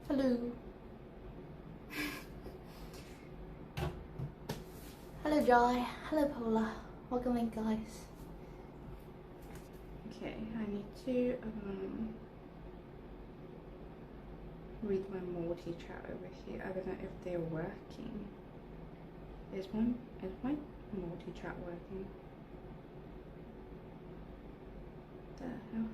Hello. Hello, Jai. Hello, Paula. Welcome in, guys. Okay, I need to read my multi-chat over here. I don't know if they're working. Is my multi-chat working? The hell?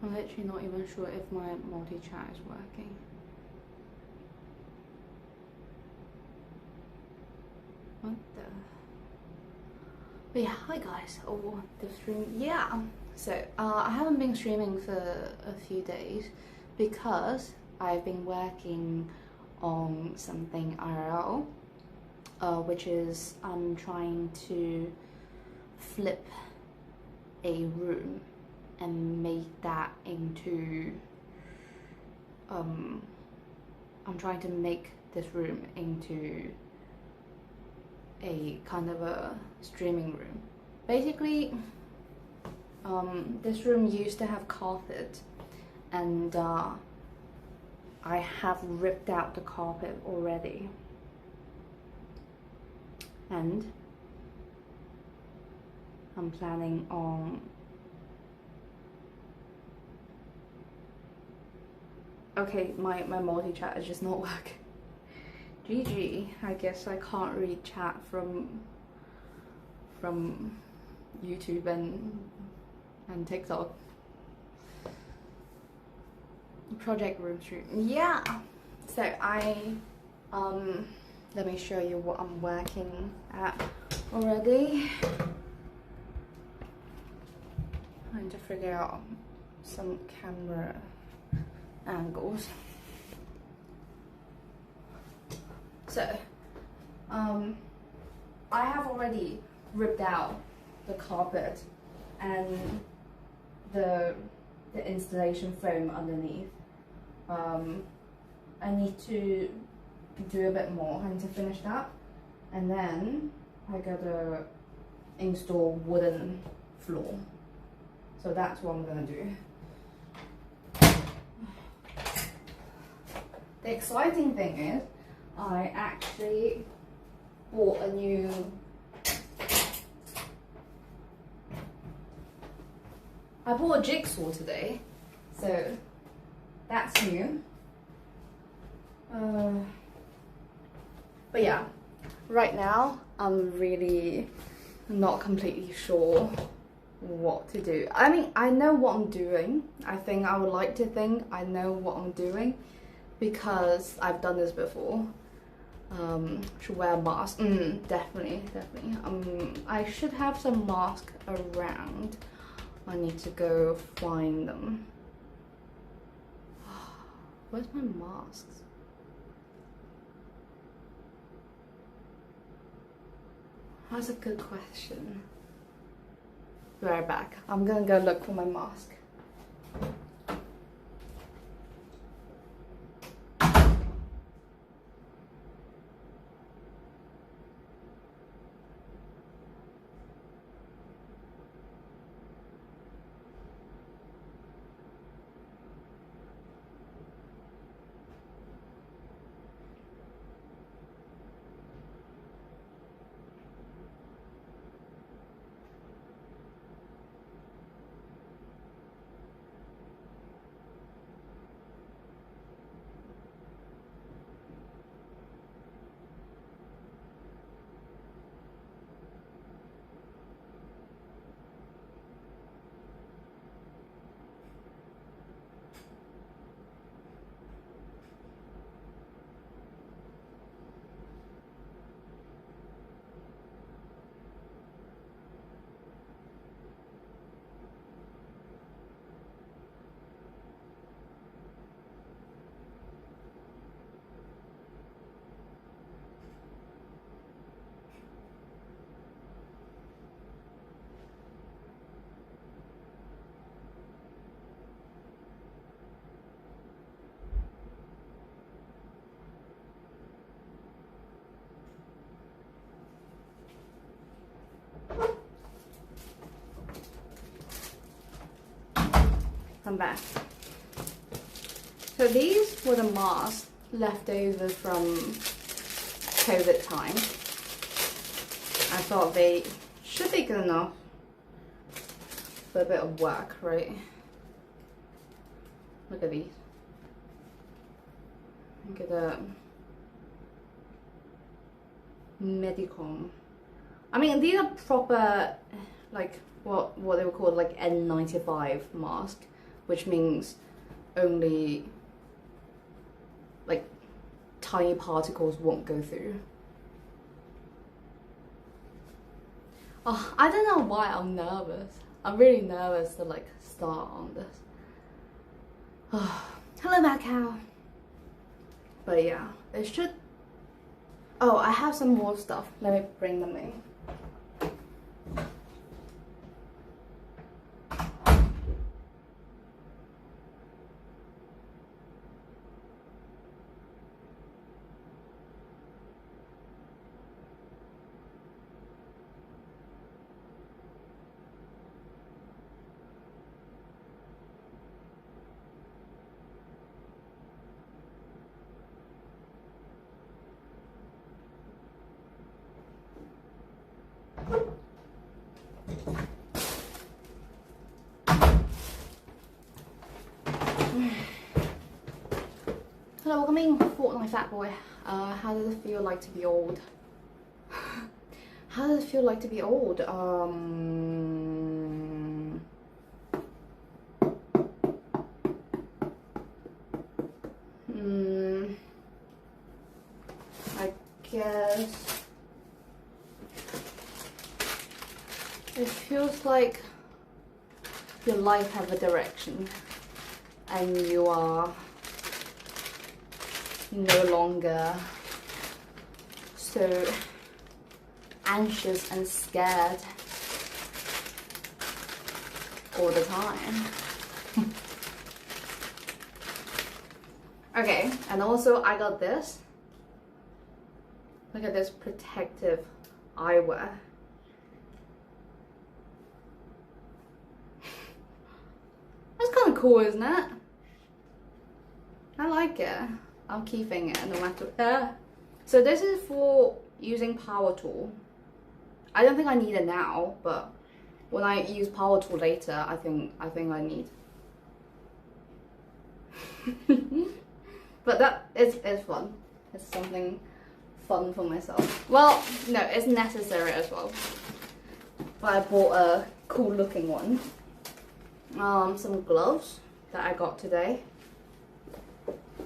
I'm literally not even sure if my multi-chat is working. What the? But yeah, hi guys. Oh, the stream. Yeah. So I haven't been streaming for a few days because I've been working on something IRL, which is I'm trying to flip a room and make that into I'm trying to make this room into a kind of a streaming room. Basically, this room used to have carpet, and I have ripped out the carpet already, and I'm planning on okay, my multi-chat is just not working. GG, I guess I can't read chat from YouTube and TikTok. Project room stream. Yeah. So let me show you what I'm working at already. Trying to figure out some camera angles. So I have already ripped out the carpet and the installation foam underneath. I need to do a bit more. I need to finish that, and then I gotta install wooden floor. So that's what I'm gonna do. The exciting thing is I actually bought a new jigsaw today, so that's new. But yeah, right now I'm really not completely sure what to do. I mean, I know what I'm doing. I would like to think I know what I'm doing because I've done this before. Should wear a mask. Definitely. I should have some mask around. I need to go find them. Where's my masks? That's a good question. Be right back. I'm gonna go look for my mask. I'm back. So these were the masks left over from COVID time. I thought they should be good enough for a bit of work, right? Look at these. Look at the Medicom. I mean, these are proper, like what they were called, like N95 mask, which means only like tiny particles won't go through. Oh, I don't know why I'm nervous. I'm really nervous to like start on this. Oh, hello, Macau. But yeah, it should. Oh, I have some more stuff. Let me bring them in. Hello, welcome in, Fortnite Fat Boy. How does it feel like to be old? How does it feel like to be old? I guess it feels like your life has a direction and you are no longer so anxious and scared all the time. Okay, and also I got this. Look at this protective eyewear. That's kind of cool, isn't it? I like it. I'm keeping it no matter. So this is for using power tool. I don't think I need it now, but when I use power tool later, I think I need. But that it's fun. It's something fun for myself. Well, no, it's necessary as well. But I bought a cool looking one. Some gloves that I got today.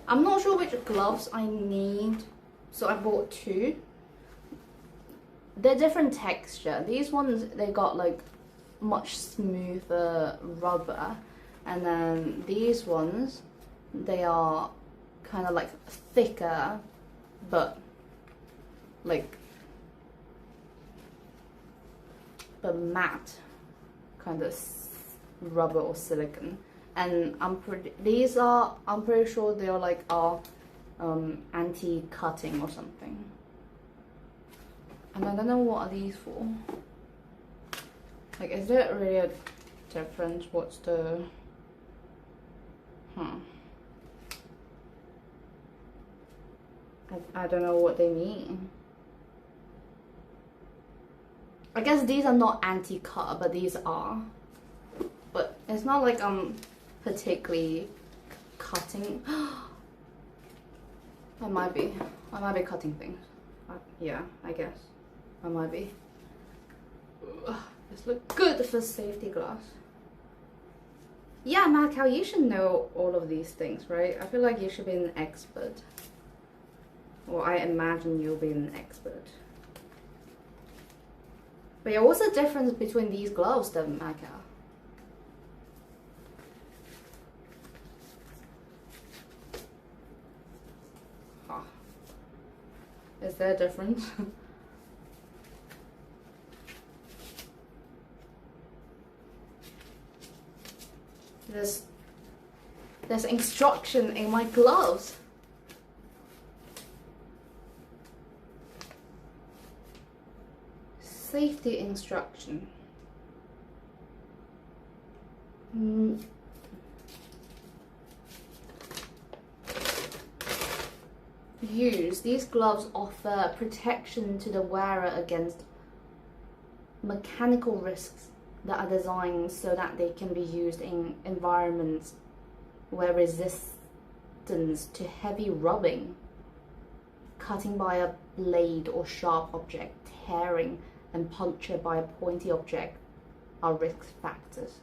I'm not sure which gloves I need, so I bought two. They're different texture. These ones, they got like much smoother rubber, and then these ones, they are kind of like thicker, but matte kind of rubber or silicone. And I'm pretty sure they are like anti-cutting or something. And I don't know what are these for. Like, is there really a difference? What's the I don't know what they mean. I guess these are not anti-cut, but these are. But it's not like I'm particularly cutting. I might be cutting things. Yeah, I guess I might be. This looks good for safety glass. Yeah, Macau, you should know all of these things, right? I feel like you should be an expert. Or I imagine you'll be an expert. But yeah, what's the difference between these gloves then, Macau? Is there a difference? There's instruction in my gloves. Safety instruction. use. These gloves offer protection to the wearer against mechanical risks that are designed so that they can be used in environments where resistance to heavy rubbing, cutting by a blade or sharp object, tearing and puncture by a pointy object are risk factors.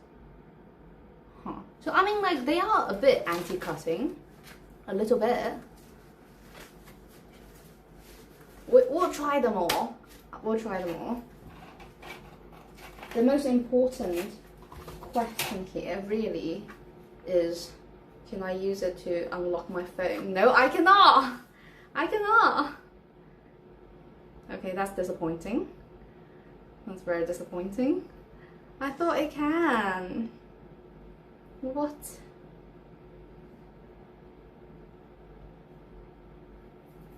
So I mean, like, they are a bit anti-cutting, a little bit. We'll try them all. We'll try them all. The most important question here really is, can I use it to unlock my phone? No, I cannot. I cannot. Okay, that's disappointing. That's very disappointing. I thought it can. What?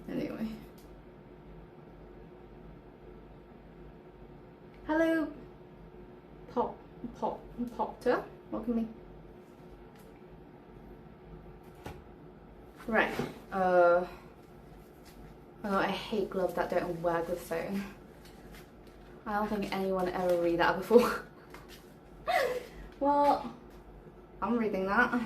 Anyway. Hello, Popter. Welcome me. Right. Oh, I hate gloves that don't work with phone. I don't think anyone ever read that before. Well, I'm reading that.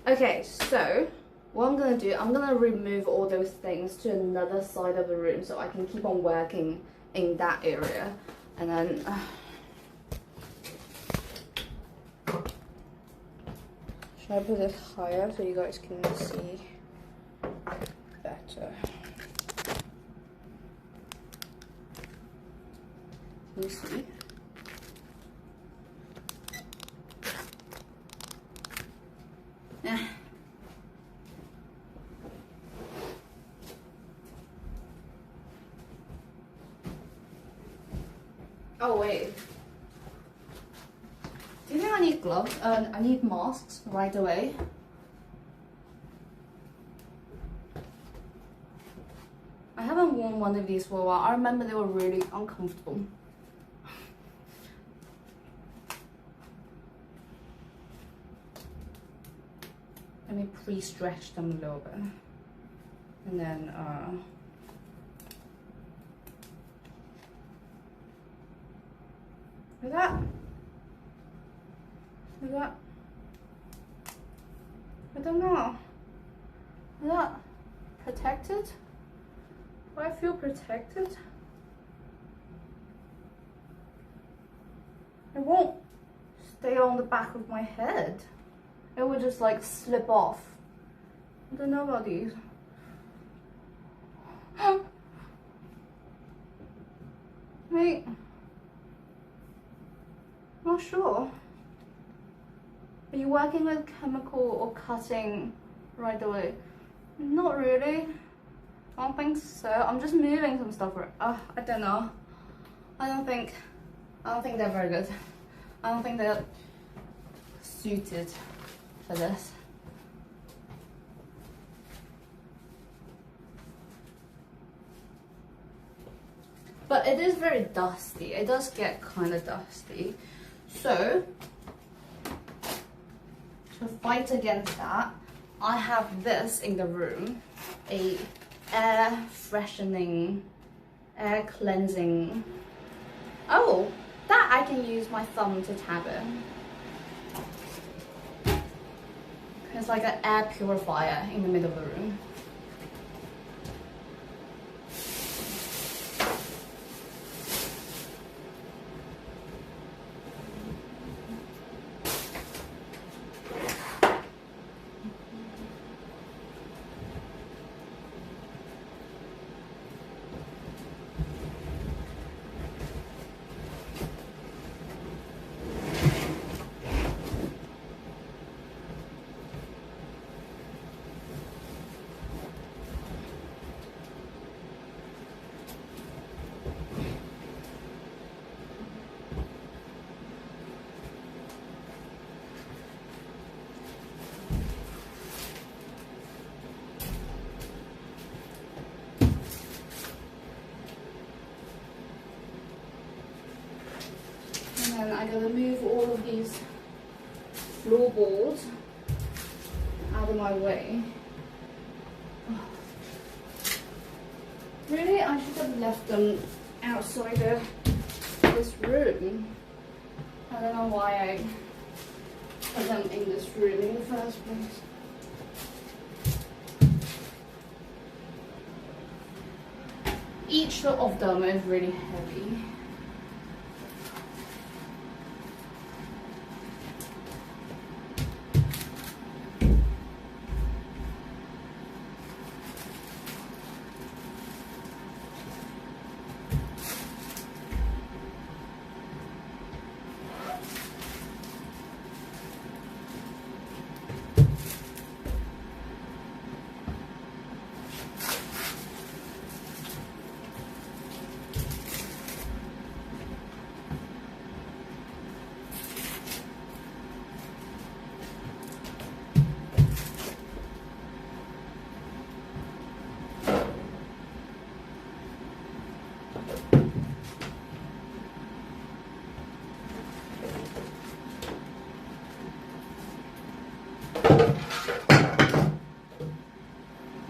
Okay, so what I'm gonna do, I'm gonna remove all those things to another side of the room so I can keep on working in that area. And then should I put it higher so you guys can see better? Can you see? Yeah. Oh wait. Do you think I need gloves? I need masks right away. I haven't worn one of these for a while. I remember they were really uncomfortable. Let me pre-stretch them a little bit. And then like that. Like that. I don't know. Is that protected? Do I feel protected? It won't stay on the back of my head. It would just like slip off. I don't know about these. Wait. Not sure. Are you working with chemical or cutting right away? Not really. I don't think so. I'm just moving some stuff. I don't know. I don't think they're very good. I don't think they're suited for this. But it is very dusty. It does get kind of dusty. So, to fight against that, I have this in the room, a air freshening, air cleansing. Oh, that I can use my thumb to tap it. It's like an air purifier in the middle of the room. And I gotta move all of these floorboards out of my way. Really, I should have left them outside this room. I don't know why I put them in this room in the first place. Each of them is really heavy.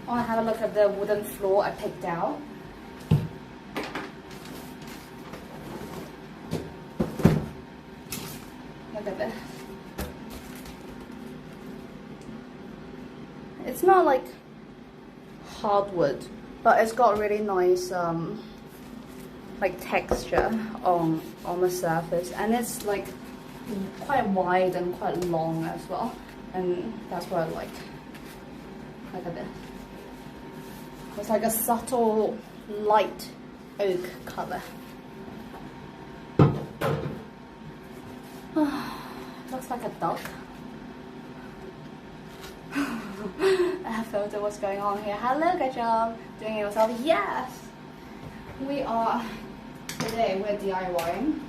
I want to have a look at the wooden floor I picked out. Look at this. It's not like hardwood, but it's got really nice like texture on the surface, and it's like quite wide and quite long as well, and that's what I like. Look at this. It's like a subtle light oak color. Looks like a duck. I thought what's going on here. Hello, good job. Doing it yourself? Yes! Today we're DIYing.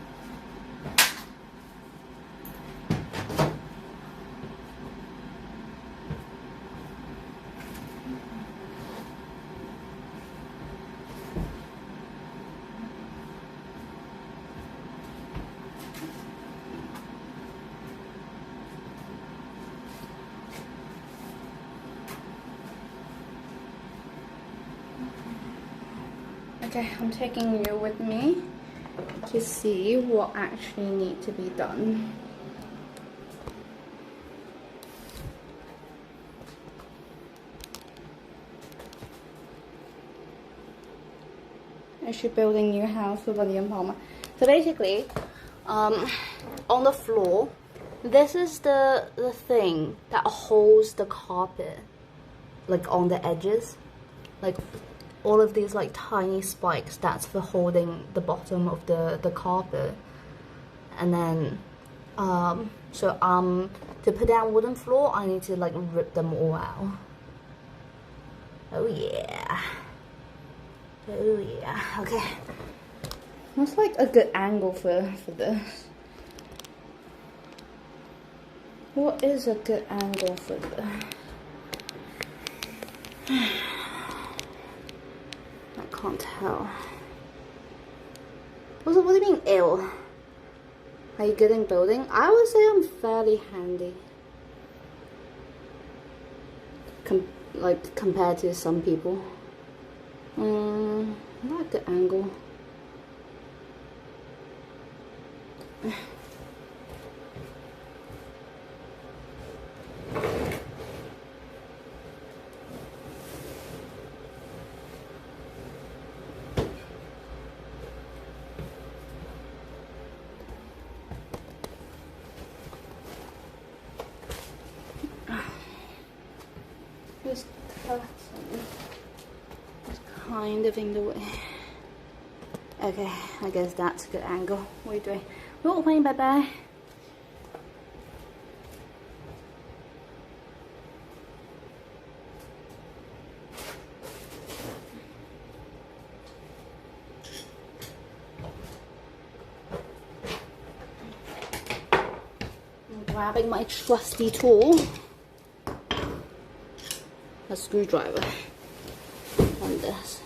Okay, I'm taking you with me to see what actually needs to be done. Is she building a new house for William Palmer? So basically, on the floor, this is the thing that holds the carpet, like on the edges, like all of these like tiny spikes. That's for holding the bottom of the carpet. And then to put down wooden floor, I need to like rip them all out. Oh yeah. Oh yeah. Okay, what's like a good angle for this? What is a good angle for this? I can't tell. What do you mean ill? Are you good in building? I would say I'm fairly handy. Compared to some people. Not a good angle. This curtain is kind of in the way. Okay, I guess that's a good angle. What are you doing? We're playing bye-bye. I'm grabbing my trusty tool. A screwdriver on this.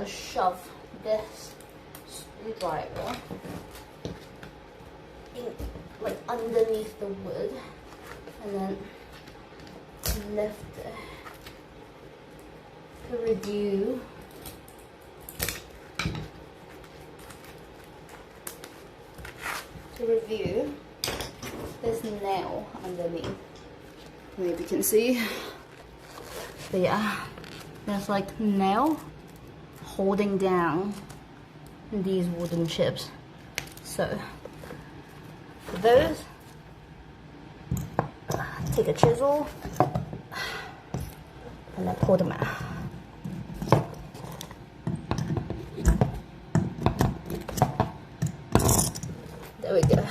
gonna shove this screwdriver in, like underneath the wood, and then lift it to review. This nail underneath. Maybe you can see. But yeah, there's like nail holding down these wooden chips. So for those, take a chisel and then pull them out. There we go.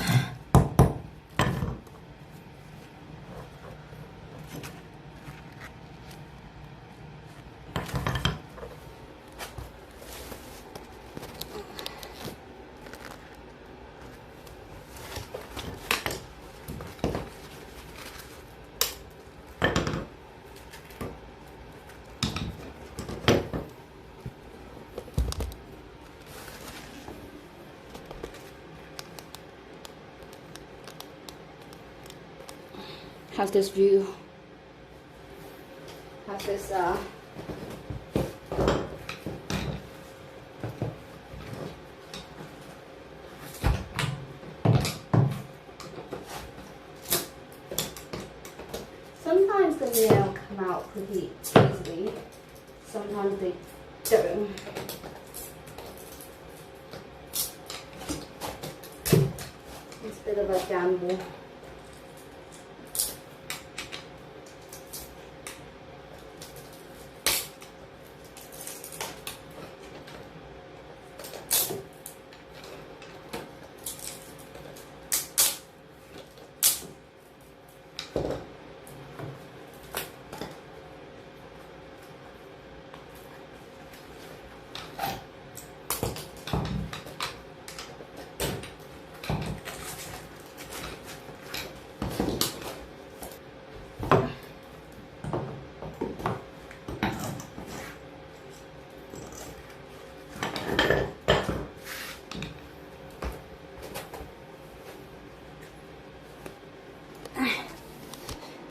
Has this view, has this sometimes the nail come out pretty easily, sometimes they don't. It's a bit of a gamble.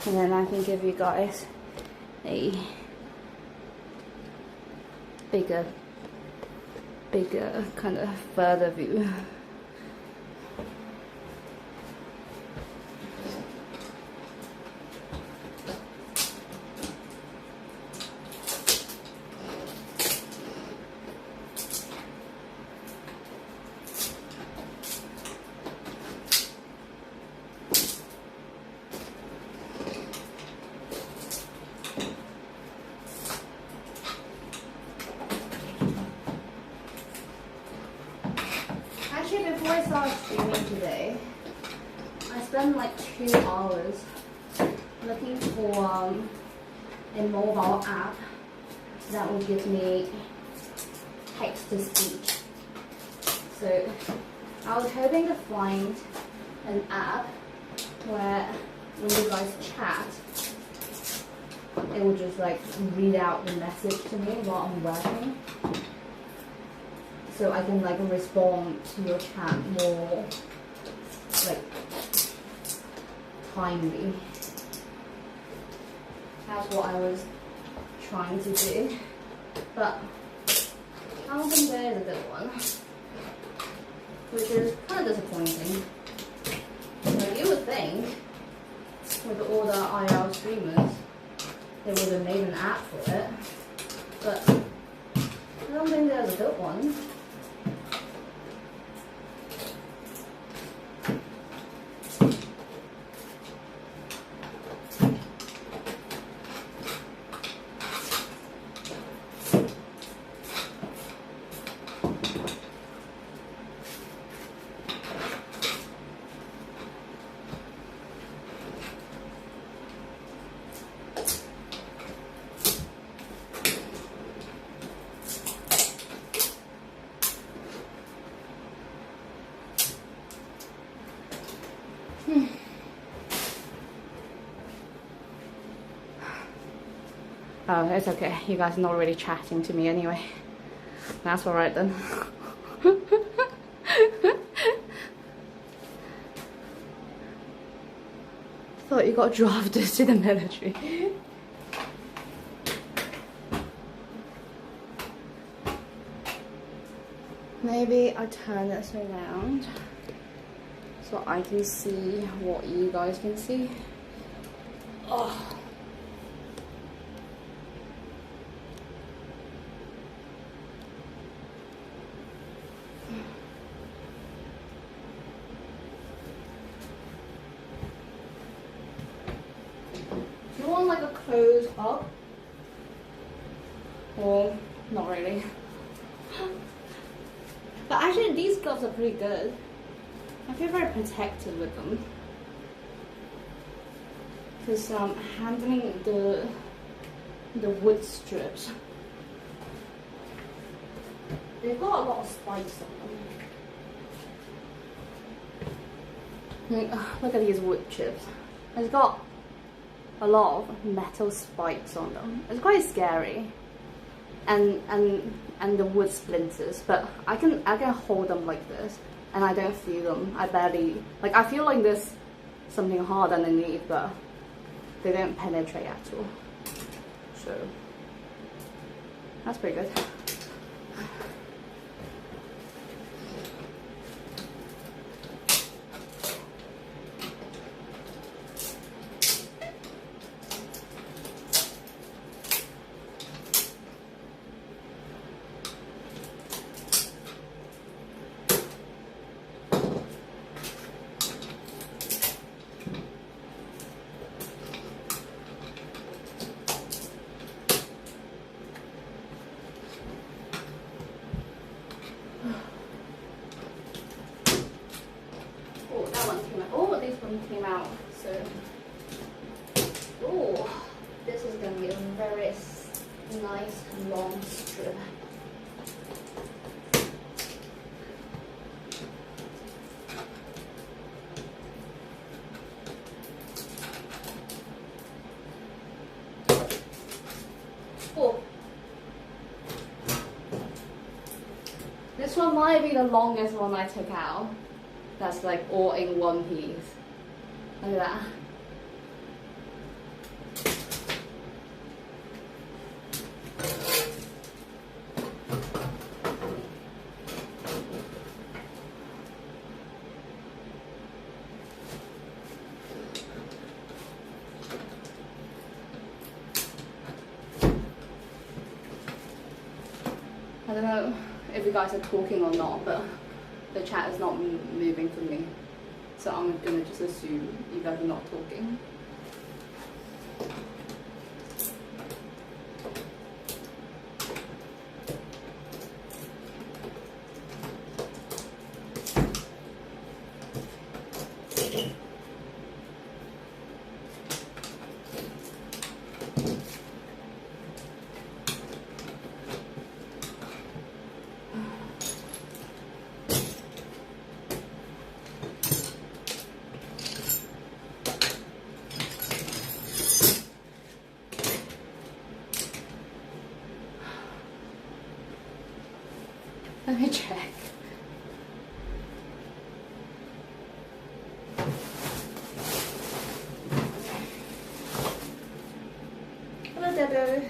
And then I can give you guys a bigger kind of further view. Actually, before I started streaming today, I spent like 2 hours looking for a mobile app that will give me text to speech. So I was hoping to find an app where when you guys chat, it will just like read out the message to me while I'm working. So I can like respond to your chat more like timely. That's what I was trying to do, but I don't think there is a good one, which is kind of disappointing. So you would think with all the IRL streamers they would have made an app for it, but I don't think there's a good one. Oh, it's okay. You guys are not really chatting to me anyway. That's alright then. Thought you got drafted to the military. Maybe I turn this around so I can see what you guys can see. Oh. Do you want like a close up? Or not really? But actually these gloves are pretty good. I feel very protected with them. Because handling the wood strips, they've got a lot of spikes on them. Like, look at these wood chips. It's got a lot of metal spikes on them. It's quite scary. And the wood splinters, but I can hold them like this and I don't feel them. I barely, like, I feel like there's something hard underneath, but they don't penetrate at all. So that's pretty good. Came out, so oh, this is gonna be a very nice long strip. Oh, this one might be the longest one I took out. That's like all in one piece. Look at that. I don't know if you guys are talking or not, but the chat is not moving for me. So I'm gonna just assume you guys are not talking. Let me check. Hello, Debo.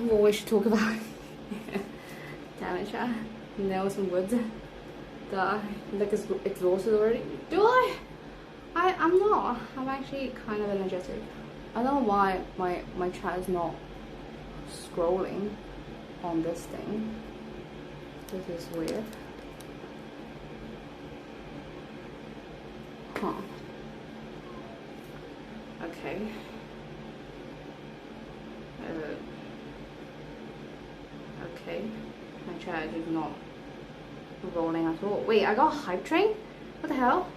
What we should talk about? Damn it, chat. Nails and wood. That like exhausted already. Do I? I'm not. I'm actually kind of energetic. I don't know why my chat is not scrolling on this thing. This is weird. Huh. Okay. Okay, my chat is not rolling at all. Wait, I got a hype train? What the hell?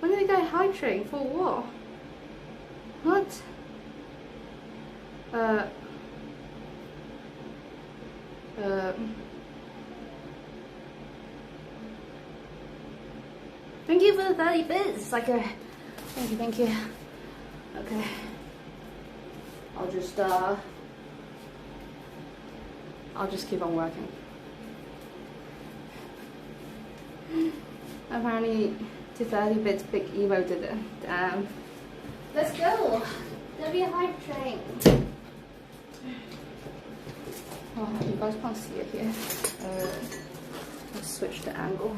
When did I get a hype train? For what? What? Thank you for the 30 bits. Like a thank you. Okay. I'll just keep on working. Apparently to 30 bits Big Evo did it. Damn. Let's go. There'll be a hype train. Oh, you guys can't see it here. Let's switch the angle.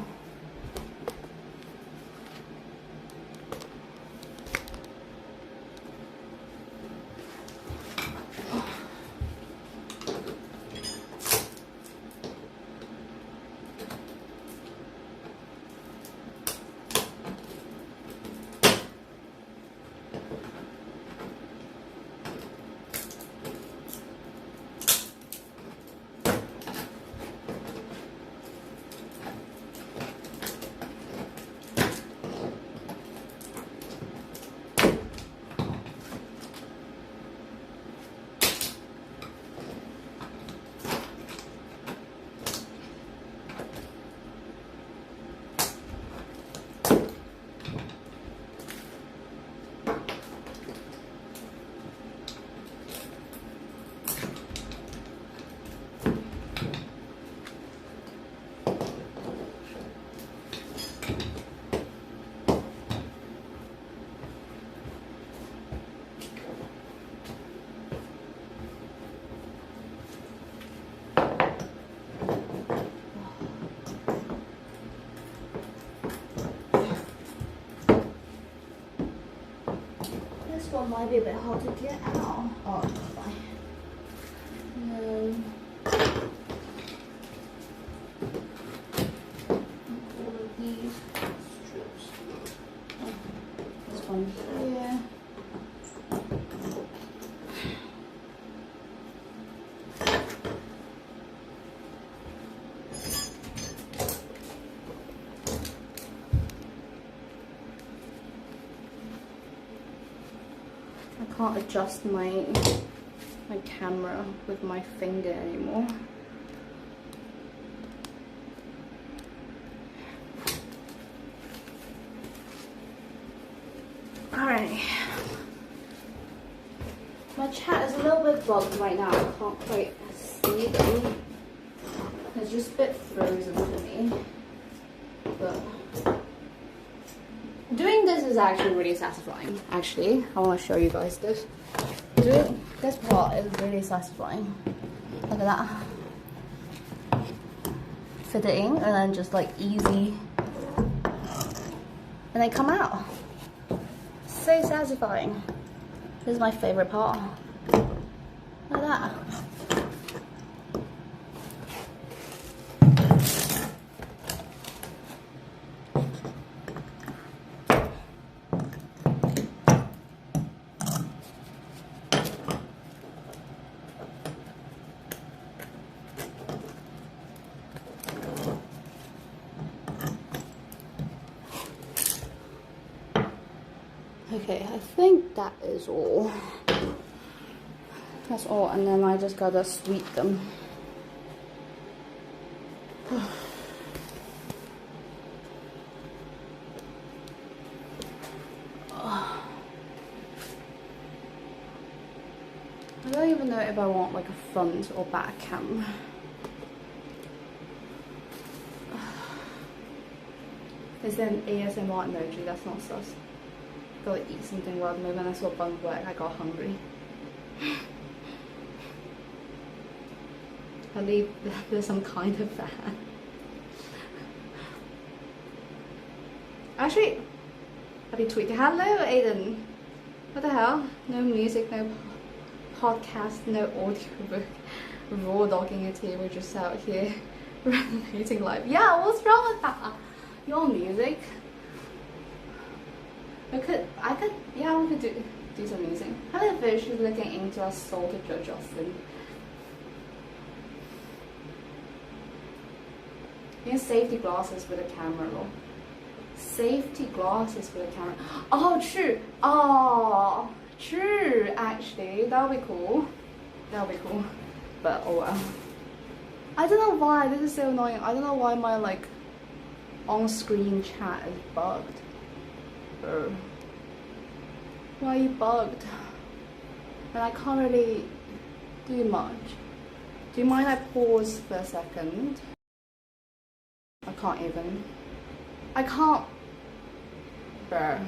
This one might be a bit hard to get out. Oh, fine. All of these strips. Oh, this one here. I can't adjust my camera with my finger anymore. Alright. My chat is a little bit bugged right now. I can't quite see them. It's just a bit frozen for me. But doing this is actually really satisfying. Actually, I want to show you guys this. Doing this part is really satisfying. Look at that. Fit it in and then just like easy. And they come out. So satisfying. This is my favorite part. Look at that. Okay, I think that is all. That's all, and then I just gotta sweep them. I don't even know if I want like a front or back camera. Is there an ASMR emoji? That's not sus. Gotta eat something while moving. I saw Bunk work, I got hungry. I believe there's some kind of fan. Actually, I'll be tweeting. Hello, Aiden. What the hell? No music, no podcast, no audiobook. Raw dogging it here. We're just out here renovating life. Yeah, what's wrong with that? Your music. I could, yeah, we could do some music. Hello, fish is looking into our salted Joe Justin. You need safety glasses with a camera roll. Safety glasses with a camera. Oh, true. Oh, True, actually, that would be cool. That would be cool. But oh well. I don't know why, this is so annoying. I don't know why my like on-screen chat is bugged. Why are you bugged? And I can't really do much. Do you mind I pause for a second? I can't even. I can't. Bruh.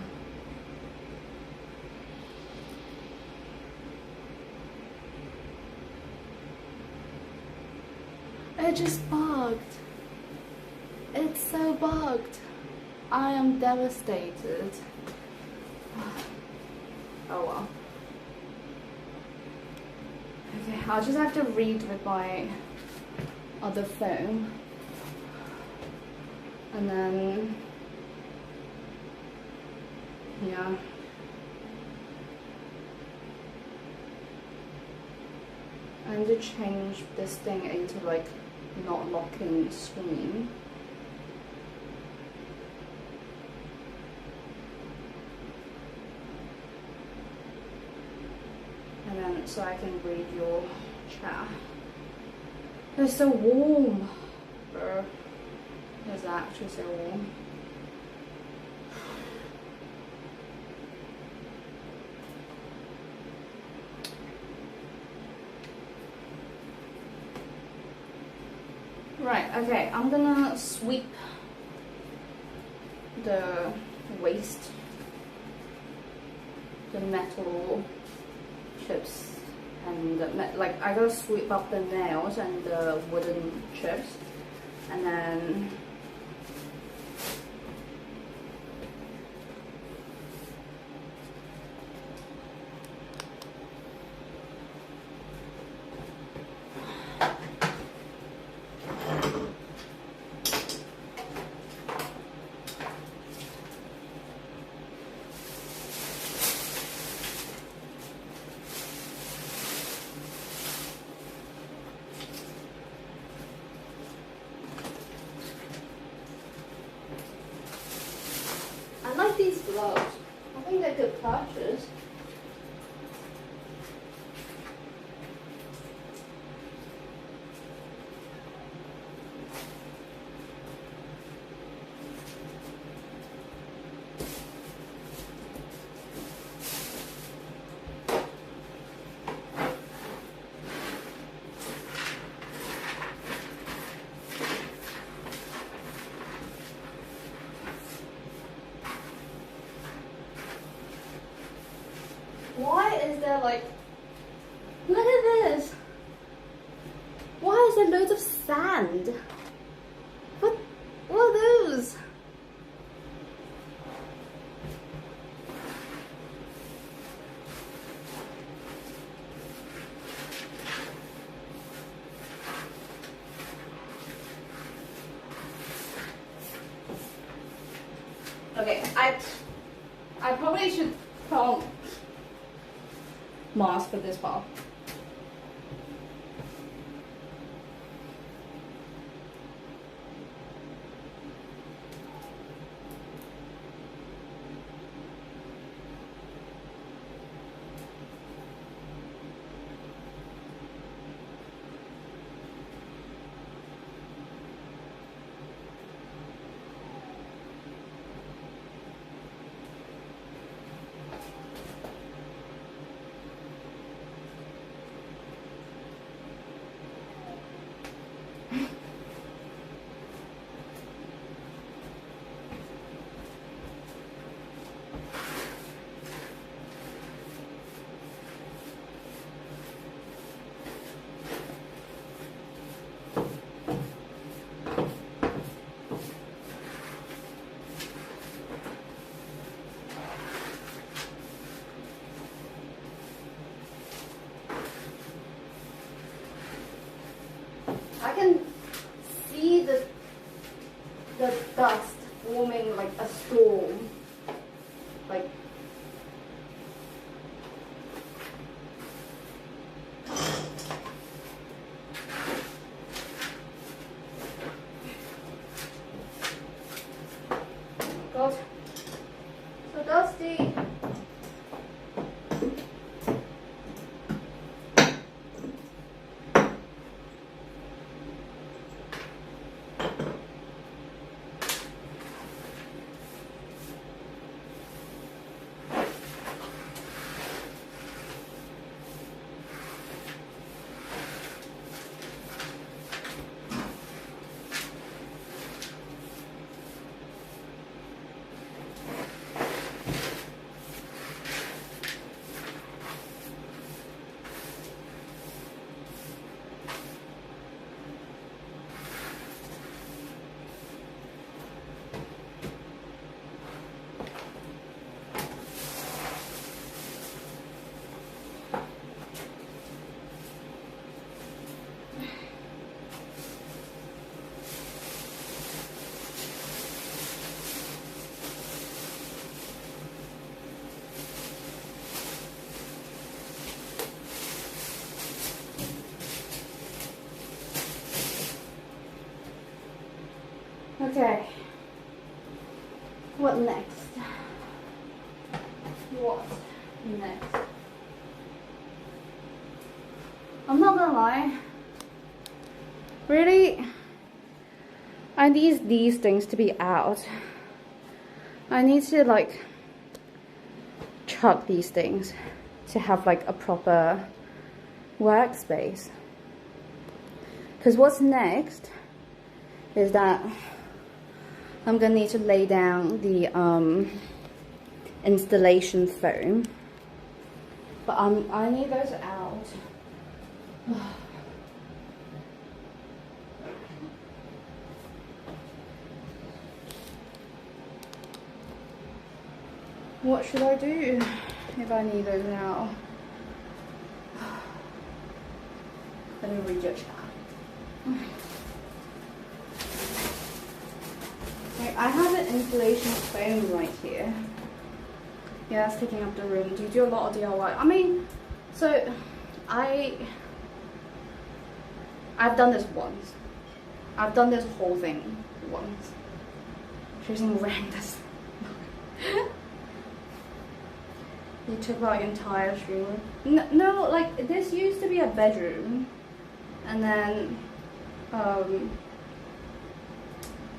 It just bugged. It's so bugged. I am devastated. Oh well. Okay, I'll just have to read with my other phone. And then, yeah. I need to change this thing into like not locking screen. And then so I can read your chat. It's so warm. It's actually so warm. Right, okay, I'm gonna sweep the waste, the metal chips, and like I gotta sweep up the nails and the wooden chips, and then I like these gloves. I think they're good purchase. Why is there like, look at this. Why is there loads of sand? What are those? Okay, I probably should put on mask for this part. Okay. What next? What next? I'm not gonna lie. Really? I need these things to be out. I need to like chuck these things to have like a proper workspace. Because what's next is that I'm gonna need to lay down the installation foam, but I need those out. What should I do if I need those now? Let me read your chat. Right, I have an insulation foam right here. Yeah, that's taking up the room. Do you do a lot of DIY? I mean, so I've done this once. I've done this whole thing once. Choosing horrendous. You took out your entire stream room? No, like this used to be a bedroom, and then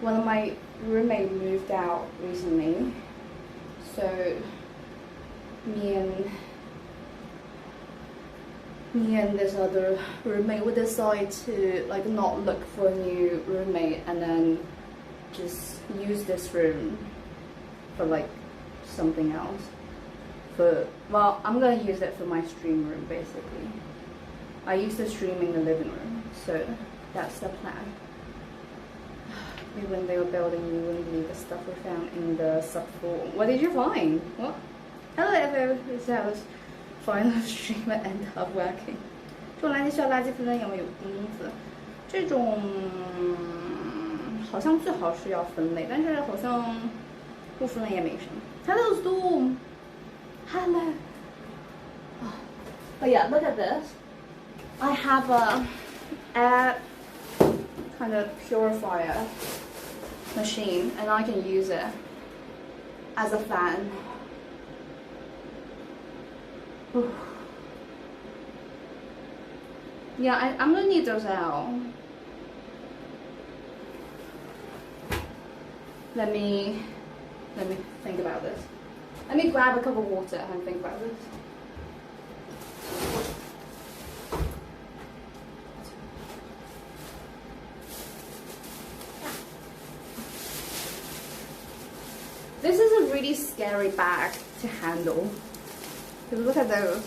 one of my roommates moved out recently, so me and this other roommate would decide to like not look for a new roommate and then just use this room for like something else. Well, I'm gonna use it for my stream room basically. I used to stream in the living room, so that's the plan. When they were building, you wouldn't believe the stuff we found in the subfloor. What did you find? What? Hello, Evo. This house final streamer end up working. 这种垃圾需要垃圾分类，有没有钉子？这种好像最好是要分类，但是好像不分类也没什么。Hello, Storm. Hello. Oh yeah, look at this. I have a air kind of purifier machine, and I can use it as a fan. Yeah, I'm gonna need those out. Let me think about this. Let me grab a cup of water and think about this. This is a really scary bag to handle. Because look at those.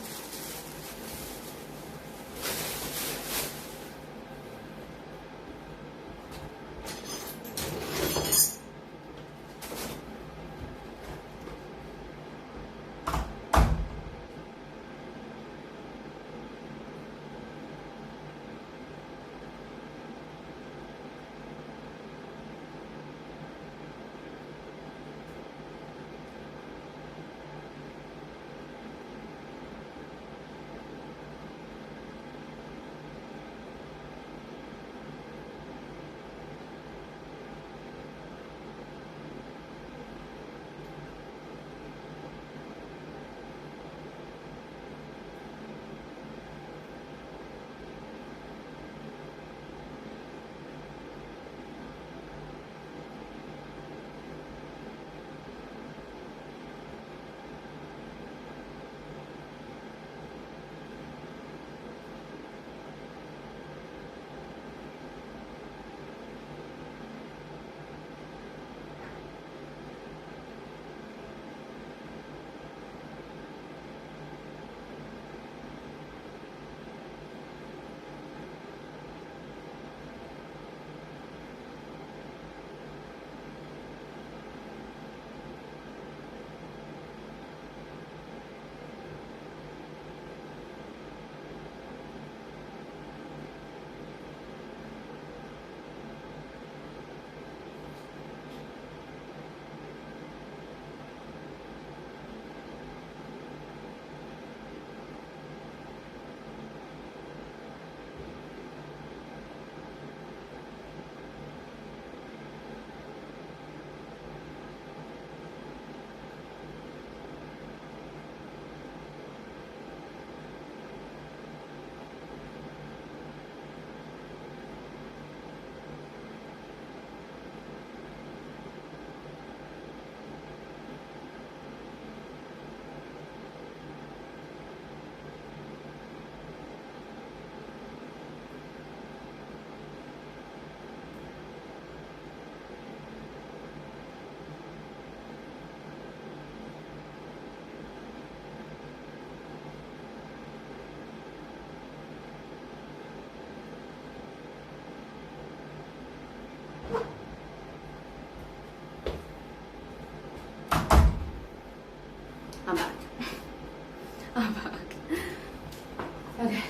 Okay,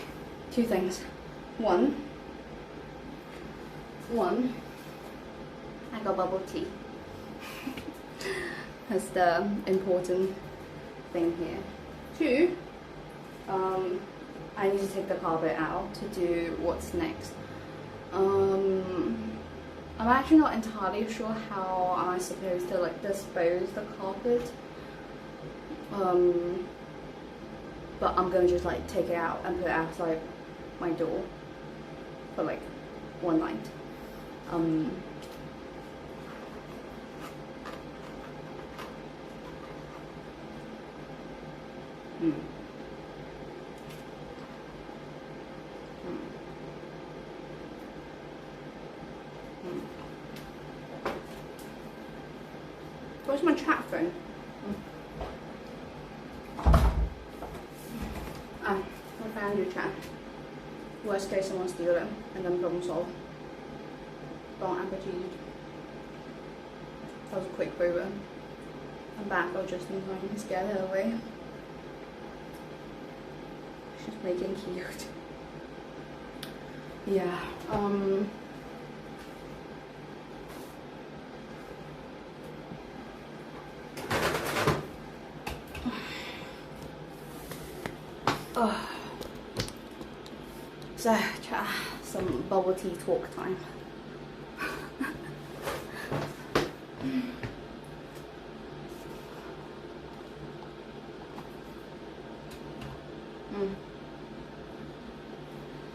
two things. One, I got bubble tea. That's the important thing here. Two, I need to take the carpet out to do what's next. I'm actually not entirely sure how I'm supposed to like dispose the carpet. But I'm gonna just like take it out and put it outside my door for like one night. Where's my chat phone? I found your chat. Worst case, someone steal it and then problem solve. Bon appetit. That was a quick Uber. I'm back, I'll just in time to scare her away. She's making cute. Yeah, so, some bubble tea talk time.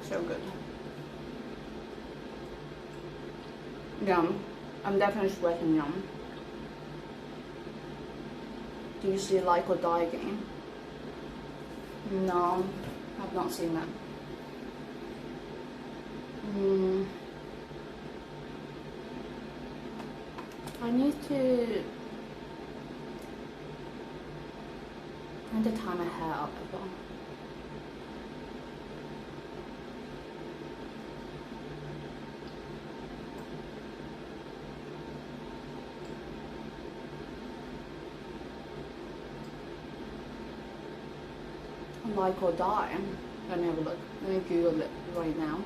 So good. Yum. I'm definitely sweating yum. Do you see Like or Die game? No, I've not seen that. I need to tie my hair up as well. Like or Die. Let me have a look. Let me Google it right now.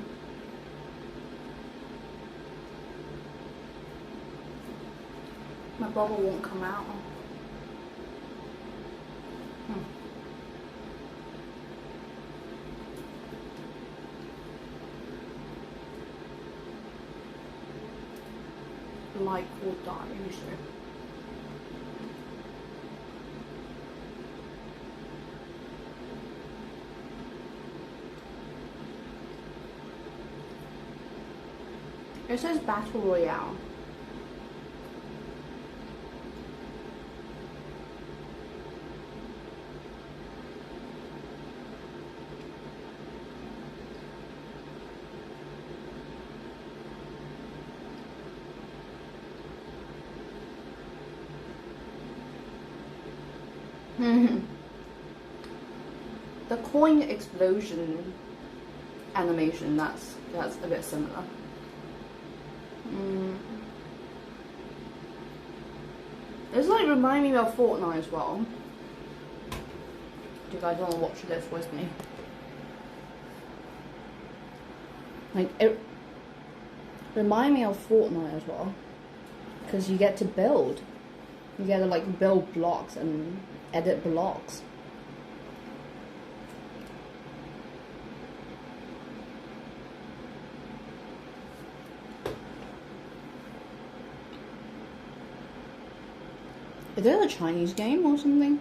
My bubble won't come out. Like or Die, you sure? It says Battle Royale. The coin explosion animation, that's a bit similar. It's like reminding me of Fortnite as well. Do you guys want to watch this with me? Like, it reminds me of Fortnite as well, because you get to build. You get to like build blocks and edit blocks. Is it a Chinese game or something?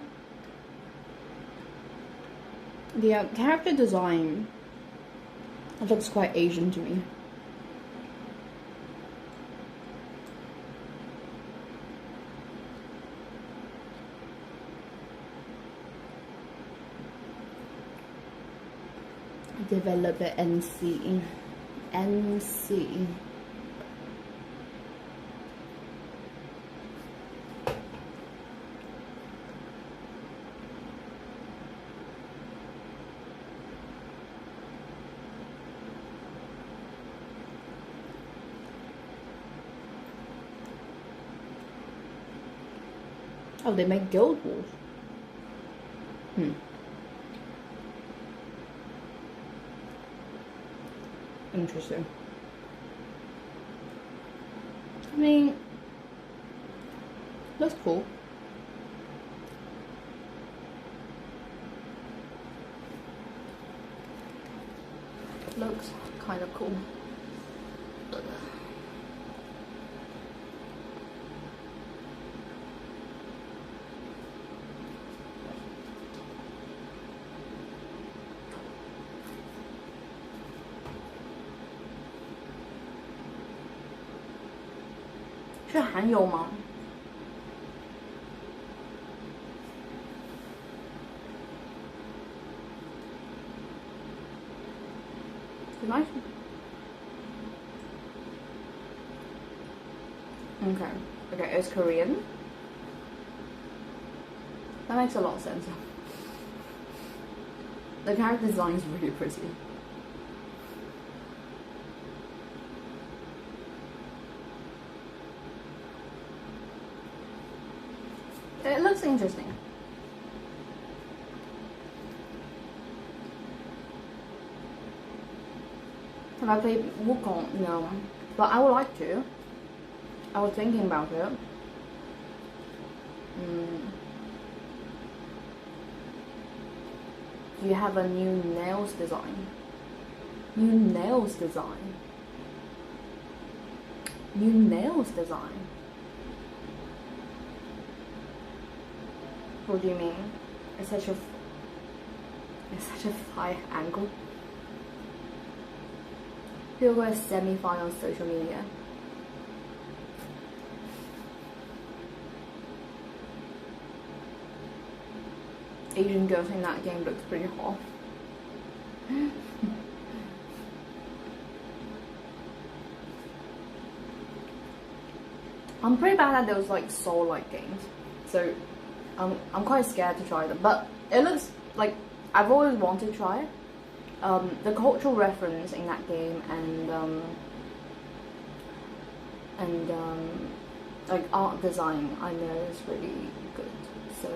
The character design, it looks quite Asian to me. Developer NC. Oh, they make Guild Wars. interesting. I mean, looks cool. Looks kind of cool. Ugh. 是含油吗？ Nice. Okay. Okay, it's Korean. That makes a lot of sense. The character design is really pretty. It looks interesting. Have I played Wukong? No. But I would like to. I was thinking about it. Do you have a new nails design? New nails design? New nails design? What do you mean? It's such a high angle. People go semi-final social media. Asian girls in that game looks pretty hot. I'm pretty bad at those like soul-like games, so I'm quite scared to try them. But it looks like I've always wanted to try it. The cultural reference in that game and like art design, I know is really good. So.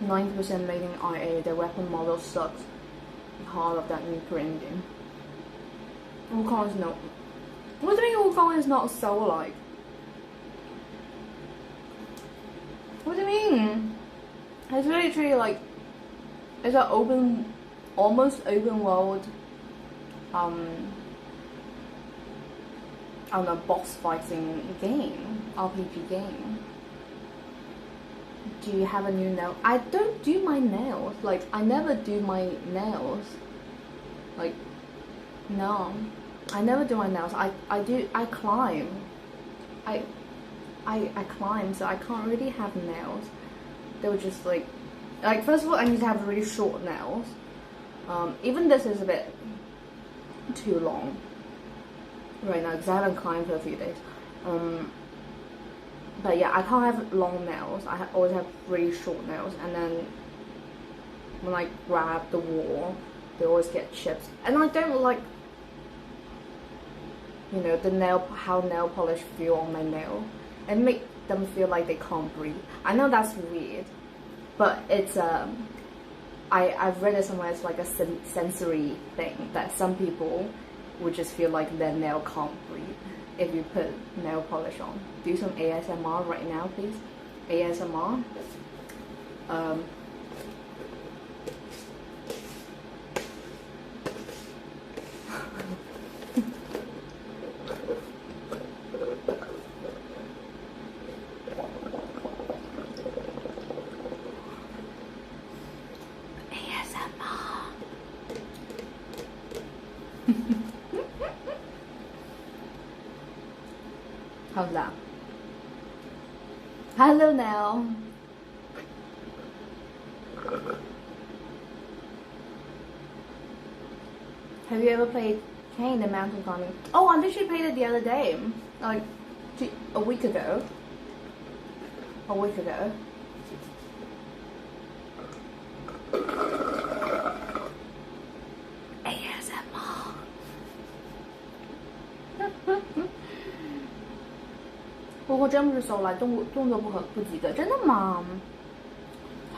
90% made in IA, the weapon model sucks. Heart of that new Korean game. Wukong is not. What do you mean Wukong is not soul-like? What do you mean? It's literally like, it's an open, almost open world, I don't know, boss fighting game, RPG game. Do you have a new nail? I don't do my nails. Like, I never do my nails. Like, no. I never do my nails. I climb. I climb, so I can't really have nails. They were just like, first of all, I need to have really short nails. Even this is a bit too long right now because I haven't climbed for a few days. But yeah, I can't have long nails. I always have really short nails, and then when I grab the wall, they always get chips. And I don't like, you know, how nail polish feel on my nail, and make them feel like they can't breathe. I know that's weird, but it's I've read it somewhere. It's like a sensory thing that some people would just feel like their nail can't breathe if you put nail polish on. Do some ASMR right now, please. ASMR. How's that? Hello now. Have you ever played Kane the Mountain Climbing? Oh, I literally played it the other day. Like, a week ago. A week ago. ASMR. 果真不是 so like 动作不及格，真的吗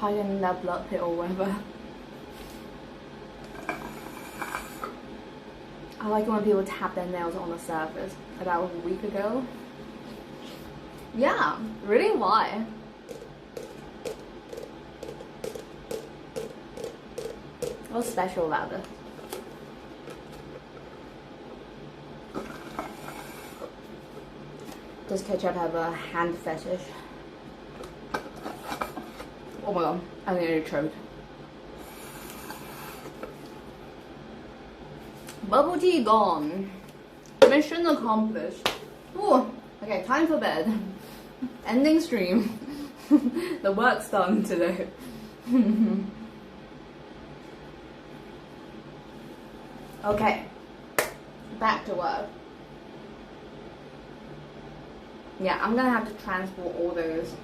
？Hiding that blood pit or whatever. I like it when people tap their nails on the surface. About a week ago. Yeah, really? Why? What's special about this? Does ketchup have a hand fetish? Oh my god, I nearly choked. Bubble tea gone. Mission accomplished. Ooh, okay, time for bed. Ending stream. The work's done today. Okay, back to work. Yeah, I'm gonna have to transport all those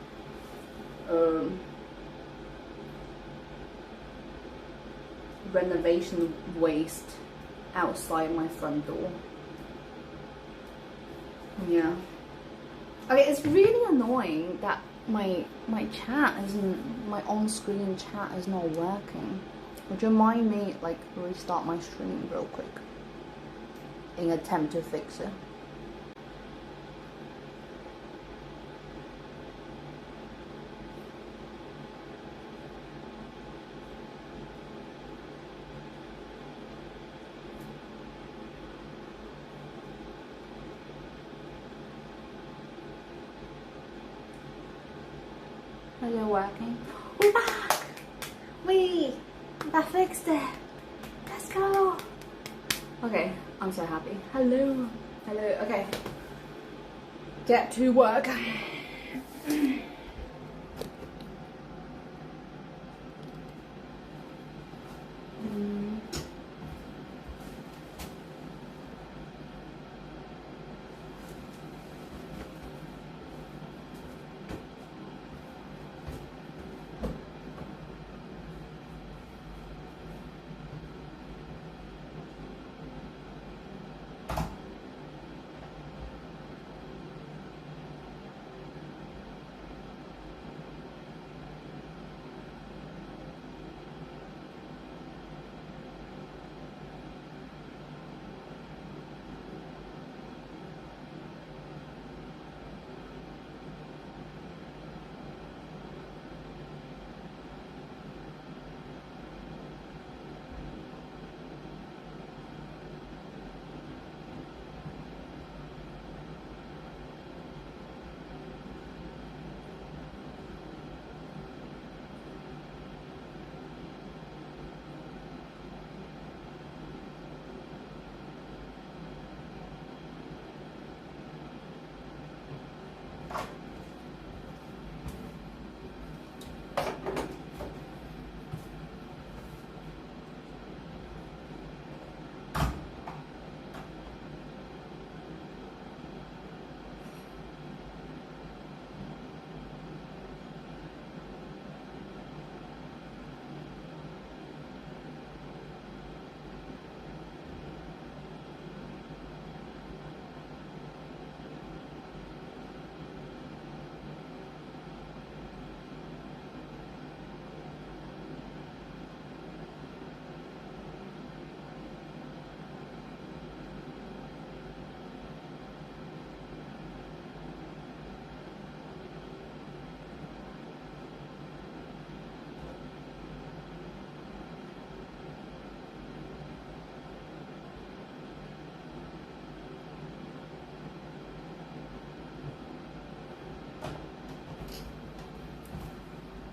renovation waste outside my front door. Yeah. Okay, it's really annoying that my chat isn't, my on-screen chat is not working. Would you mind me like restart my stream real quick in attempt to fix it? Is it working? We're back! I fixed it! Let's go! Okay, I'm so happy. Hello! Hello, okay. Get to work.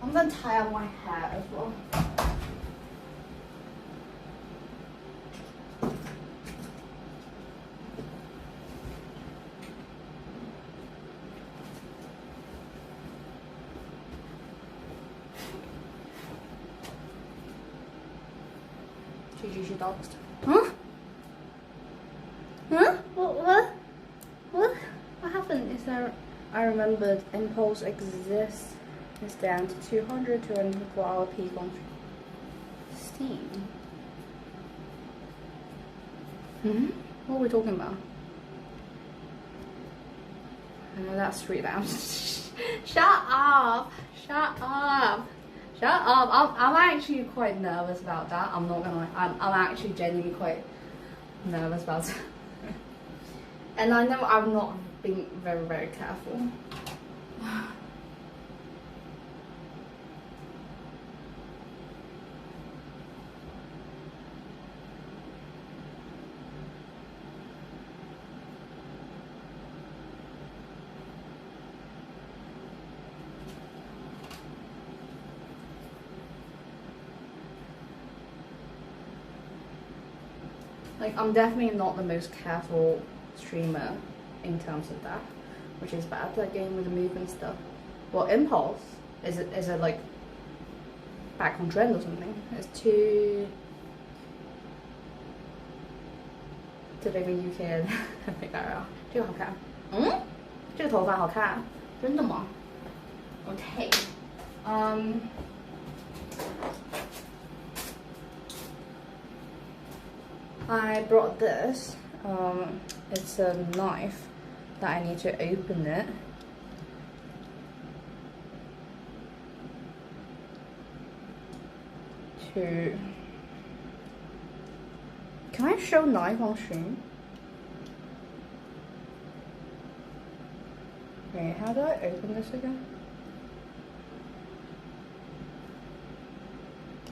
I'm gonna tie up my hair as well. GG doxed. Huh? Huh? What happened? Is there? I remembered impulse exists. Is down to 200 to 24-hour peak on Steam. What are we talking about? That's 3 lamps. Shut up! Shut up! Shut up! I'm actually quite nervous about that. I'm not gonna lie. I'm actually genuinely quite nervous about it. And I know I'm not being very, very careful. Like, I'm definitely not the most careful streamer in terms of that, which is bad, like getting with the movement stuff. Well, Impulse, is it like back on trend or something? It's too... 这个 UK 人没干扰，这个好看。嗯，这个头发好看，真的吗 ？OK，I brought this. It's a knife that I need to open it. Can I show knife on stream? Wait, how do I open this again?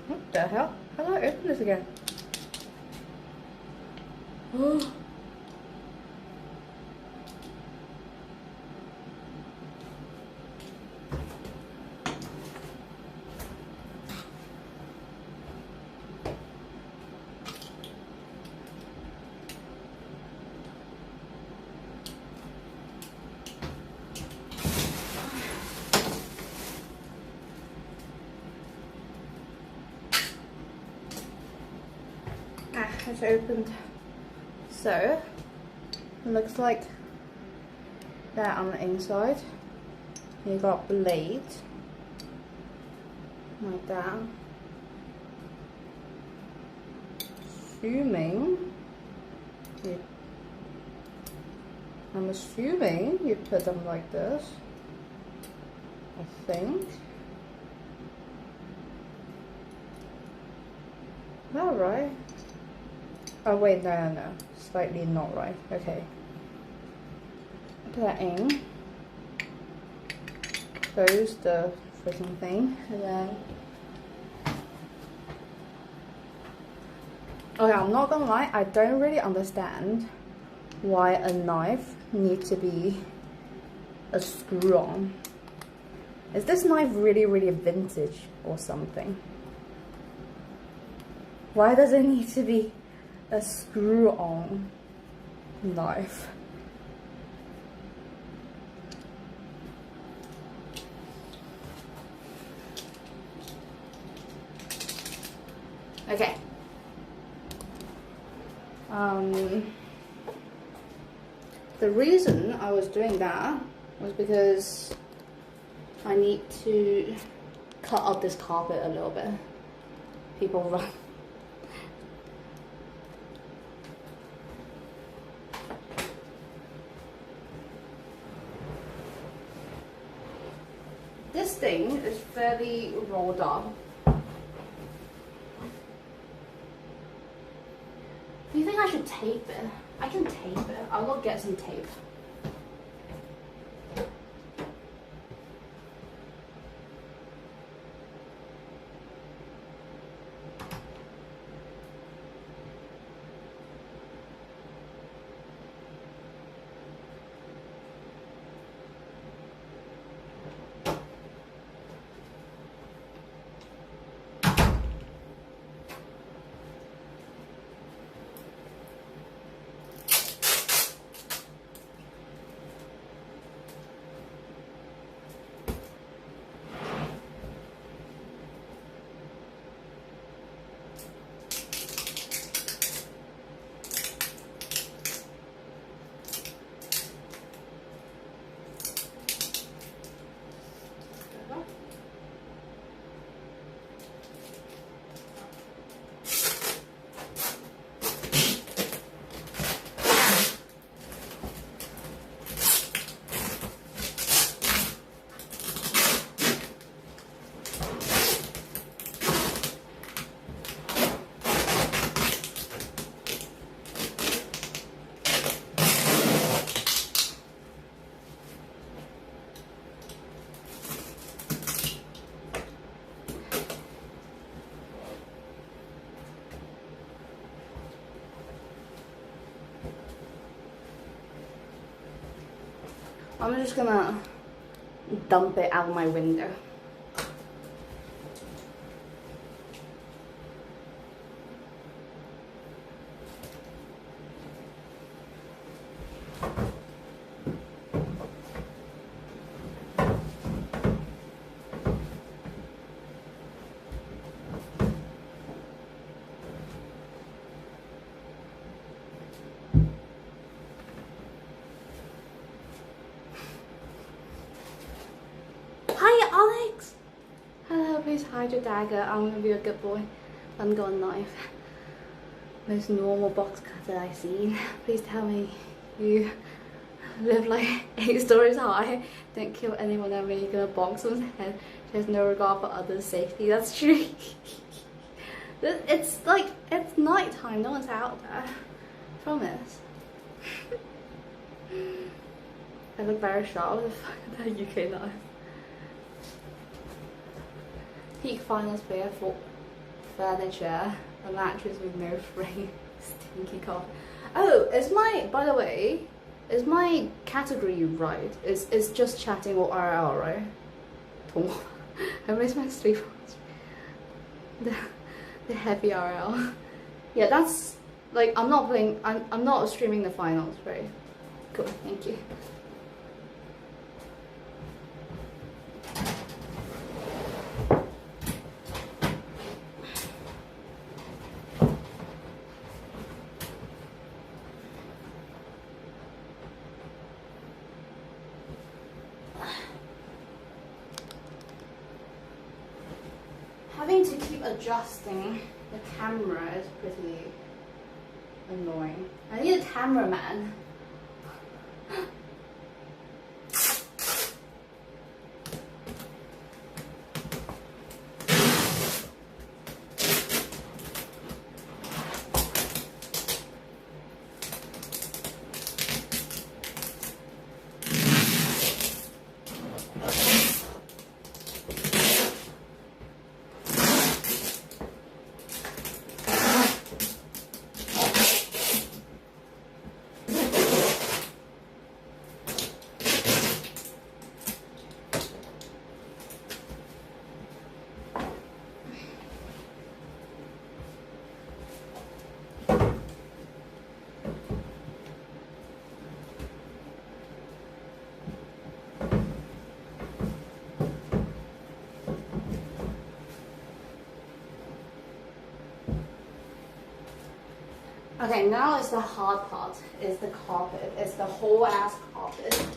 What the hell? How do I open this again? It's opened. So it looks like that on the inside. You got blades like that. I'm assuming you put them like this. I think. Is that right? Oh wait, no. Slightly not right. Okay. Put that in. Close the freaking thing, and then. Okay, I'm not gonna lie, I don't really understand why a knife needs to be a screw on. Is this knife really, really vintage or something? Why does it need to be a screw-on knife? Okay. The reason I was doing that was because I need to cut up this carpet a little bit. People run. This thing is fairly rolled up. Do you think I should tape it? I can tape it. I'll go get some tape. I'm just gonna dump it out my window. Hi, Alex! Hello, please hide your dagger. I'm gonna be a good boy. I'm got a knife. Most normal box cutter I've seen. Please tell me you live like 8 stories high. Don't kill anyone ever. You're gonna bonk someone's head. She has no regard for others' safety. That's true. It's like, it's night time. No one's out there. Promise. I look very sharp with that UK knife. Peak finals player for furniture, a mattress with no frame, stinky cough. Oh, is my, by the way, is my category right? Is just chatting or RL, right? I miss my sleep. The heavy RL. Yeah, that's like, I'm not playing, I'm not streaming the finals, right? Cool, thank you. Having to keep adjusting the camera is pretty annoying. I need a cameraman. Okay, now it's the hard part, is the carpet. It's the whole ass carpet.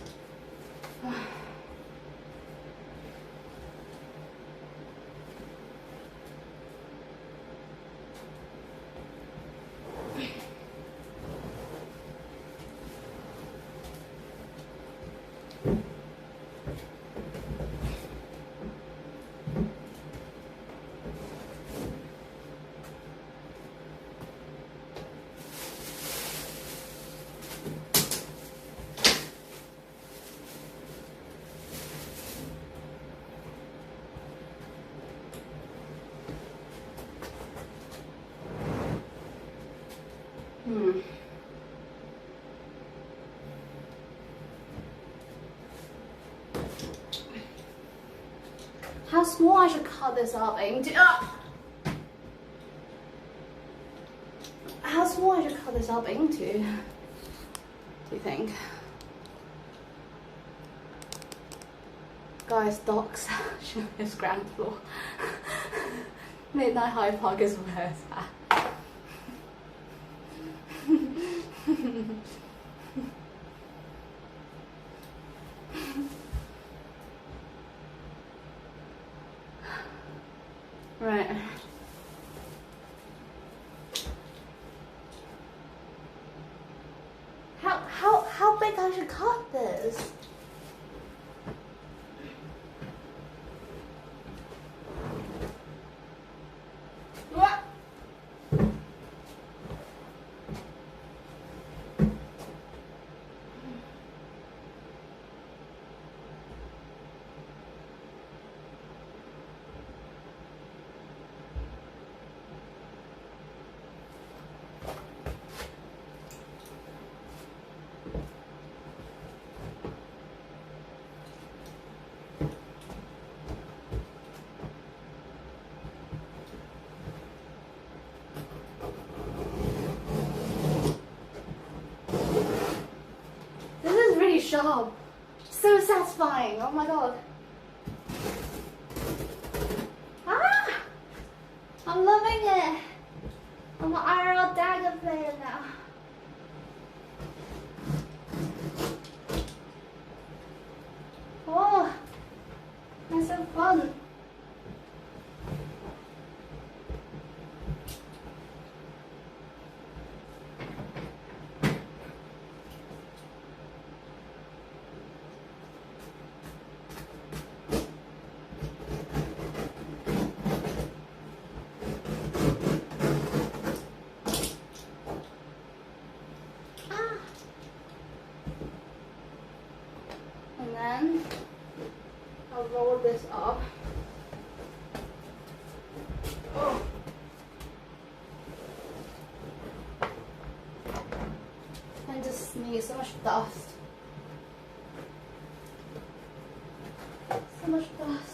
How small I should cut this up into? How small I should cut this up into? Do you think? Guys, docs is ground floor. Midnight Hyde Park is where it's at. Right. How big I should cut this? What? sharp. So satisfying. Oh my god. Ah! I'm loving it. I'm an IRL dagger player now. Oh, that's so fun. And then I'll roll this up. Oh. And just needs so much dust. So much dust.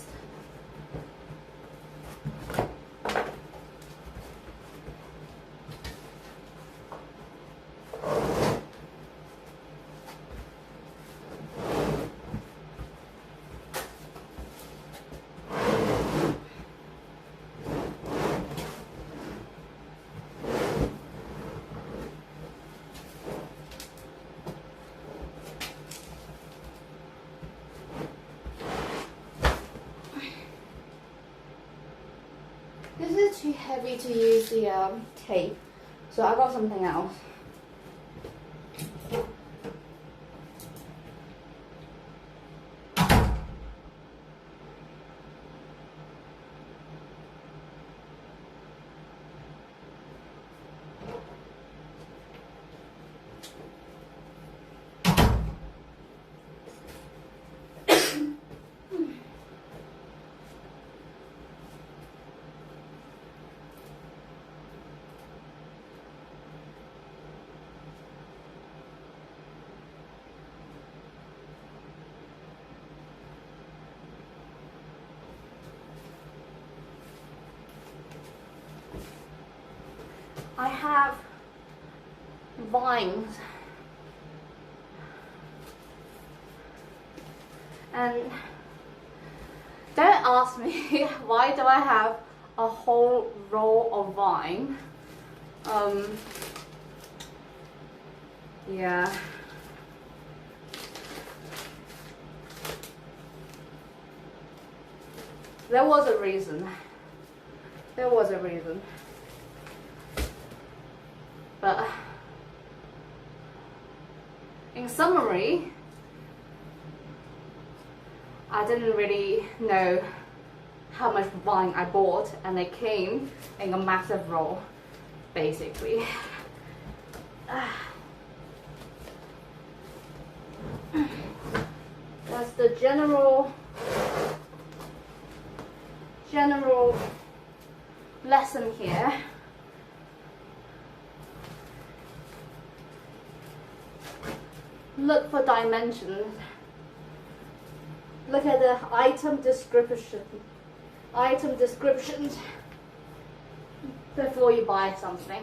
This is too heavy to use the tape, so I got something else. I have vines, and don't ask me why do I have a whole roll of vine. Yeah. There was a reason. There was a reason. But in summary, I didn't really know how much vine I bought, and they came in a massive roll, basically. That's the general lesson here. Look for dimensions. Look at the item descriptions before you buy something.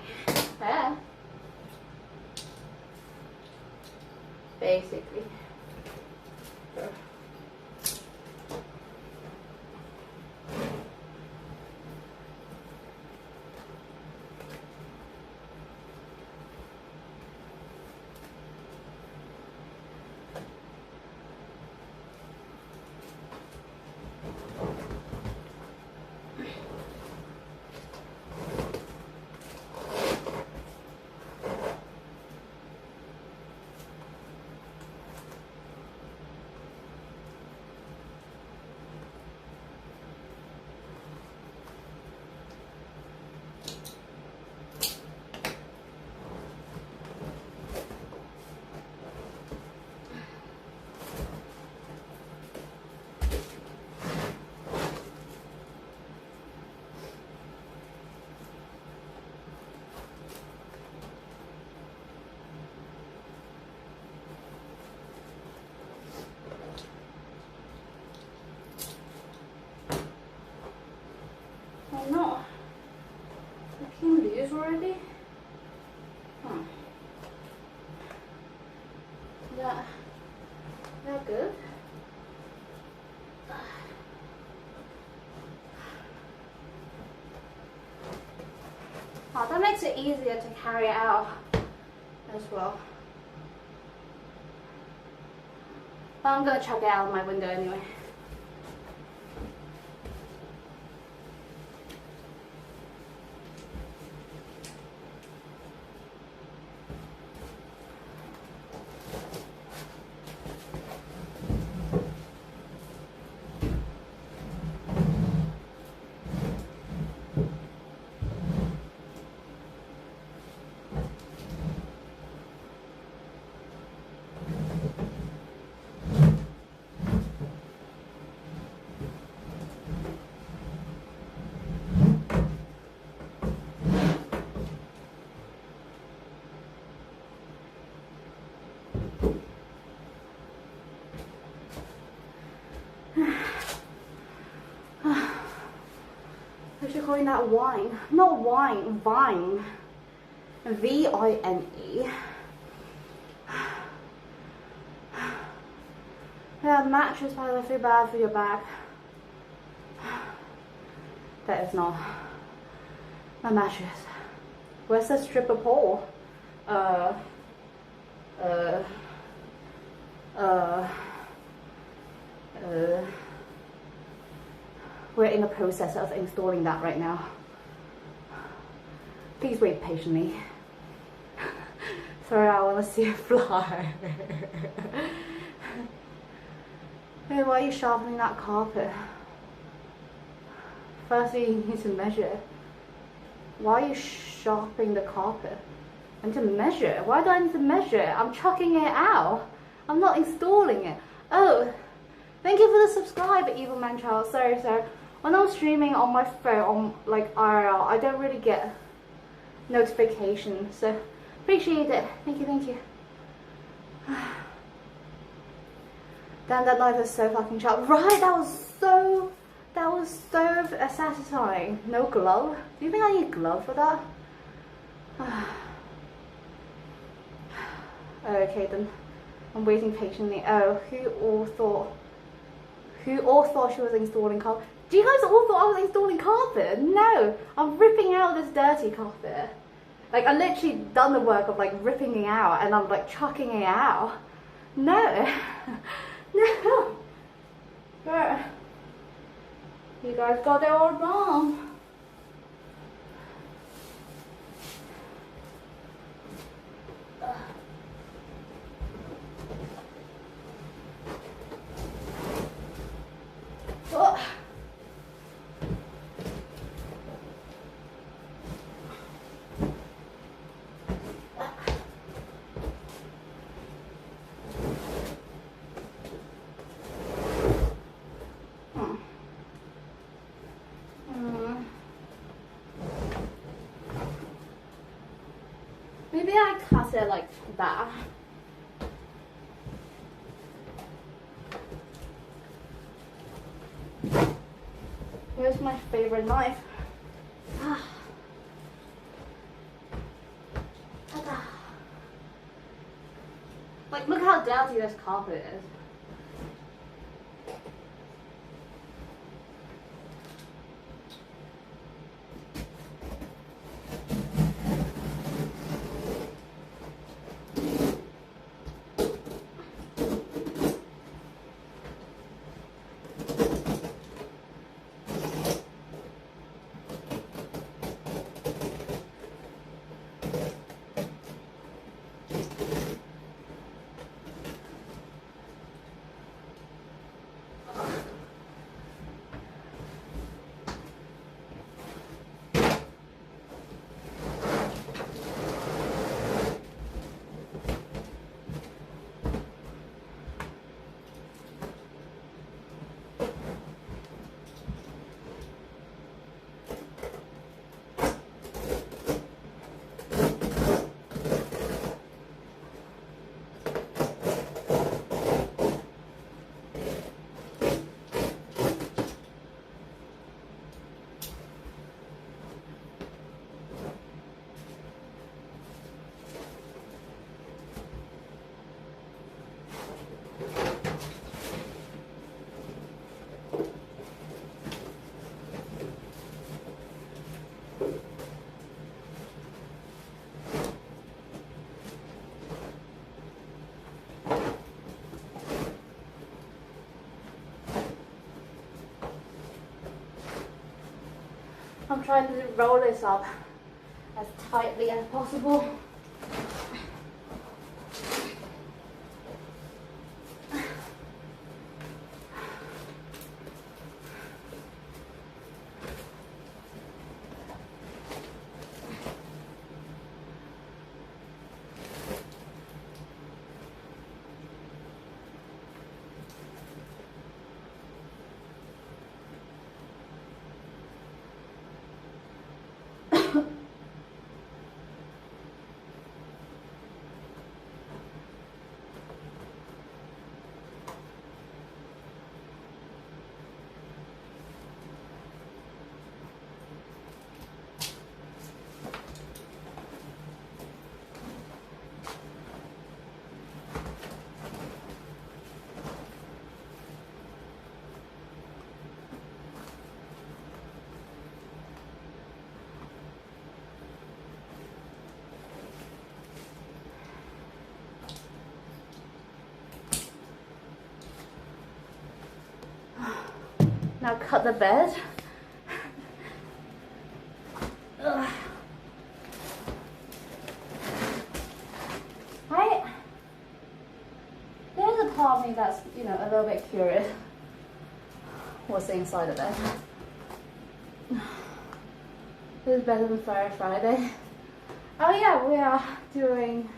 Yeah. Basically. I'm not looking loose already. That makes it easier to carry out as well. But I'm gonna chuck it out of my window anyway. You're calling that wine? Not wine, vine. V-I-N-E. Yeah, mattress, by the way, I feel bad for your back. That is not my mattress. Where's the stripper pole? We're in the process of installing that right now. Please wait patiently. Sorry, I want to see it fly. Hey, why are you sharpening that carpet? Firstly, you need to measure. Why are you sharpening the carpet? I need to measure. Why do I need to measure? I'm chucking it out. I'm not installing it. Oh, thank you for the subscribe, Evil Man Child. Sorry. When I'm streaming on my phone, on like IRL, I don't really get notifications. So appreciate it. Thank you. Damn, that knife is so fucking sharp. Right, that was so satisfying. No glove. Do you think I need a glove for that? Okay then. I'm waiting patiently. Oh, who all thought she was installing carpet? Do you guys all thought I was installing carpet? No, I'm ripping out this dirty carpet. Like, I literally done the work of like ripping it out and I'm like chucking it out. No. No. Girl. You guys got it all wrong. Oh. Maybe I cut it like that. Where's my favorite knife? Ta-da. Like, look how dirty this carpet is. I'm trying to roll this up as tightly as possible. Now cut the bed. There's a part of me that's, you know, a little bit curious what's inside the bed. This is better than Friday. Oh yeah, we're doing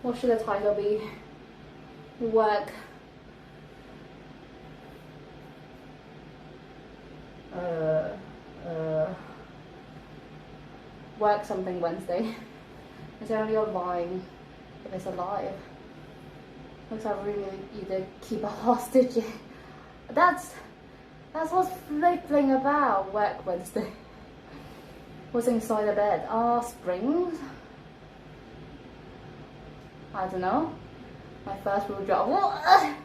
what should the title be? Work something Wednesday. It's only online if it's alive. Looks like really either keep a hostage. That's what's flipping about Work Wednesday. What's inside the bed? Springs? I don't know. My first real job. What?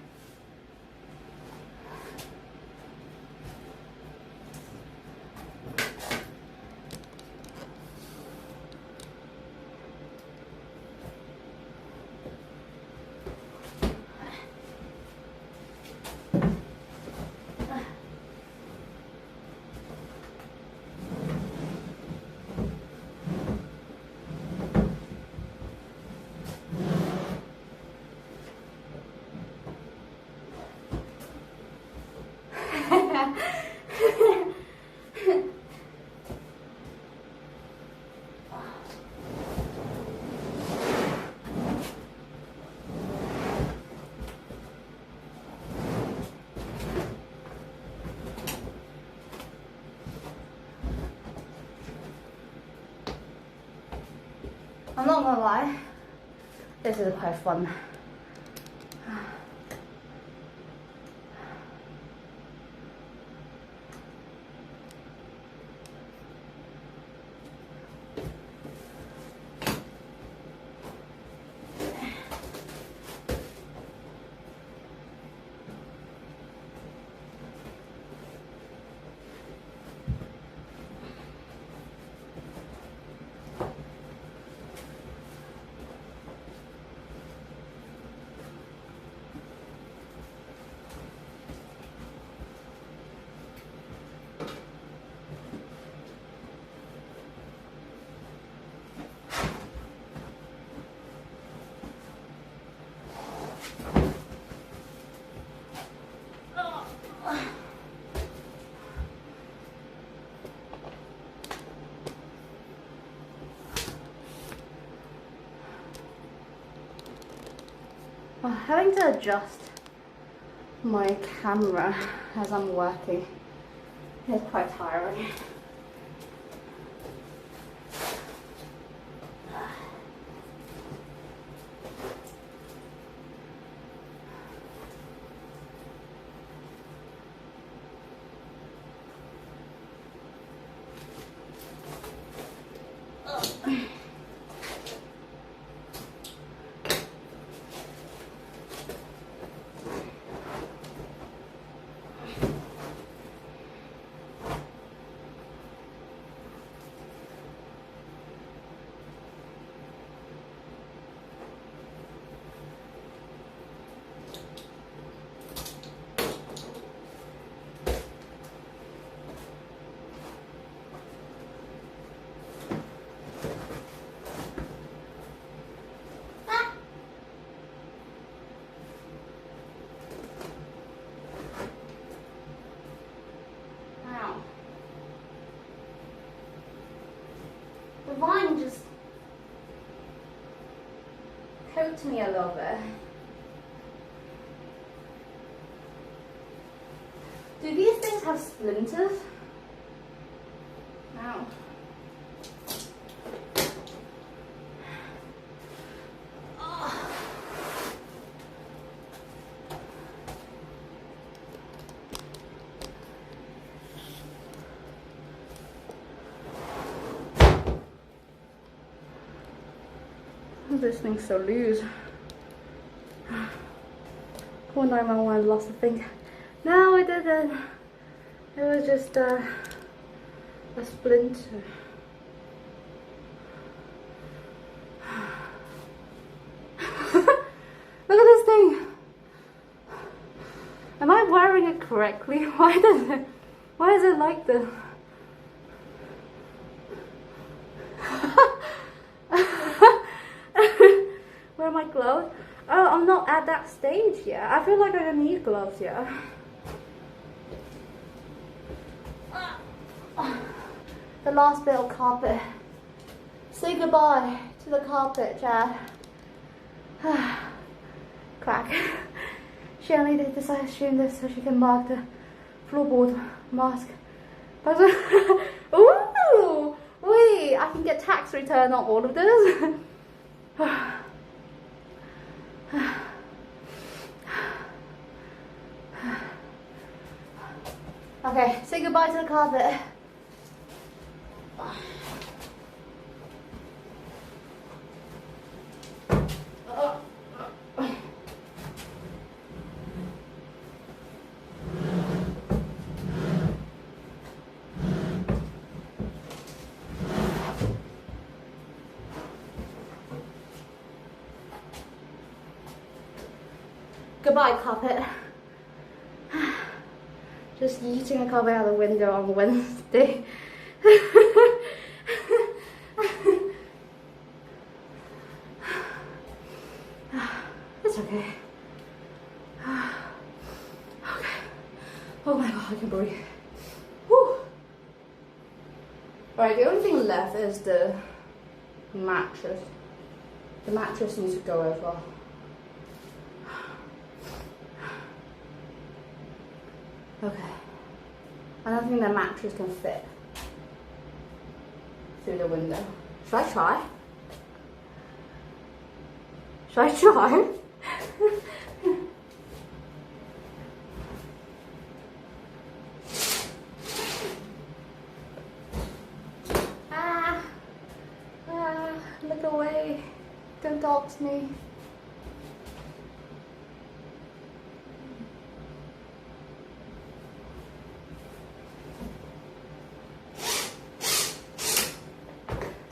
I'm not gonna lie, this is quite fun. Having to adjust my camera as I'm working is quite tiring. spooked me a little bit. Do these things have splinters? No. This thing's so loose. Poor 911 lost the thing. No, it didn't. It was just a splinter. Look at this thing. Am I wearing it correctly? Why is it like this? Where are my gloves? Oh, I'm not at that stage yet. I feel like I don't need gloves yet. The last bit of carpet. Say goodbye to the carpet, Chad. Crack. She only did this, I assume this, so she can mark the floorboard mask. Ooh! Wait, I can get tax return on all of this. Okay, say goodbye to the carpet. Goodbye, carpet. Just yeeting a carpet out the window on Wednesday. It's okay. Okay. Oh my god, I can breathe. Whew. Alright, the only thing left is the mattress. The mattress needs to go as well. Okay. I don't think the mattress can fit through the window. Should I try? Should I try? Look away. Don't dox me.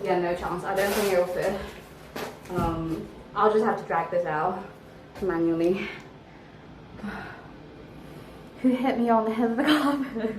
Yeah, no chance. I don't think it'll fit. I'll just have to drag this out manually. Who hit me on the head of the carpet?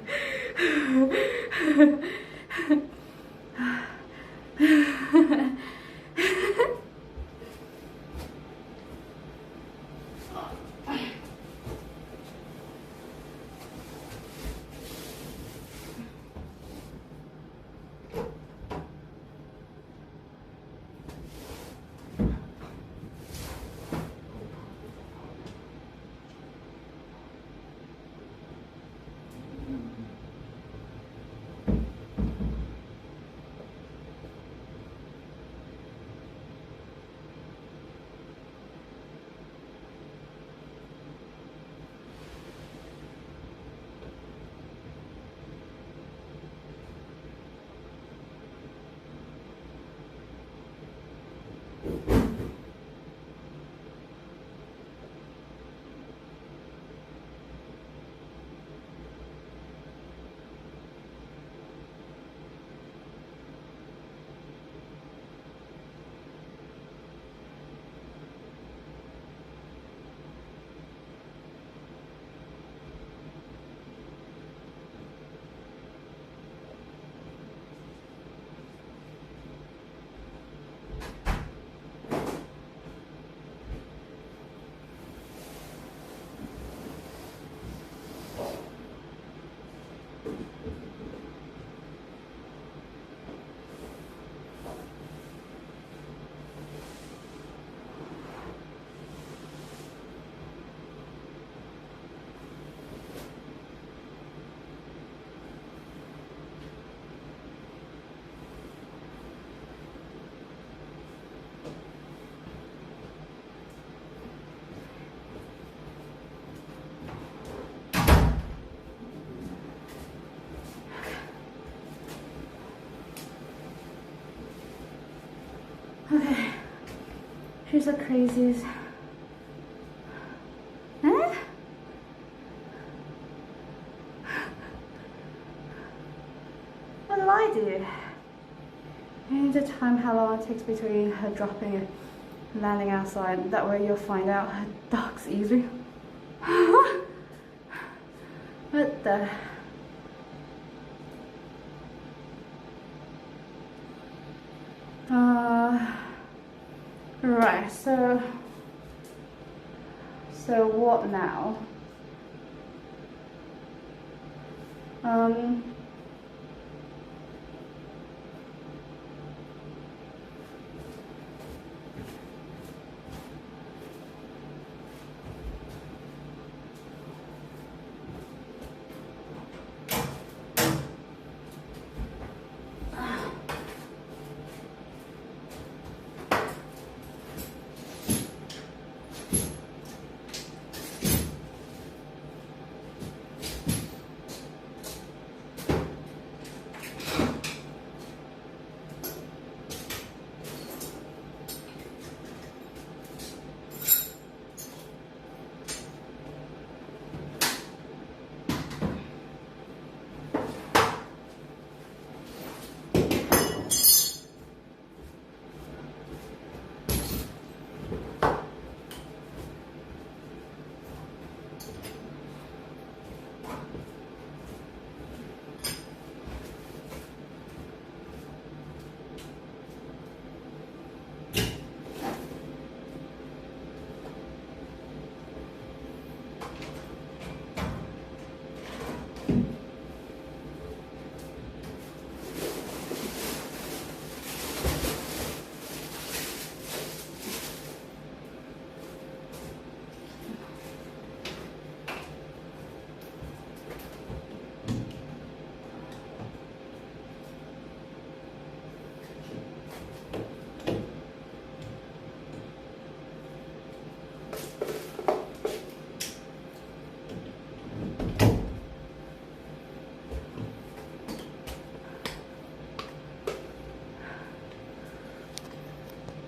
She's the craziest. Huh? What did I do? I need to time how long it takes between her dropping and landing outside. That way you'll find out her ducks easy. What the? Right, so what now?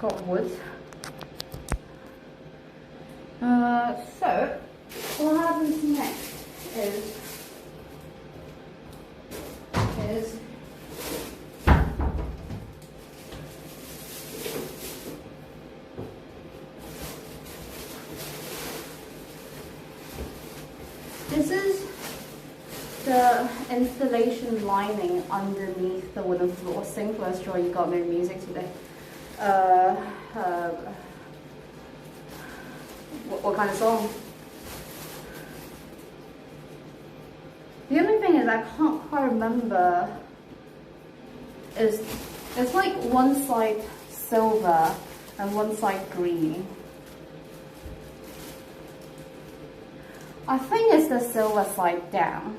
Got wood. So what happens next is this is the installation lining underneath the wooden floor. Sing first, Joy, you got no music today. What kind of song? The only thing is I can't quite remember. It's like one side silver and one side green. I think it's the silver side down.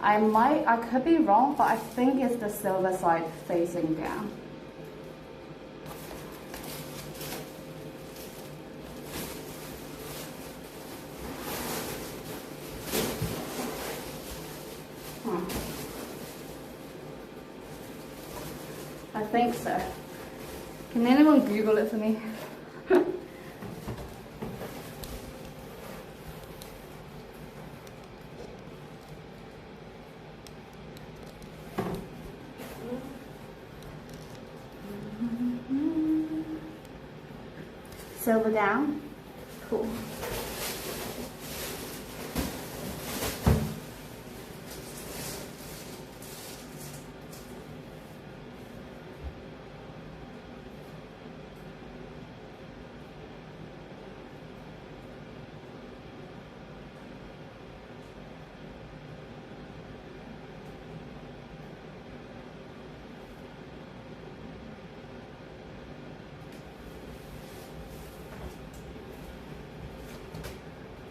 I could be wrong, but I think it's the silver side facing down. I think so. Can anyone Google it for me? Silver down. Cool.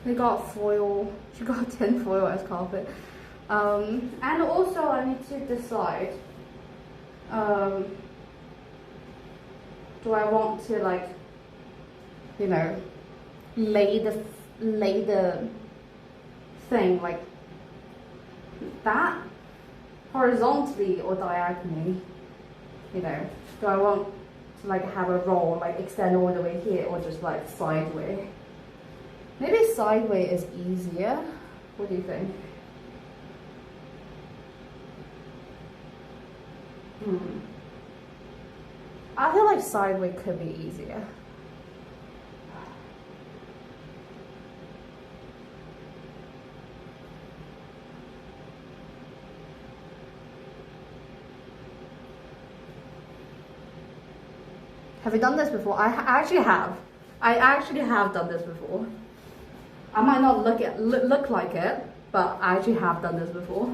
We got foil, she got tin foil as carpet. And also I need to decide, do I want to, like, you know, lay the thing like that horizontally or diagonally, you know? Do I want to like have a roll like extend all the way here, or just like sideways? Maybe sideways is easier. What do you think? I feel like sideways could be easier. Have you done this before? I actually have. I actually have done this before. I might not look like it, but I actually have done this before.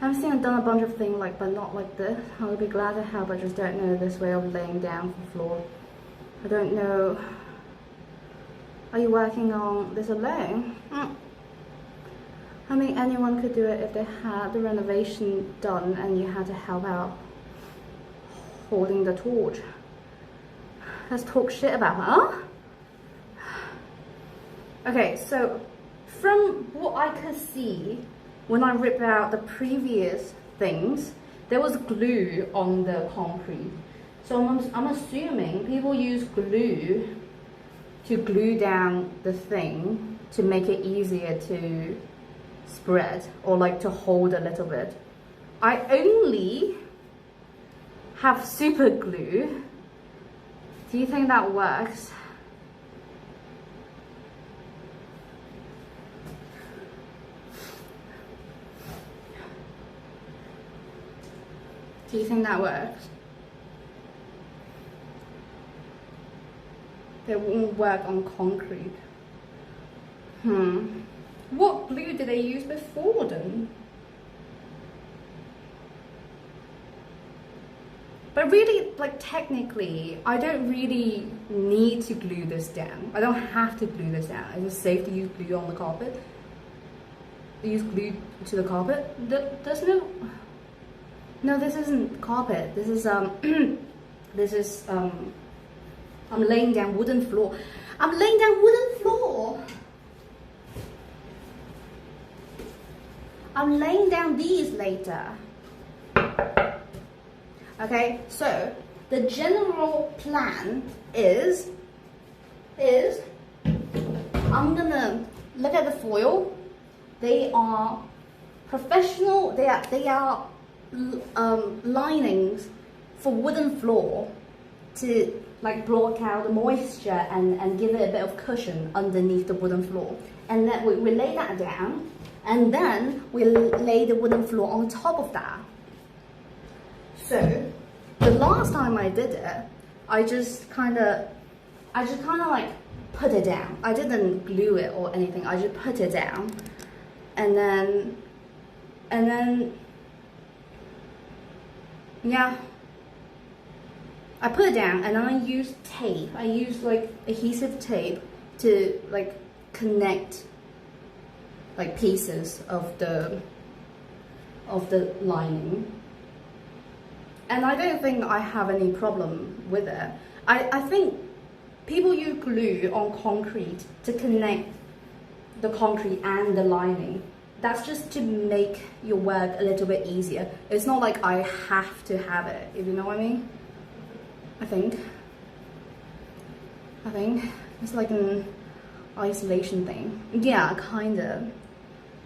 I've seen and done a bunch of things like, but not like this. I would be glad to help, I just don't know this way of laying down for the floor. I don't know. Are you working on this alone? I mean, anyone could do it if they had the renovation done and you had to help out holding the torch. Let's talk shit about her. Okay, so from what I could see, when I ripped out the previous things, there was glue on the concrete. So I'm assuming people use glue to glue down the thing to make it easier to spread or like to hold a little bit. I only have super glue. Do you think that works? Do you think that works? It won't work on concrete. What glue did they use before then? But really, like technically, I don't really need to glue this down. I don't have to glue this down. Is it safe to use glue on the carpet? Use glue to the carpet? There's no... No, this isn't carpet. This is I'm laying down wooden floor. I'm laying down wooden floor. I'm laying down these later. Okay, so the general plan is I'm gonna look at the foil. They are professional. They are linings for wooden floor to like block out the moisture and give it a bit of cushion underneath the wooden floor. And then we lay that down, and then we lay the wooden floor on top of that. So the last time I did it, I just kind of like put it down. I didn't glue it or anything. I just put it down, and then yeah, I put it down, and I used tape. I used like adhesive tape to like connect like pieces of the lining. And I don't think I have any problem with it. I think people use glue on concrete to connect the concrete and the lining. That's just to make your work a little bit easier. It's not like I have to have it, if you know what I mean. I think it's like an isolation thing. Yeah, kind of.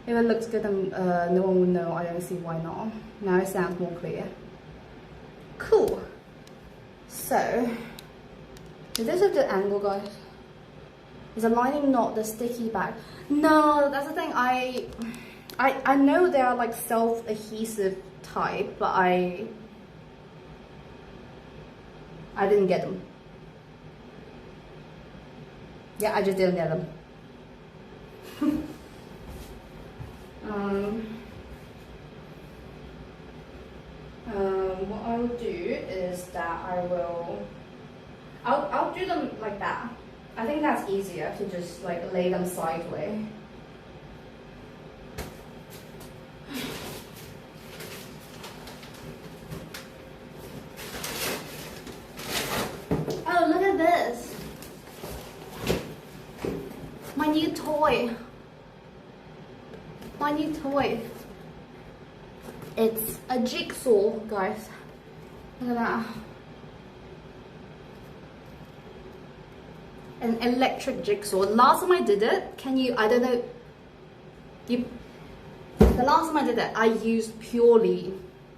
If it looks good, then no one will know. I don't see why not. Now it sounds more clear. Cool. So, is this a good angle, guys? Is the lining not the sticky back? No, that's the thing. I know they are like self-adhesive type, but I didn't get them. Yeah, I just didn't get them. What I will do is that I'll do them like that. I think that's easier to just like lay them sideways. Oh, look at this. My new toy. My new toy. It's a jigsaw, guys. Look at that. An electric jigsaw. Last time I did it, I don't know. The last time I did it, I used purely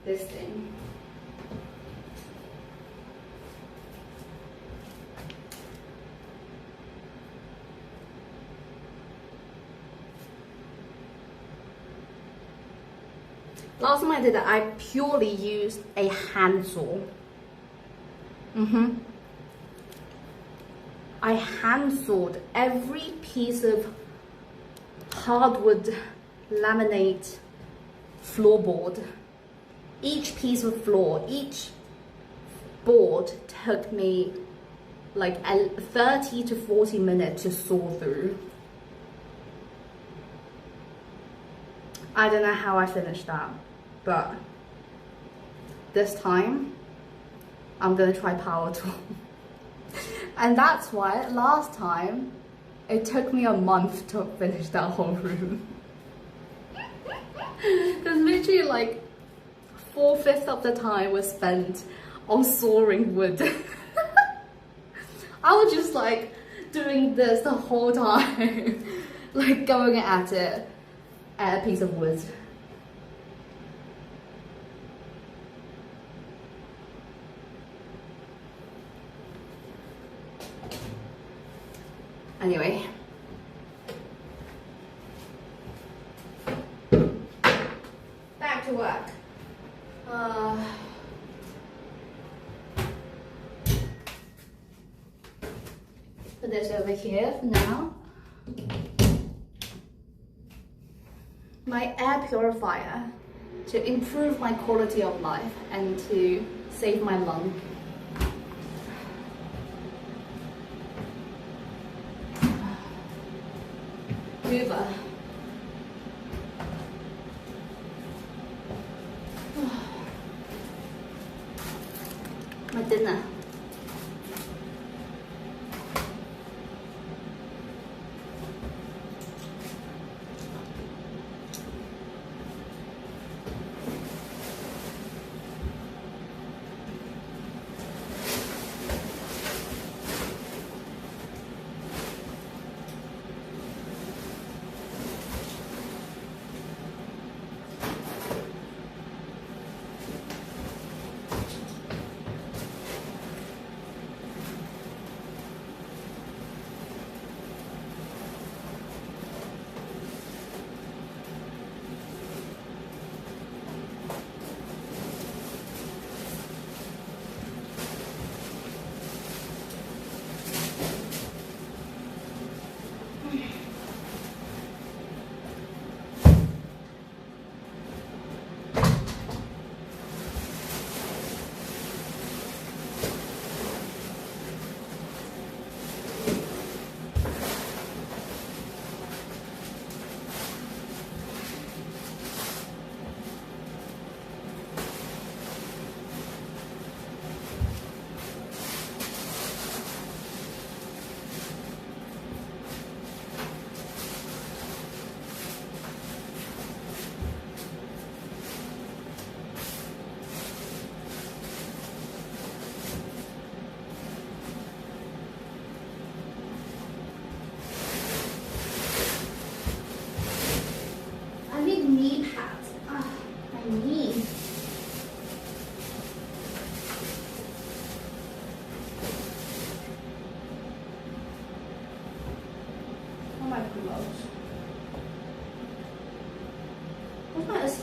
this thing. Last time I did it, I purely used a handsaw. I handsawed every piece of hardwood laminate floorboard. Each piece of floor, each board took me like 30 to 40 minutes to saw through. I don't know how I finished that, but this time I'm gonna try power tool. And that's why last time it took me a month to finish that whole room. Because literally like 4/5 of the time was spent on sawing wood. I was just like doing this the whole time, like going at it at a piece of wood. Anyway, back to work. Put this over here for now. My air purifier to improve my quality of life and to save my lung. Hoover. My dinner.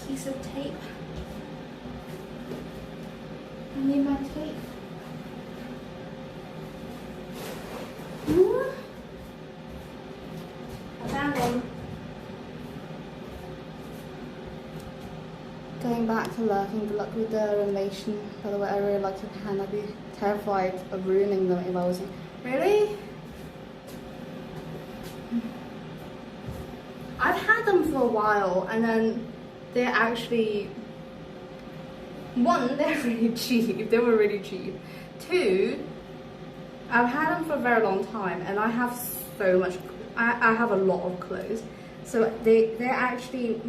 piece of tape. I need my tape. I found him. Going back to lurking, good luck with the renovation. By the way, I really like your pen. I'd be terrified of ruining them if I was you. Really? I've had them for a while, and then they're actually, one, they're really cheap. They were really cheap. Two, I've had them for a very long time, and I have so much, I have a lot of clothes. So they're actually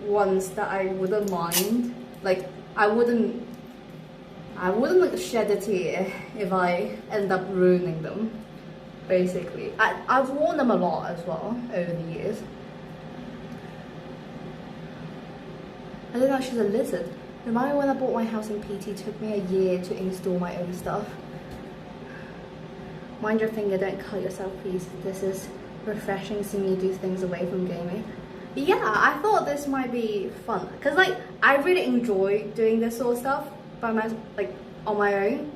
ones that I wouldn't mind. Like, I wouldn't like shed a tear if I end up ruining them, basically. I've worn them a lot as well over the years. I don't know, she's a lizard. Remember when I bought my house in PT, it took me a year to install my own stuff. Mind your finger, don't cut yourself please. This is refreshing seeing you do things away from gaming. Yeah, I thought this might be fun. Cause like, I really enjoy doing this sort of stuff by my, like, on my own.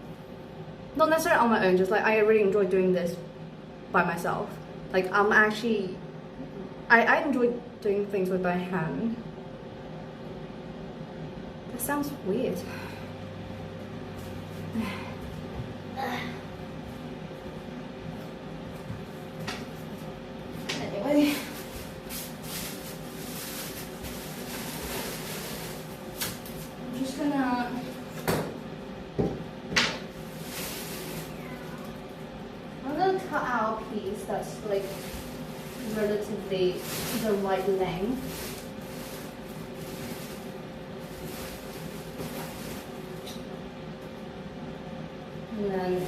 Not necessarily on my own, just like, I really enjoy doing this by myself. Like, I'm actually, I enjoy doing things with my hand. That sounds weird. Anyway. I'm just gonna cut out a piece that's like relatively the right length. And then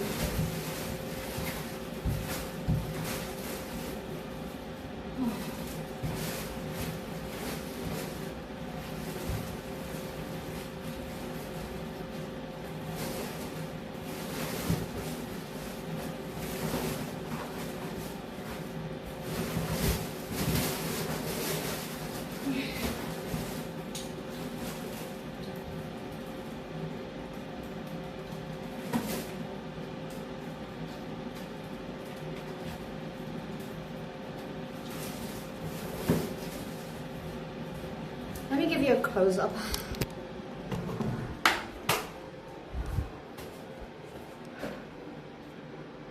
let me give you a close-up.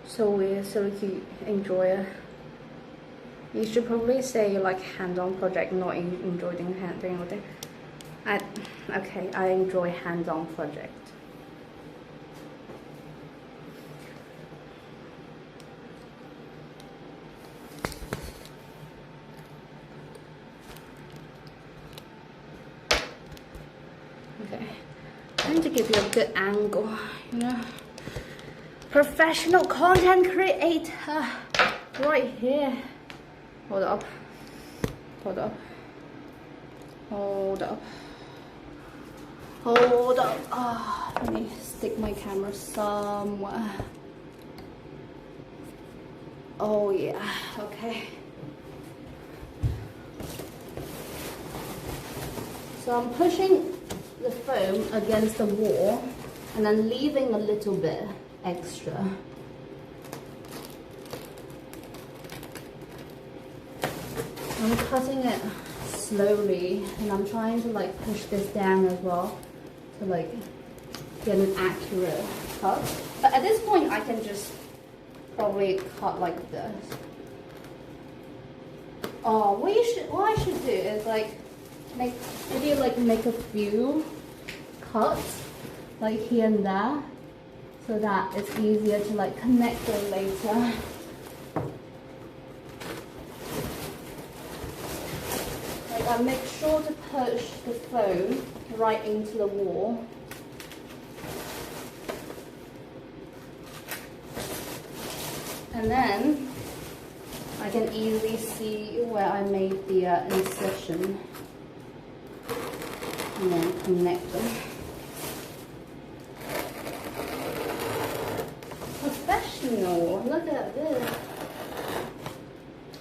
So weird, so cute, enjoy it. You should probably say you like hands-on project, not enjoy doing all day. Okay, I enjoy hands-on project. Okay, trying to give you a good angle, you know. Professional content creator, right here. Hold up, hold up, hold up, hold up. Ah, let me stick my camera somewhere. Oh yeah, okay. So I'm pushing the foam against the wall and then leaving a little bit extra. I'm cutting it slowly and I'm trying to like push this down as well to like get an accurate cut. But at this point I can just probably cut like this. Oh, what I should do is like make a few cuts like here and there, so that it's easier to like connect them later. Like I make sure to push the foam right into the wall. And then I can easily see where I made the incision and then connect them. Professional, look at this.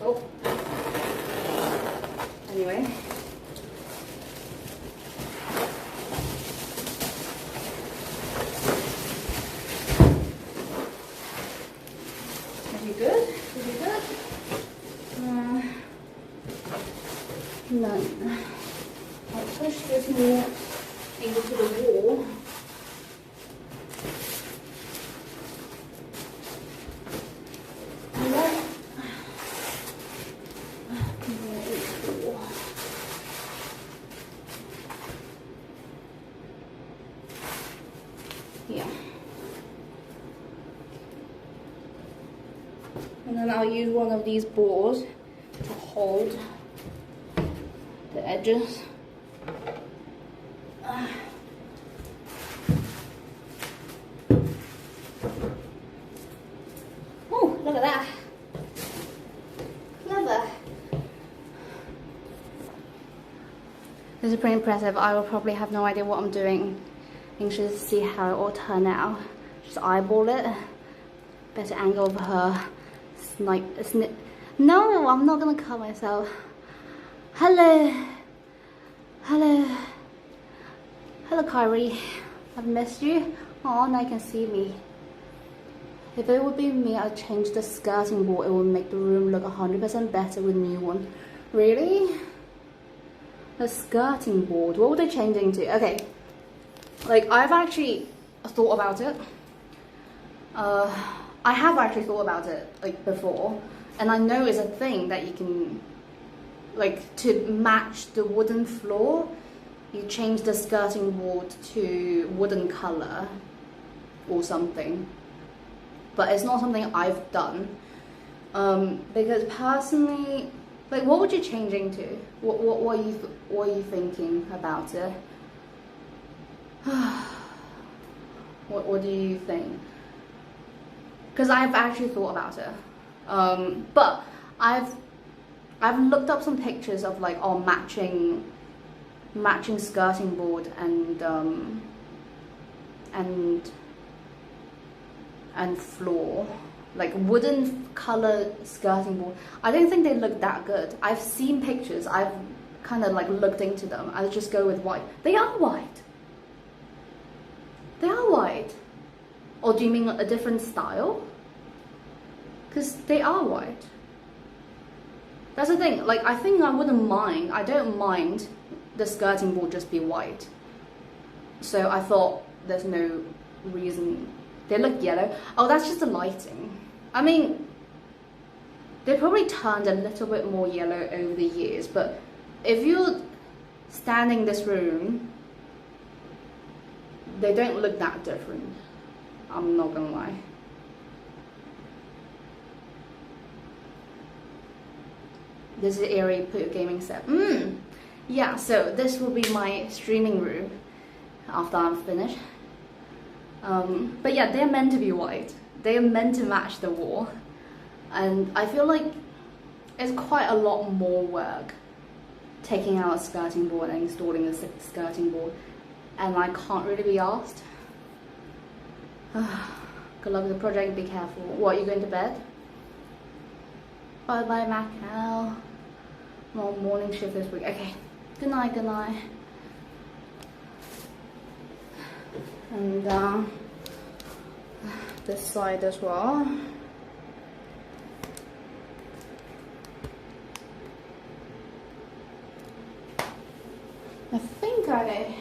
Oh. Anyway. more into the wall. And then more into the wall. Yeah. And then I'll use one of these boards to hold the edges. Oh, look at that. Clever. This is pretty impressive. I will probably have no idea what I'm doing. Anxious to see how it all turn out. Just eyeball it. Better angle of her. Snip. No, I'm not gonna cut myself. Hello. Hello. Hello, Kyrie. I've missed you. Oh, now you can see me. If it would be me, I'd change the skirting board. It would make the room look 100% better with new one. Really? The skirting board. What would I change it into? Okay. Like, I've actually thought about it. I have actually thought about it, like, before. And I know it's a thing that you can, like, to match the wooden floor, you change the skirting board to wooden color or something. But it's not something I've done. Because personally, like, what would you change into? What are you thinking about it? What do you think? Because I've actually thought about it, but I've looked up some pictures of like matching skirting board and floor, like wooden color skirting board. I don't think they look that good. I've seen pictures. I've kind of like looked into them. I'll just go with white. They are white. They are white. Or do you mean a different style? Because they are white. That's the thing, like, I think I wouldn't mind. I don't mind the skirting board just be white. So I thought there's no reason. They look yellow. Oh, that's just the lighting. I mean, they probably turned a little bit more yellow over the years, but if you're standing in this room, they don't look that different. I'm not gonna lie. This is the area you put your gaming set. Yeah, so this will be my streaming room after I'm finished. But yeah, they're meant to be white. They're meant to match the wall. And I feel like it's quite a lot more work taking out a skirting board and installing a skirting board. And I can't really be asked. Good luck with the project, be careful. What, are you going to bed? Bye bye, Macau. Long morning shift this week. Okay, good night, good night. And this side as well. I think I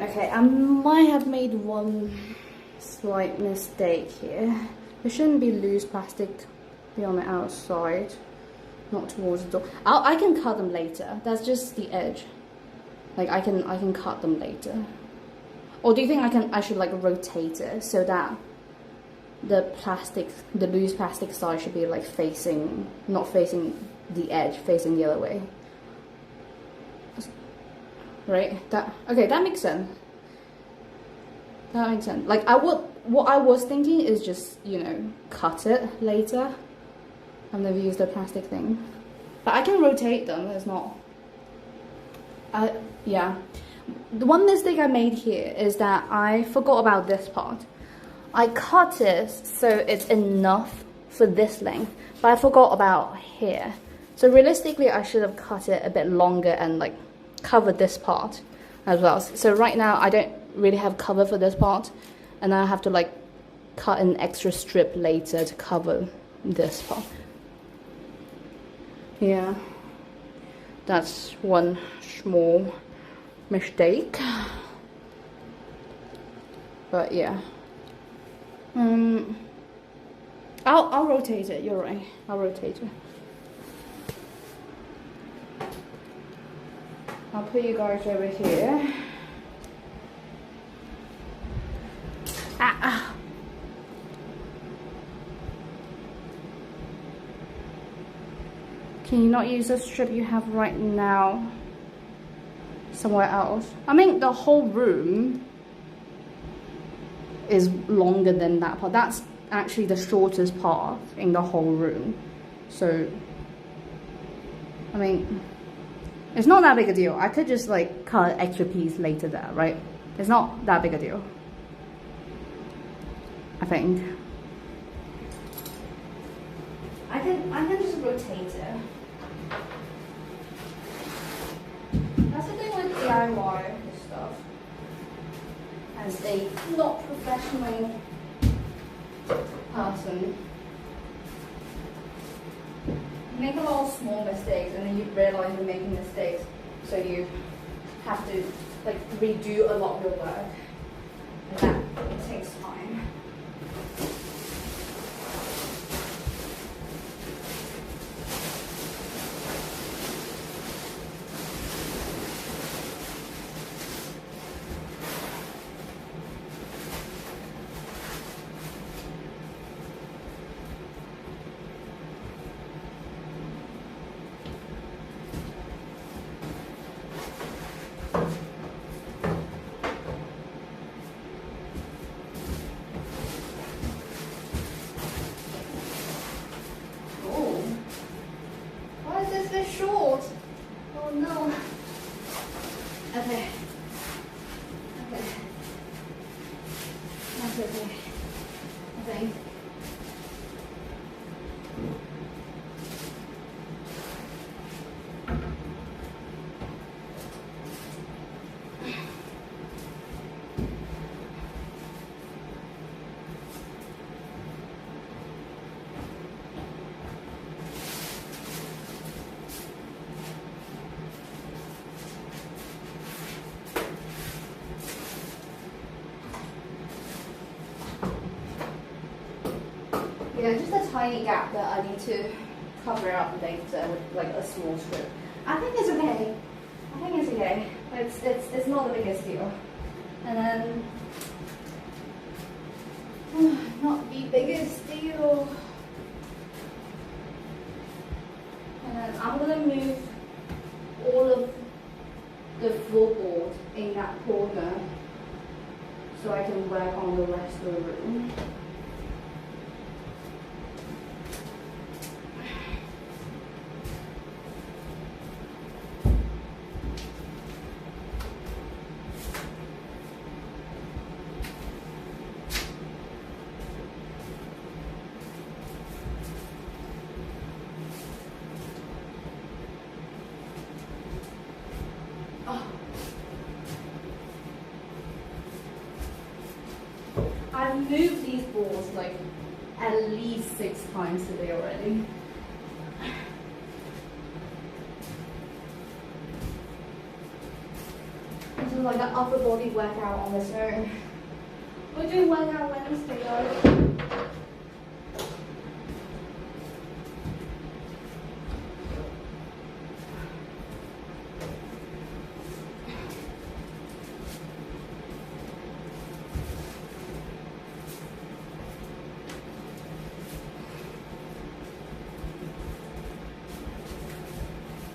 Okay, I might have made one slight mistake here. There shouldn't be loose plastic be on the outside, not towards the door. I can cut them later. That's just the edge. Like I can cut them later. Or do you think I should like rotate it so that the loose plastic side should be like facing, not facing the edge, facing the other way? Right? Okay, that makes sense. That makes sense. Like what I was thinking is just, you know, cut it later and then use the plastic thing. But I can rotate them, it's not. Yeah. The one mistake I made here is that I forgot about this part. I cut it so it's enough for this length, but I forgot about here. So realistically, I should have cut it a bit longer and like covered this part as well. So right now, I don't really have cover for this part, and I have to like cut an extra strip later to cover this part. Yeah, that's one small mistake. But yeah. I'll rotate it, you're right. I'll rotate it. I'll put you guys over here. Ah. Can you not use the strip you have right now somewhere else? I mean, the whole room is longer than that part. That's actually the shortest part in the whole room. So, I mean, it's not that big a deal. I could just like cut an extra piece later there, right? It's not that big a deal, I think. I can just rotate it. That's the thing with DIY and stuff. As a not professional person, you make a lot of small mistakes and then you realize you're making mistakes, so you have to like redo a lot of your work, and that takes time. Short. Oh no. Okay. Okay. That's okay. I think. Yeah, just a tiny gap that I need to cover up later with like a small strip. I think it's okay. I think it's okay. It's not the biggest deal. And then not the biggest deal. And then I'm gonna move all of the floorboard in that corner so I can work on the rest of the room. I've moved these balls like at least 6 times today already. This is like an upper body workout on its own. We're doing workout Wednesday, guys.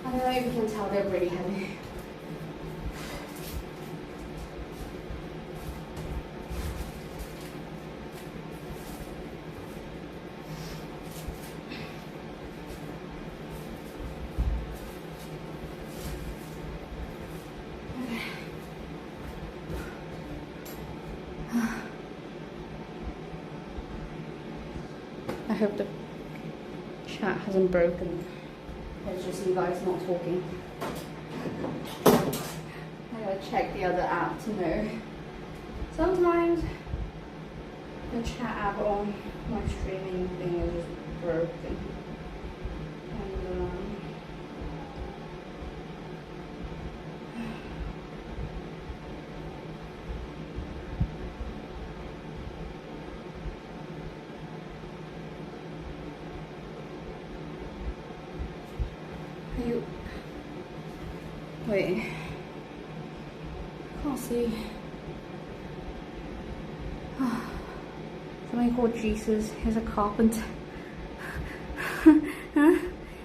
I don't know if you can tell they're really heavy. I hope the chat hasn't broken. It's just you guys not talking. I gotta check the other app to know. Sometimes the chat app on my streaming thing is just broken. And you wait. Can't see. Somebody called Jesus. He's a carpenter.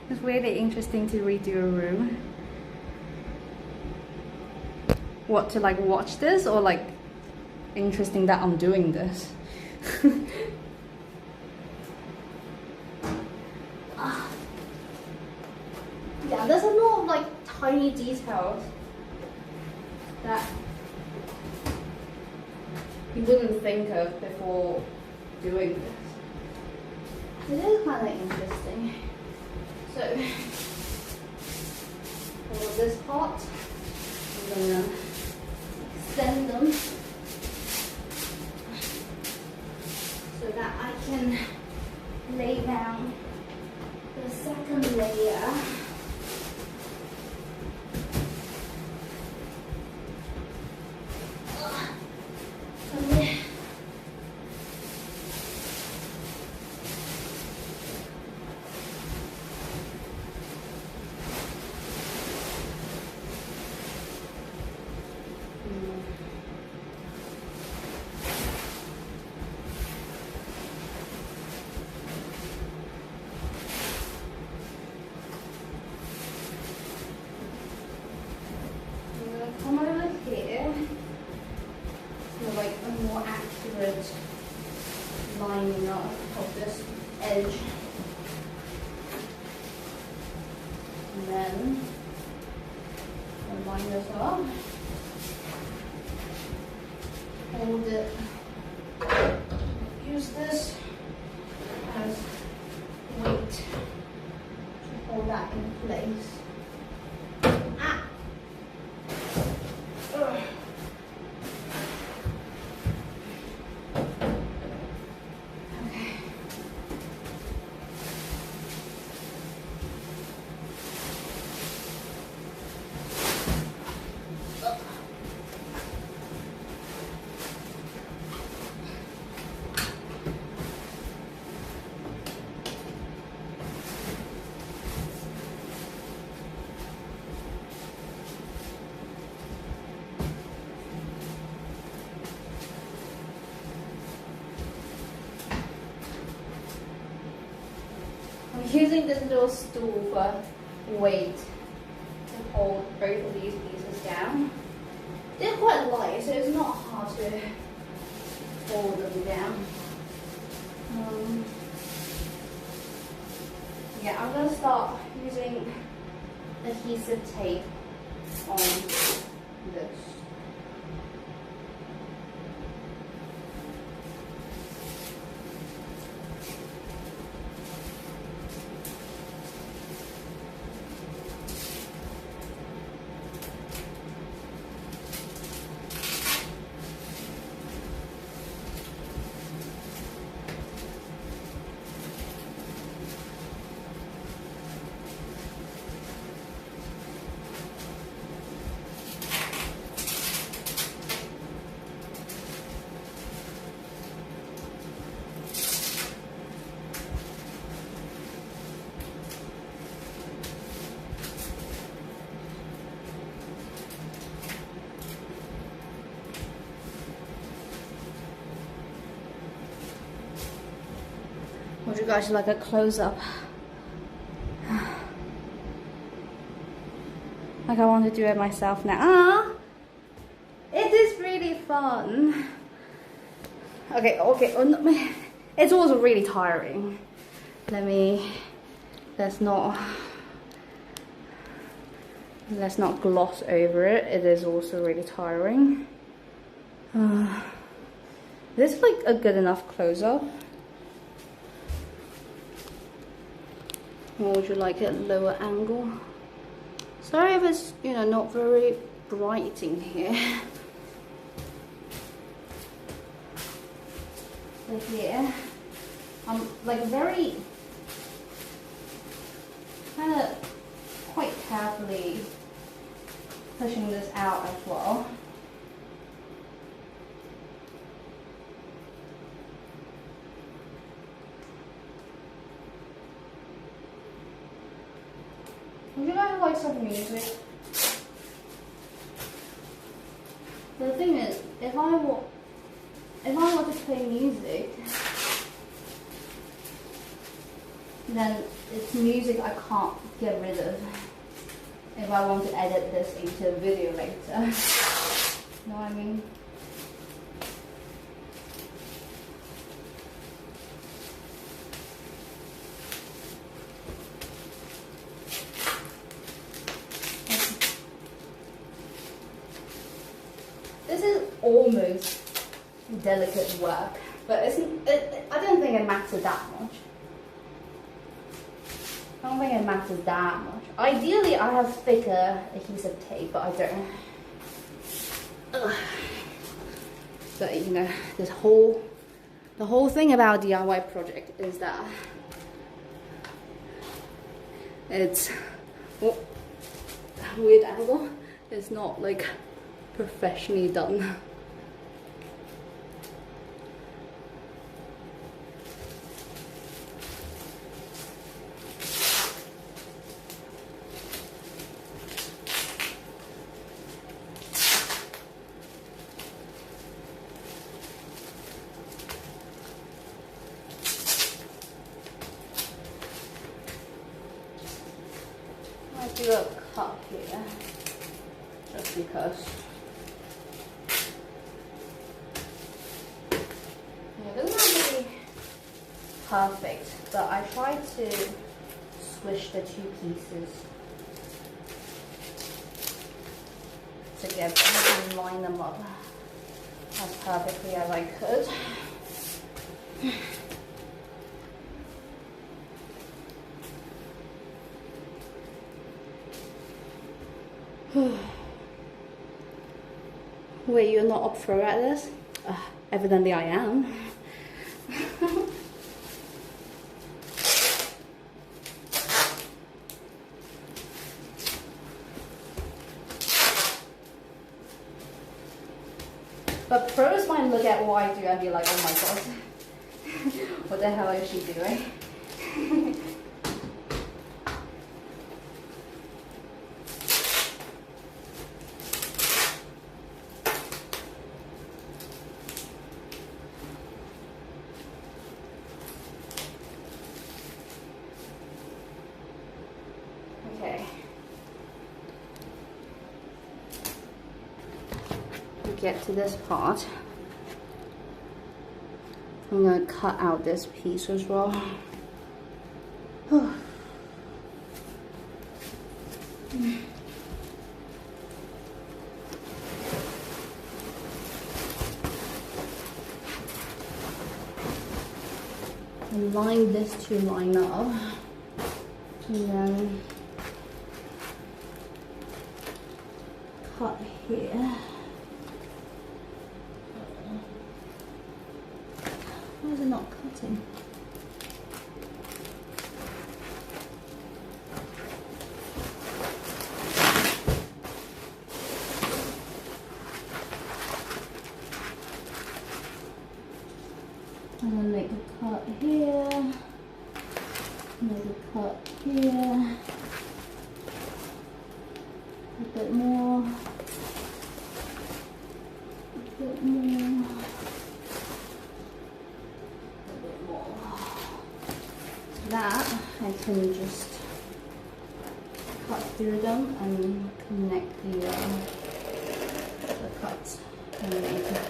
It's really interesting to redo a room. What, to like watch this, or like interesting that I'm doing this? Yeah, there's a lot of like tiny details that you wouldn't think of before doing this. It is kind of interesting. So for this part, I'm gonna extend them so that I can lay down the second layer. Come over here for like a more accurate lining up of this edge, and then I'll line this up, hold it, use this as weight to hold that in place. I'm using this little stool for weight to hold both of these pieces down. They're quite light, so it's not hard to hold them down. Yeah, I'm going to start using adhesive tape on this. Would you guys like a close-up? Like I want to do it myself now. Ah, it is really fun. Okay, oh, no, it's also really tiring. Let's not gloss over it. It is also really tiring. This is like a good enough close-up. Or would you like it at lower angle? Sorry if it's, you know, not very bright in here. But here, I'm like very, kind of quite carefully pushing this out as well. Would you guys like some music? The thing is, if I want to play music, then it's music I can't get rid of if I want to edit this into a video later. You know what I mean? This is almost delicate work, but I don't think it matters that much. I don't think it matters that much. Ideally, I have thicker adhesive tape, but I don't. Ugh. But you know, the whole thing about DIY project is that it's weird angle. It's not like professionally done. I do a cut here, just because. Yeah, it doesn't have to be perfect, but I try to squish the two pieces together and line them up as perfectly as I could. Wait, you're not up for at this? Evidently I am. But pros might look at what I do and be like, oh my god, what the hell is she doing? Okay. We get to this part. I'm gonna cut out this piece as well. And line this to line up. And then cut here. Why is it not cutting? I'm gonna make a cut here. Make a cut here. A bit more. A bit more. A bit more. can just cut through them and connect the cuts underneath.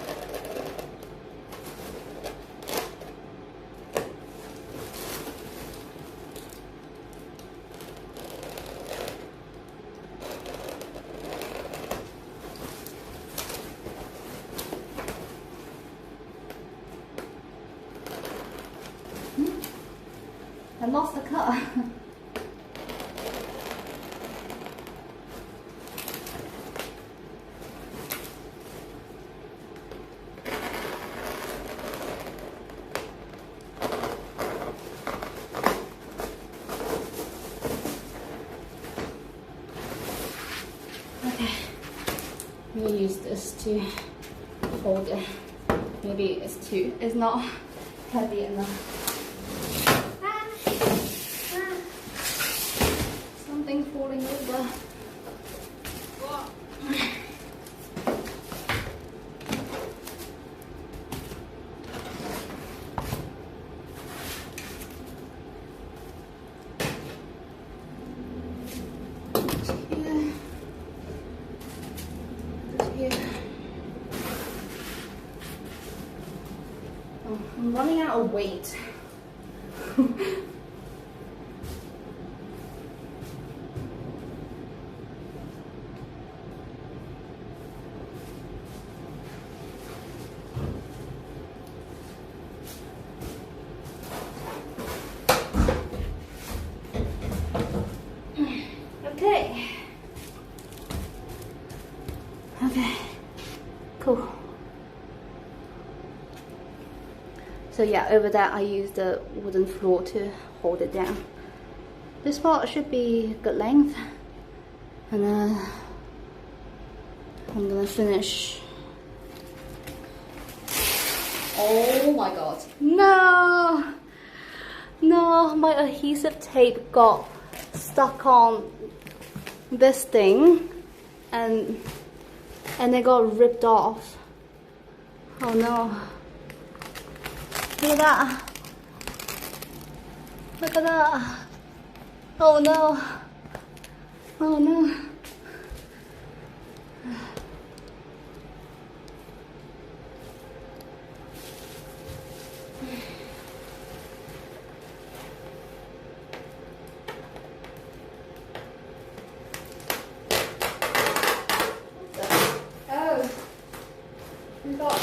I lost the cut. Okay, I'm gonna use this to hold it. Maybe it's not heavy enough. Something falling over. Oh, I'm running out of weight. Okay, cool. So yeah, over there I used the wooden floor to hold it down. This part should be good length. And then I'm gonna finish. Oh my god. No! No, my adhesive tape got stuck on this thing and it got ripped off. Oh no. Look at that. Look at that. Oh no. Oh no. Oh, we got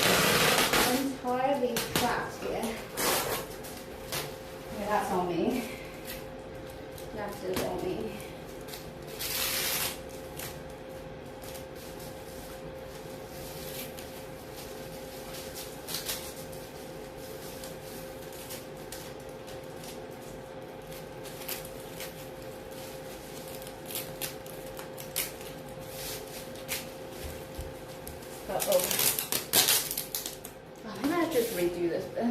entirely trapped here. Yeah, that's on me. That is on me. Uh-oh. I might just redo this bit.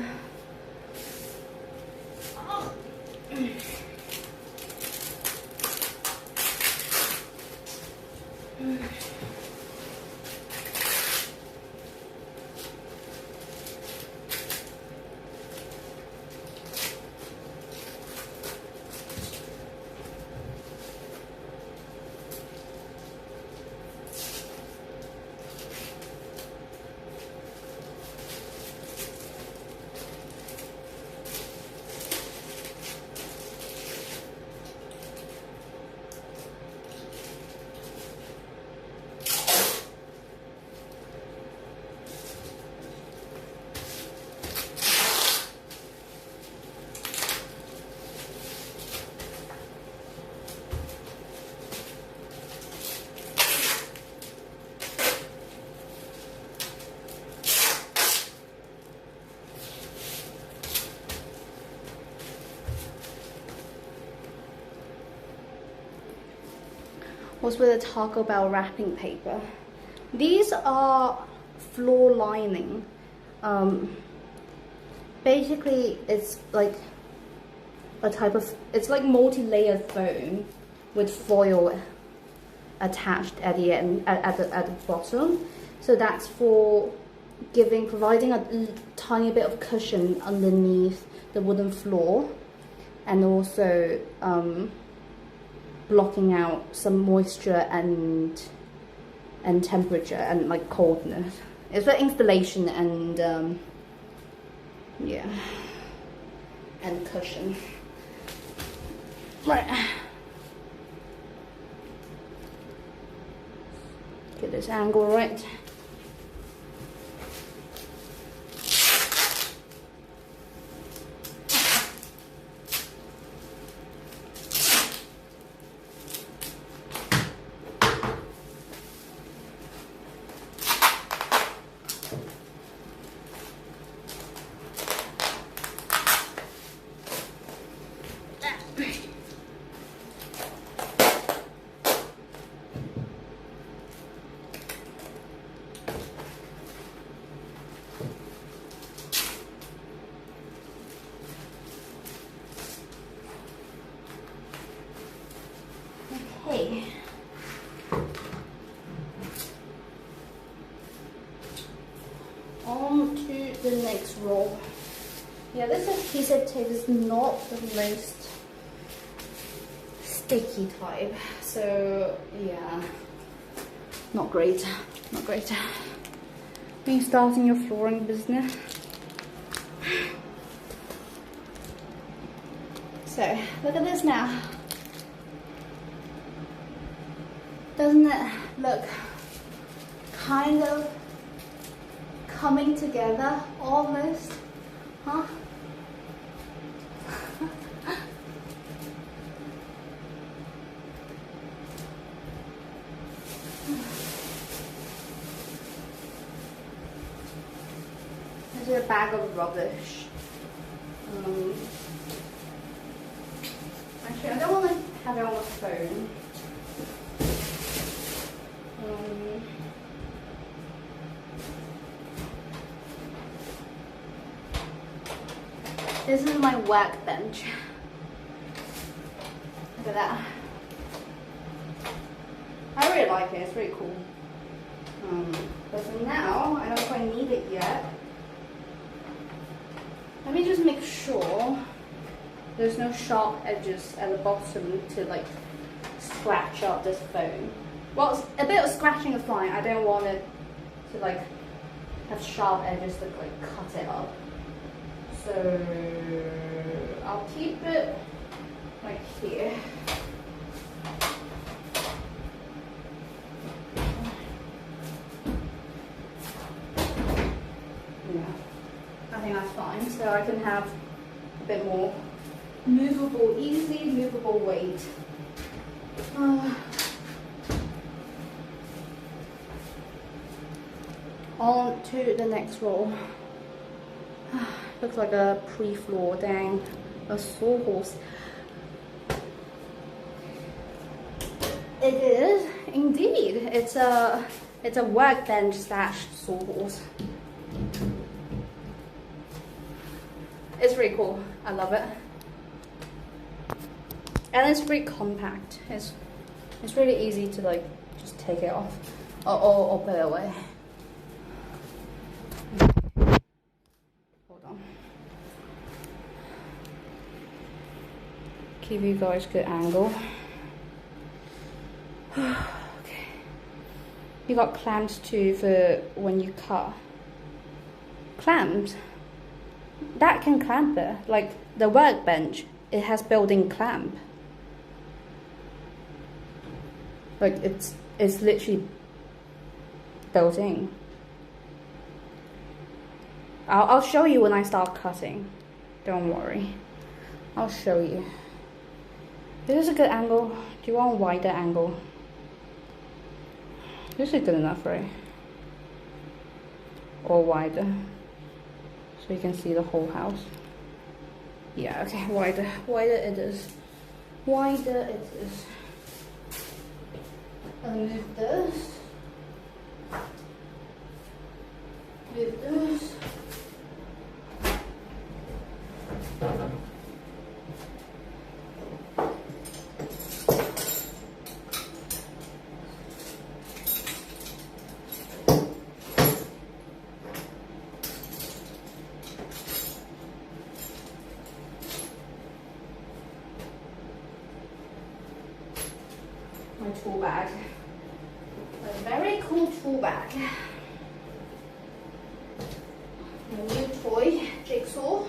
Oh. Was with a Taco Bell wrapping paper. These are floor lining. Basically, it's like a type of, it's like multi-layered foam with foil attached at the end, at the bottom. So that's for providing a tiny bit of cushion underneath the wooden floor. and also blocking out some moisture and temperature and like coldness. It's for installation and yeah, and cushion. Right. Get this angle right. Okay. On to the next roll. Yeah, this adhesive tape is not the most sticky type, so yeah, not great, not great. When you're starting your flooring business. So, look at this now. Doesn't it look kind of coming together almost? Huh? There's a bag of rubbish. Actually, I don't want to have it on the phone. This is my workbench. Look at that. I really like it, it's really cool. But for now, I don't know if I need it yet. Let me just make sure there's no sharp edges at the bottom to like scratch up this foam. Well, a bit of scratching is fine. I don't want it to like have sharp edges that like cut it up. So I'll keep it like here. Yeah, I think that's fine. So I can have a bit more movable, easy movable weight. On to the next roll. Looks like a pre-floor, dang, a sawhorse. It is indeed. It's a workbench slash sawhorse. It's really cool. I love it, and it's pretty compact. It's really easy to like just take it off or put it away. Give you guys good angle. Okay. You got clamps too for when you cut. Clamps? That can clamp it. Like the workbench, it has built-in clamp. Like it's literally built in. I'll show you when I start cutting. Don't worry. I'll show you. This is a good angle. Do you want a wider angle? This is good enough, right? Or wider. So you can see the whole house. Yeah, okay, wider. Wider it is. Wider it is. I'll move this. Move this. tool bag. A very cool tool bag. A new toy jigsaw.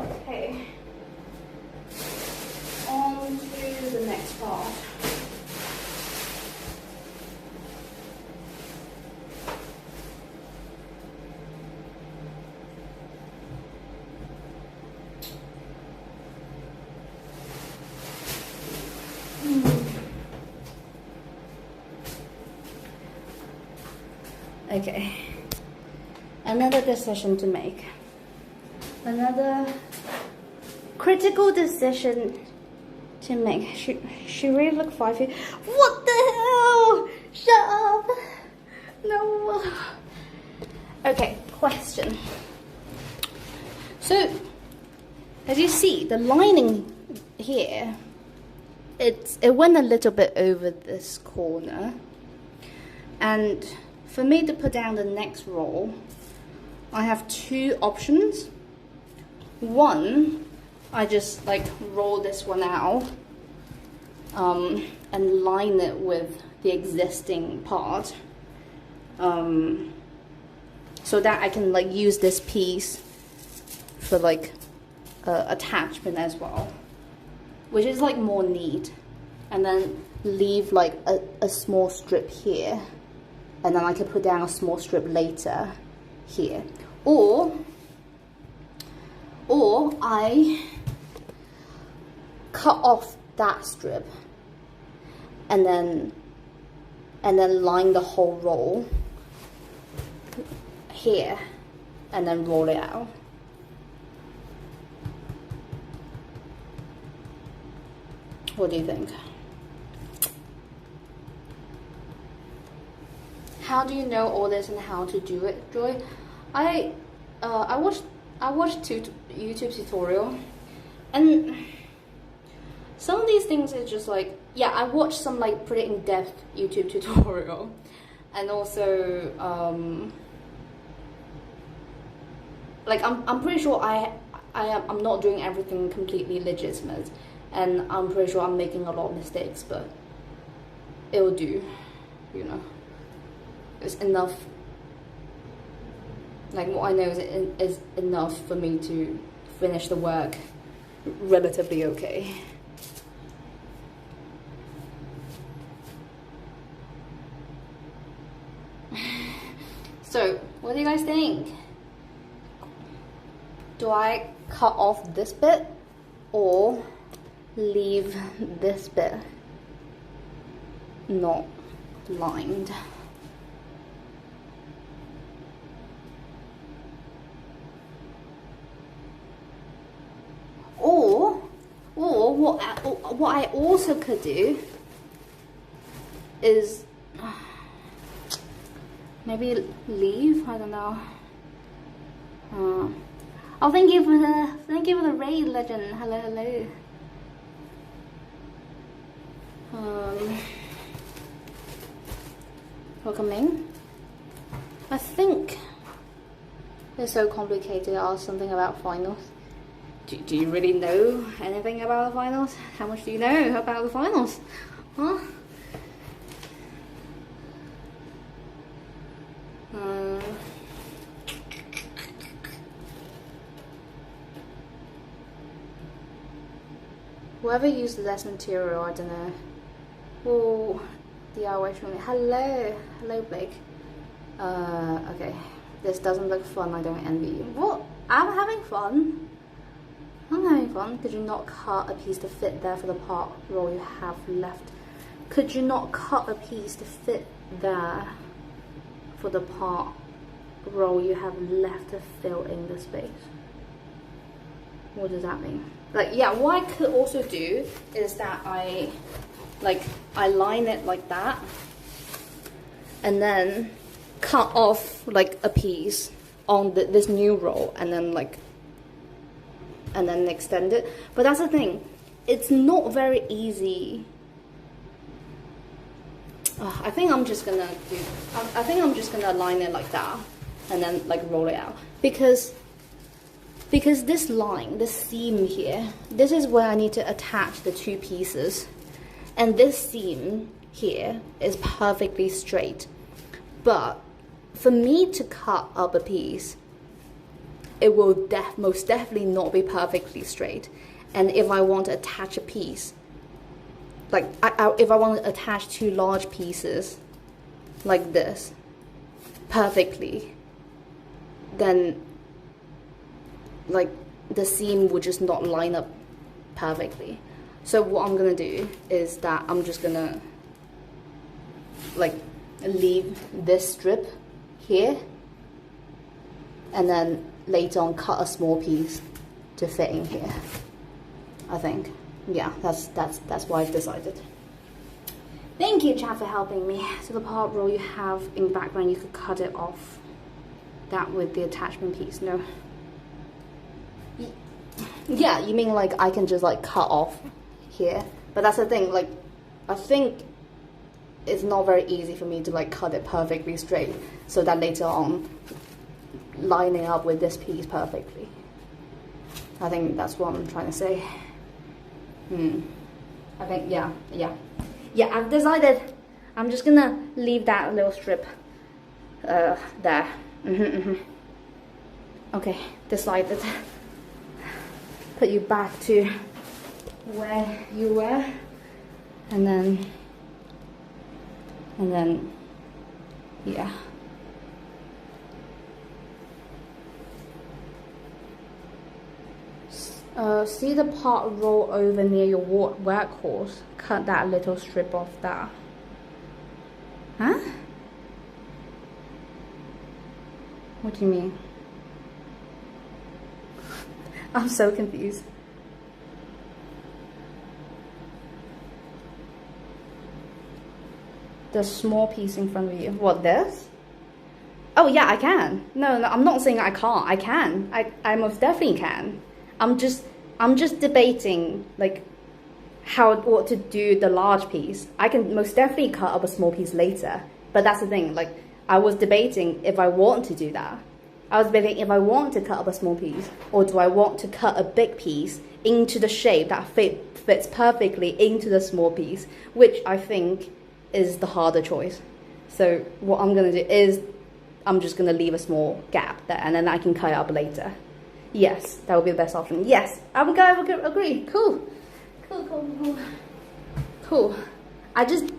Okay. On to the next part. Okay, another decision to make. Another critical decision to make. She really look 5 feet. What the hell? Shut up. No. Okay, question. So, as you see, the lining here, it went a little bit over this corner. And for me to put down the next roll, I have 2 options. One, I just like roll this one out and line it with the existing part, so that I can like use this piece for like attachment as well, which is like more neat, and then leave like a small strip here, and then I can put down a small strip later here, or I cut off that strip and then line the whole roll here and then roll it out. What do you think? How do you know all this and how to do it, Joy? I watched 2 YouTube tutorial, and some of these things is just like, yeah, I watched some like pretty in-depth YouTube tutorial, and also like I'm pretty sure I'm not doing everything completely legitimate, and I'm pretty sure I'm making a lot of mistakes, but it'll do, you know. It's enough. Like what I know is enough for me to finish the work relatively okay. So, what do you guys think? Do I cut off this bit or leave this bit not lined? Or what I also could do is maybe leave. I don't know. Oh, thank you for the raid, legend. Hello. Welcome in. I think it's so complicated to ask something about finals. Do you really know anything about the finals? How much do you know about the finals? Huh? Whoever used less material, I don't know. Oh, DIY from me. Hello Blake. Okay. This doesn't look fun, I don't envy you. What? I'm having fun. I'm having fun. Could you not cut a piece to fit there for the part roll you have left? Could you not cut a piece to fit there for the part roll you have left to fill in the space? What does that mean? Like, yeah, what I could also do is that I line it like that and then cut off like a piece on this new roll and then extend it. But that's the thing, it's not very easy. I think I'm just gonna line it like that and then like roll it out, because Because this line, this seam here, this is where I need to attach the two pieces. And this seam here is perfectly straight. But for me to cut up a piece, it will most definitely not be perfectly straight. And if I want to attach a piece, like if I want to attach two large pieces like this perfectly, then like the seam would just not line up perfectly. So what I'm gonna do is that I'm just gonna like leave this strip here and then later on cut a small piece to fit in here. I think, yeah, that's what I've decided. Thank you, Chad, for helping me. So the part roll you have in the background, you could cut it off. That with the attachment piece, no. Yeah, you mean like I can just like cut off here? But that's the thing, like I think it's not very easy for me to like cut it perfectly straight so that later on lining up with this piece perfectly. I think that's what I'm trying to say. I think, yeah, I've decided I'm just gonna leave that little strip there. Okay, decided. Put you back to where you were, and then yeah. See the part roll over near your workhorse? Cut that little strip off there. Huh? What do you mean? I'm so confused. The small piece in front of you. What, this? Oh yeah, I can. No, I'm not saying I can't. I can. I most definitely can. I'm just debating like what to do the large piece. I can most definitely cut up a small piece later, but that's the thing, like I was debating if I want to do that. I was debating if I want to cut up a small piece or do I want to cut a big piece into the shape that fits perfectly into the small piece, which I think is the harder choice. So what I'm gonna do is I'm just gonna leave a small gap there and then I can cut it up later. Yes, that would be the best option. Yes, I'm gonna agree. Cool. I just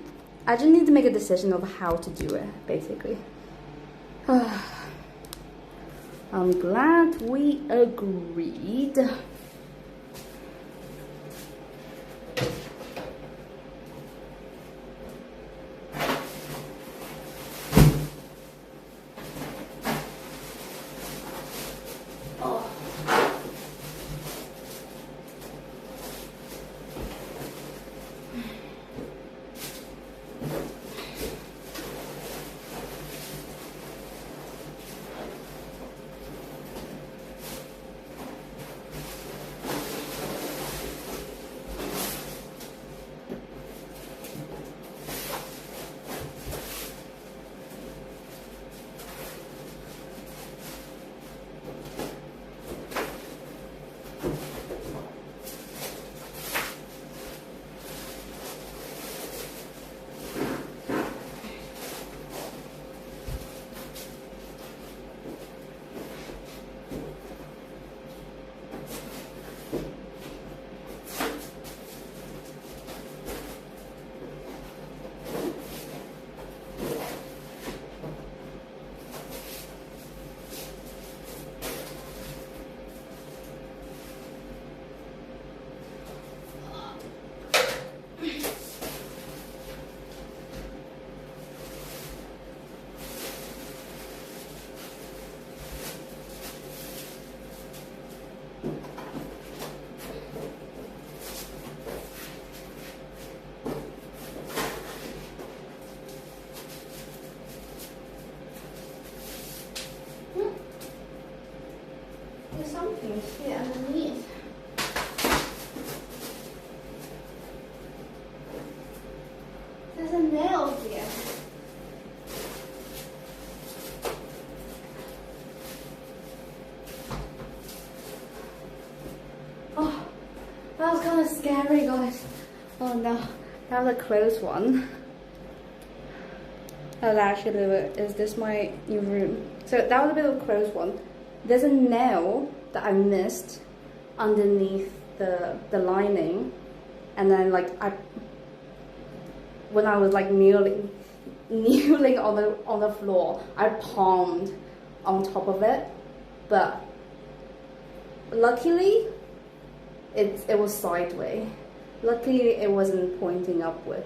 need to make a decision of how to do it, basically. I'm glad we agreed. There's something here underneath. There's a nail here. god. Oh no. That was a close one. Oh, actually, is this my new room? So that was a bit of a close one. There's a nail that I missed underneath the lining, and then like when I was like kneeling on the floor, I palmed on top of it, but luckily it was sideways. Luckily it wasn't pointing upward.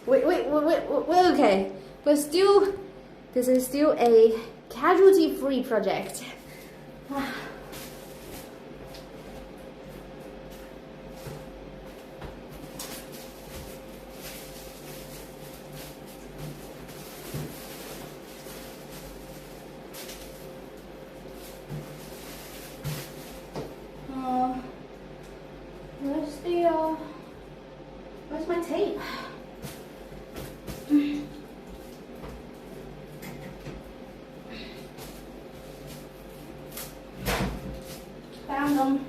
We're okay. But still, this is still a casualty-free project. Where's my tape? Found them.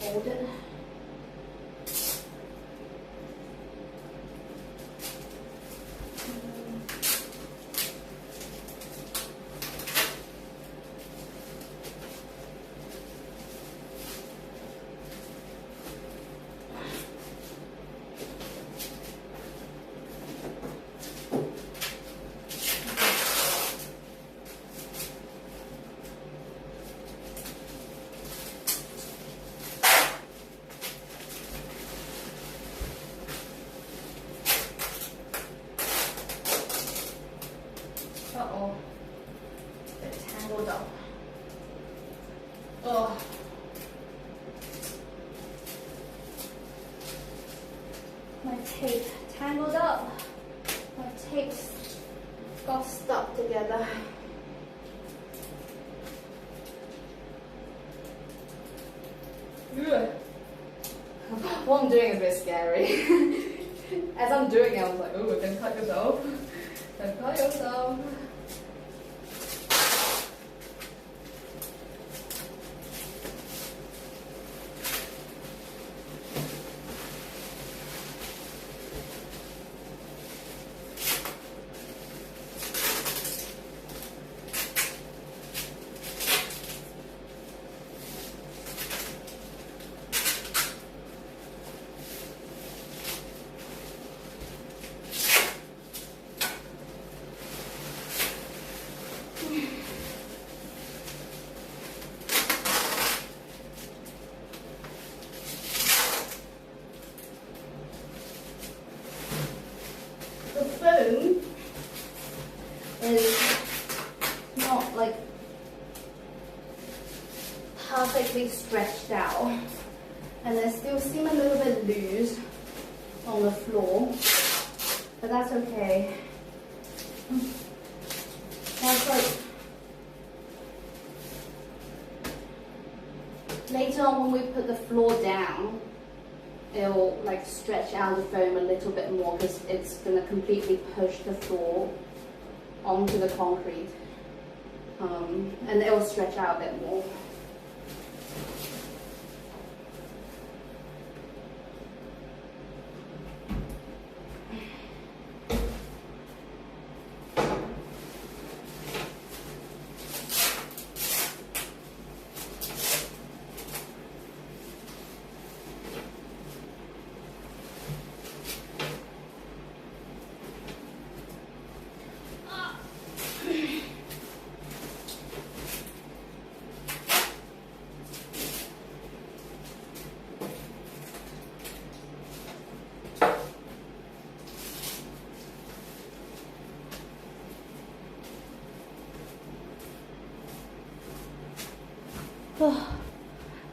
Hold it. Uh-oh. It's tangled up. Oh. My tape tangled up. My tapes got stuck together. What I'm doing is a bit scary. As I'm doing it, I was like, oh, don't cut yourself. Don't cut yourself. The foam is not like perfectly stretched out, and they still seem a little bit loose on the floor, but that's okay. That's like later on when we put the floor down, it'll like stretch out the foam a little bit more because it's going to completely push the floor onto the concrete, and it will stretch out a bit more.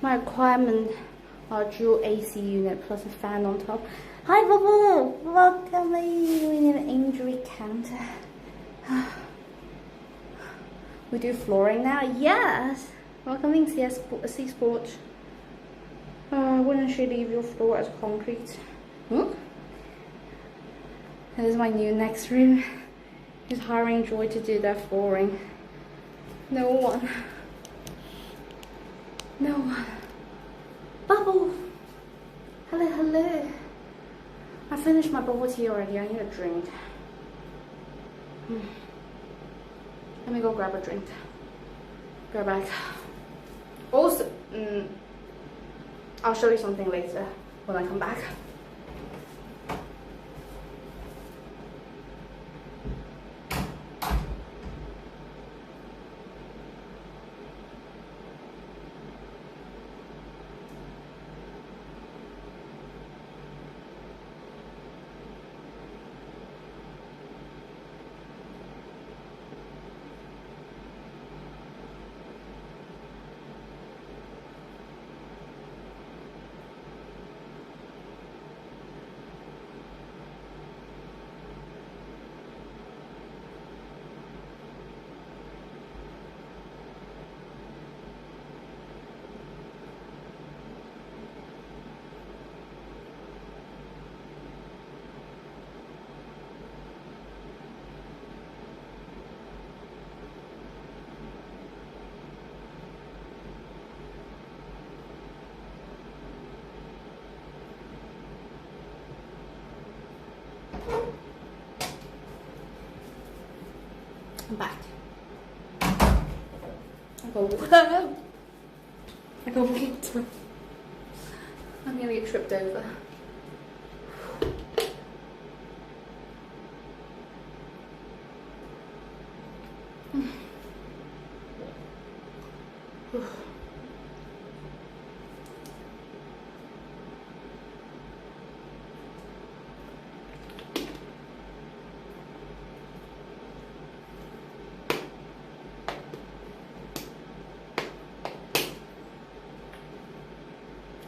My requirement are dual AC unit plus a fan on top. Hi Bubble! Welcome, we need an injury counter. We do flooring now? Yes! Welcoming C Sport. Wouldn't you leave your floor as concrete? Hmm? This is my new next room. Who's hiring Joy to do their flooring? No one. No one. Bubble! Hello, hello. I finished my bubble tea already. I need a drink. Let me go grab a drink. Go back. Also, I'll show you something later when I come back. I'm back. I go walking. I'm nearly tripped over.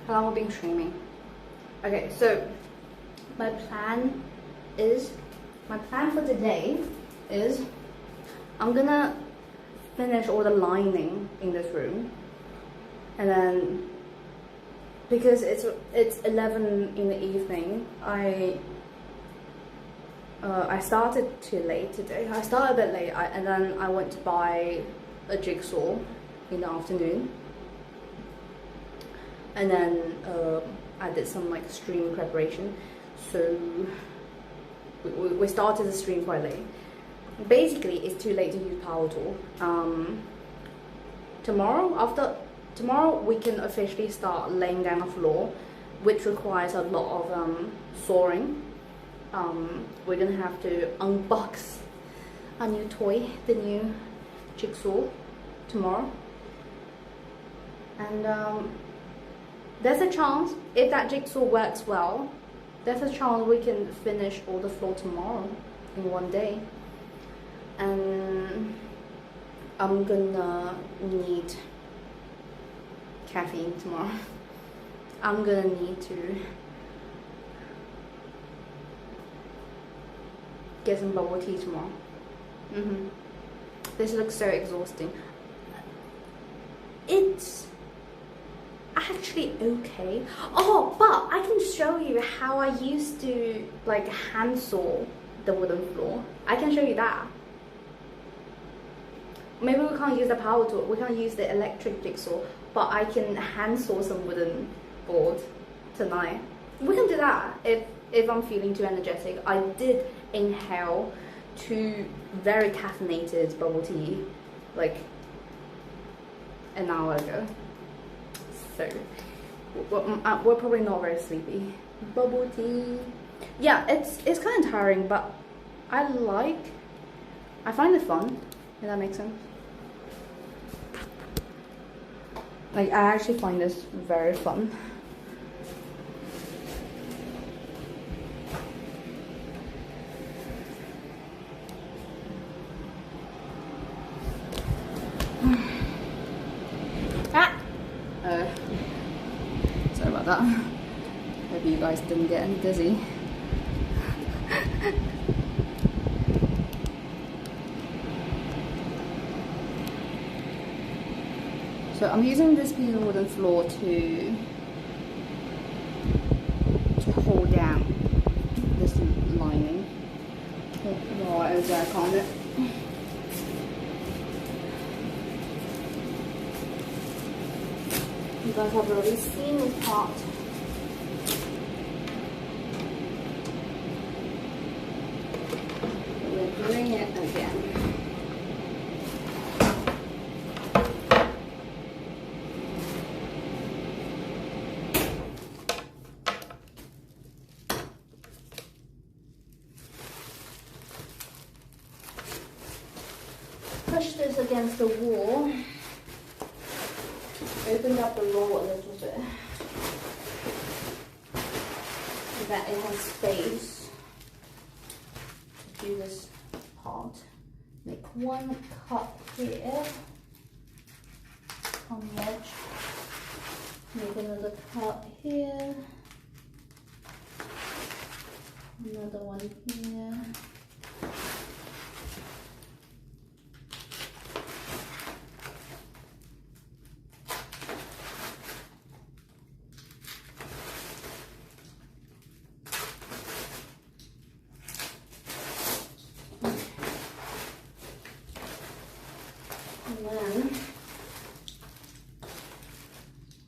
How long have I been streaming? Okay, so my plan for today is I'm gonna finish all the lining in this room, and then because it's 11 in the evening, I started too late today. I started a bit late, and then I went to buy a jigsaw in the afternoon. And then I did some like stream preparation, so we started the stream quite late. Basically, it's too late to use power tool. Tomorrow we can officially start laying down a floor, which requires a lot of sawing. We're gonna have to unbox a new toy, the new jigsaw, tomorrow, and there's a chance, if that jigsaw works well, there's a chance we can finish all the floor tomorrow in one day. And I'm gonna need caffeine tomorrow. I'm gonna need to get some bubble tea tomorrow. This looks so exhausting. It's actually okay. Oh, but I can show you how I used to like hand saw the wooden floor. I can show you that. Maybe we can't use the power tool, we can't use the electric jigsaw, but I can hand saw some wooden board tonight. We can do that if I'm feeling too energetic. I did inhale 2 very caffeinated bubble tea like an hour ago. So we're probably not very sleepy. Bubble tea. Yeah, it's kind of tiring, but I find it fun, if that makes sense. Like, I actually find this very fun. guys didn't get any dizzy. So I'm using this piece of wooden floor to hold down this lining while I work on it. You guys have already seen this part. We're doing it again. Push this against the wall. Open up the roll a little bit so that it has space to do this part. Make one cut here on the edge. Make another cut here. Another one here. And then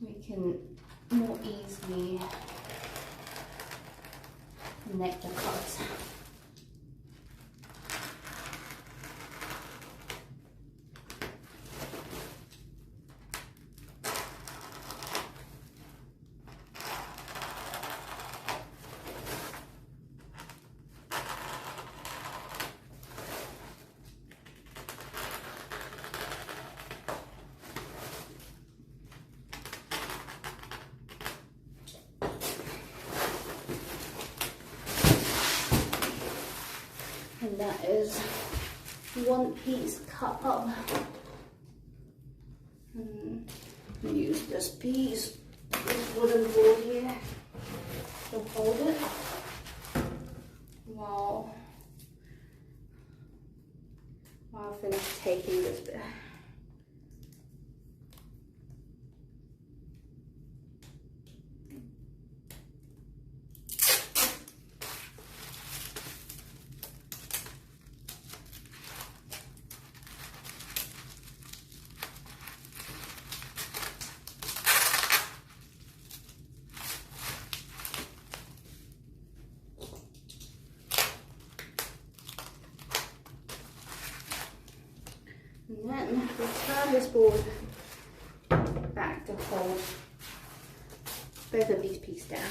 we can more easily connect the cuts. And that is one piece cut up. And use this piece, this wooden board here, to hold it while I finish taking this bit. And then we turn this board back to hold both of these pieces down.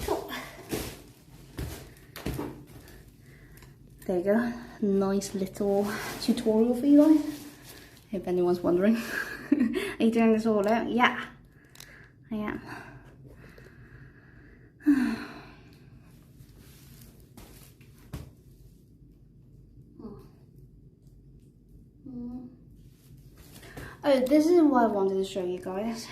Cool. There you go. Nice little tutorial for you guys. If anyone's wondering. Are you doing this all out? Yeah, I am. Oh, this is what I wanted to show you guys.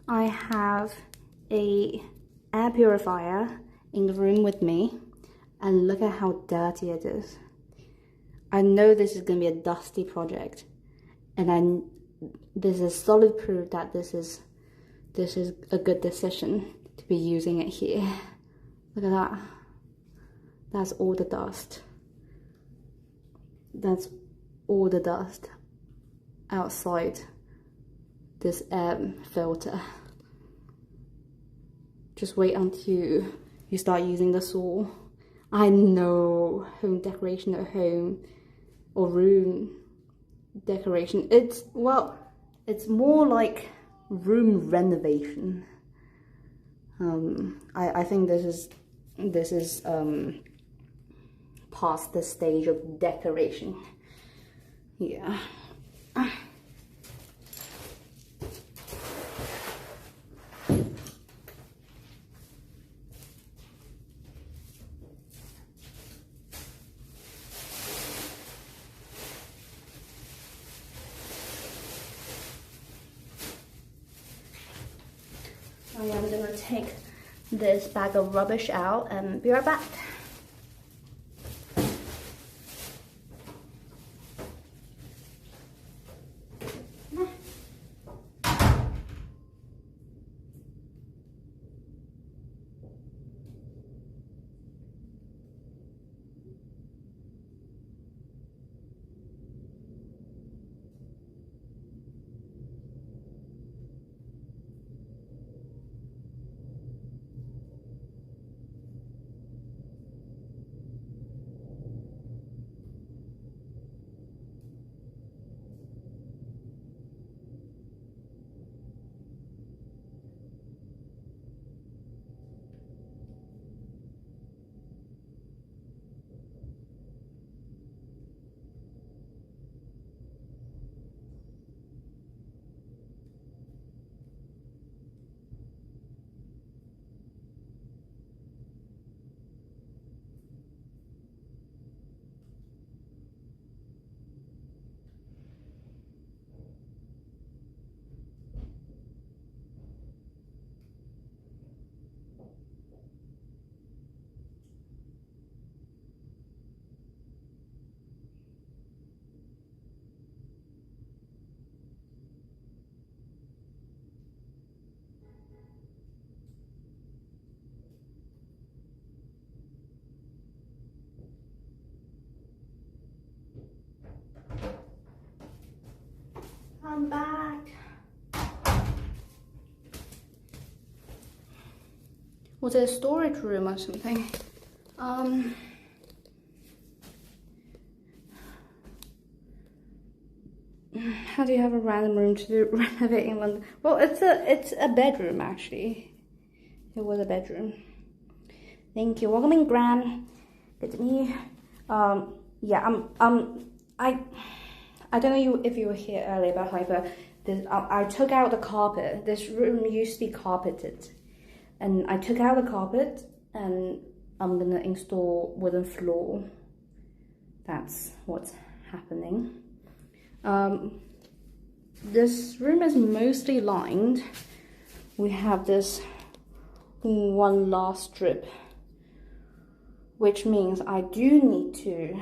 I have a air purifier in the room with me, and look at how dirty it is. I know this is going to be a dusty project, and this is solid proof that this is a good decision to be using it here. Look at that. That's all the dust. That's all the dust outside this air filter. Just wait until you start using the saw. I know home decoration at home or room decoration. It's more like room renovation. I think this is past the stage of decoration. Yeah. take this bag of rubbish out and be right back. I'm back. Was it a storage room or something? How do you have a random room to do renovating in London? Well, it's a bedroom actually. It was a bedroom. Thank you. Welcome in, Gran. Good to meet you. Yeah, I don't know if you were here earlier, but I took out the carpet. This room used to be carpeted, and I took out the carpet, and I'm gonna install wooden floor. That's what's happening. This room is mostly lined. We have this one last strip, which means I do need to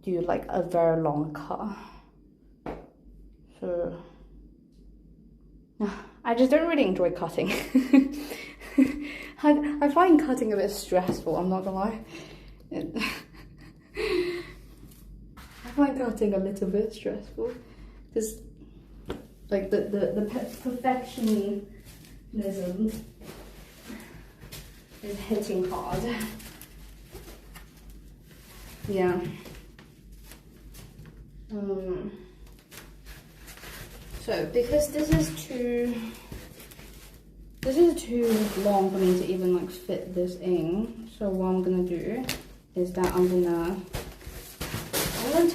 do like a very long cut. So I just don't really enjoy cutting. I find cutting a bit stressful, I'm not gonna lie. I find cutting a little bit stressful because like the perfectionism is hitting hard. Yeah. So because this is too long for me to even like fit this in, so what I'm gonna do is that I'm gonna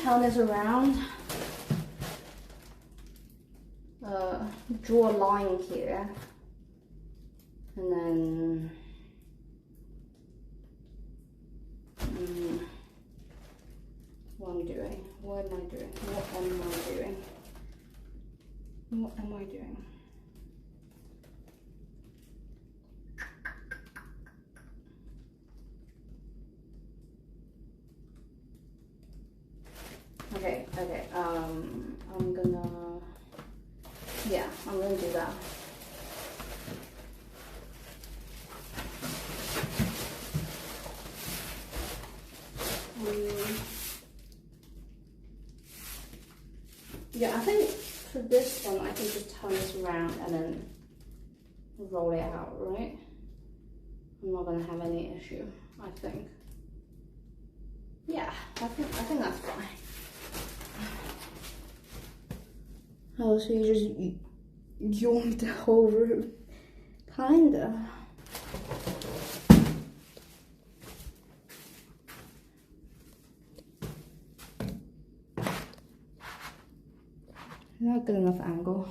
turn this around, draw a line here, and then what am I doing? What am I doing? Okay, I'm gonna do that. Yeah, I think for this one, I can just turn this around and then roll it out, right? I'm not gonna have any issue, I think. Yeah, I think that's fine. Oh, so you just yawned the whole room? Kinda. Not good enough angle.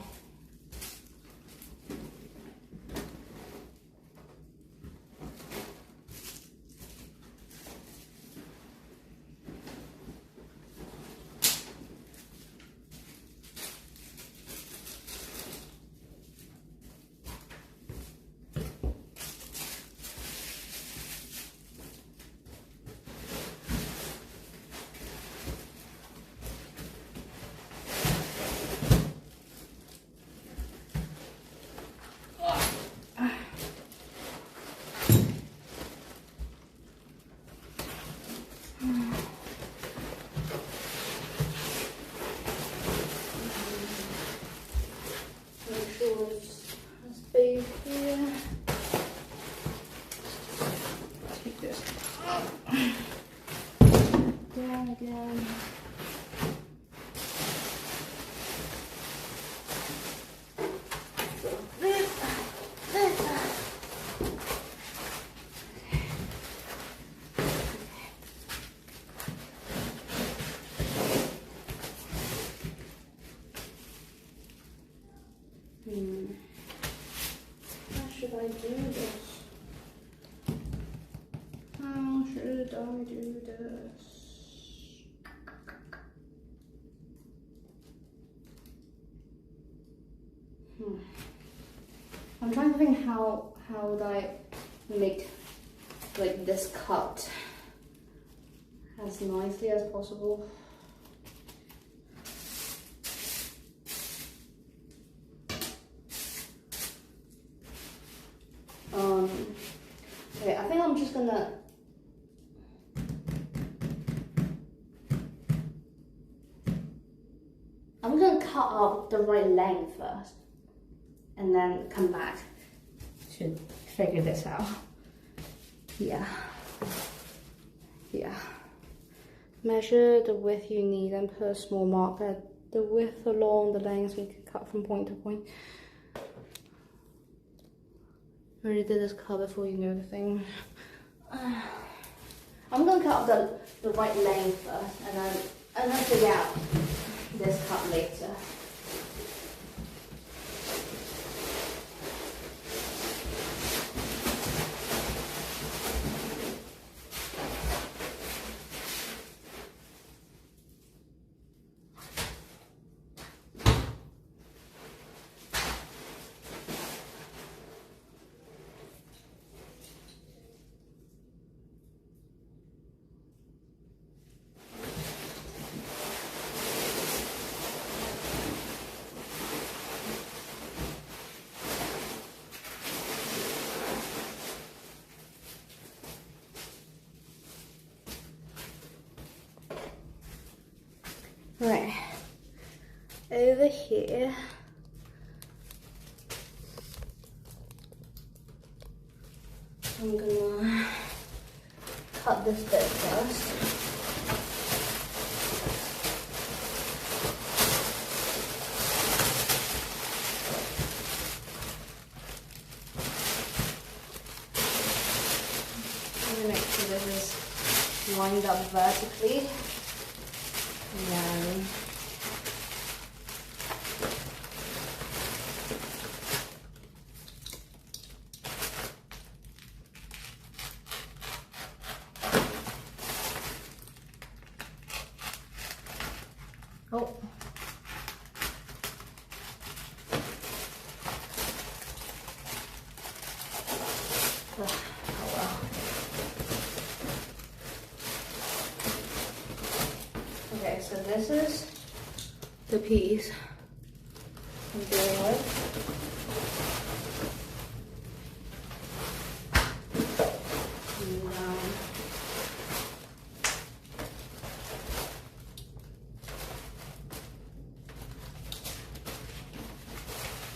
How should I do this? How should I do this? I'm trying to think how would I make like this cut as nicely as possible. Okay, I think I'm just gonna cut out the right length first and then come back to figure this out. Yeah. Measure the width you need and put a small mark at the width along the length so you can cut from point to point. I already did this cut before, you know the thing. I'm gonna cut the right length first and then figure out this cut later. Right, over here, I'm gonna cut this bit first. I'm gonna make sure this is lined up vertically. And oh. Okay, so this is the piece I'm dealing with.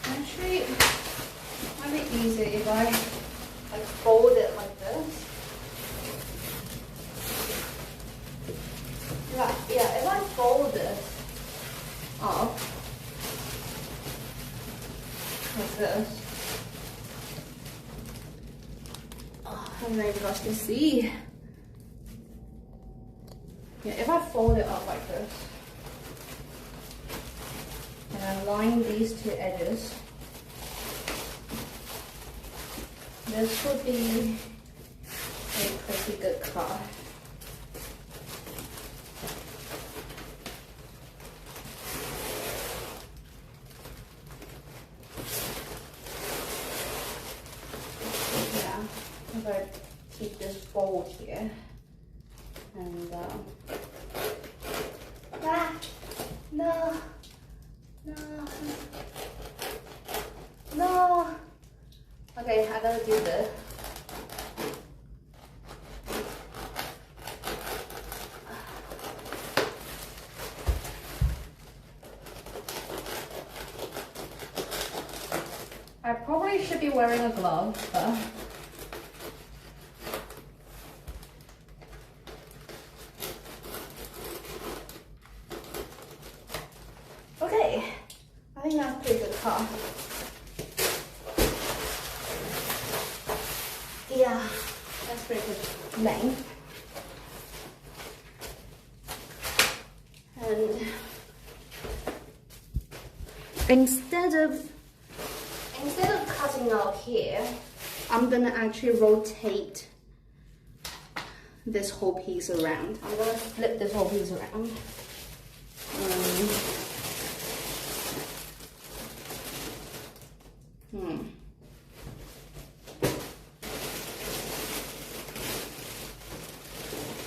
Actually, it might be easier if I like fold it like this. Yeah, if I fold this up like this, I don't know if you guys can see. Yeah, if I fold it up like this and I line these two edges, this would be a pretty good cut. If I keep this fold here and no. Okay, I gotta do this. I probably should be wearing a glove, but okay, I think that's pretty good cut. Yeah, that's pretty good length. And instead of instead of cutting out here, I'm gonna actually rotate this whole piece around. I'm gonna flip this whole piece around.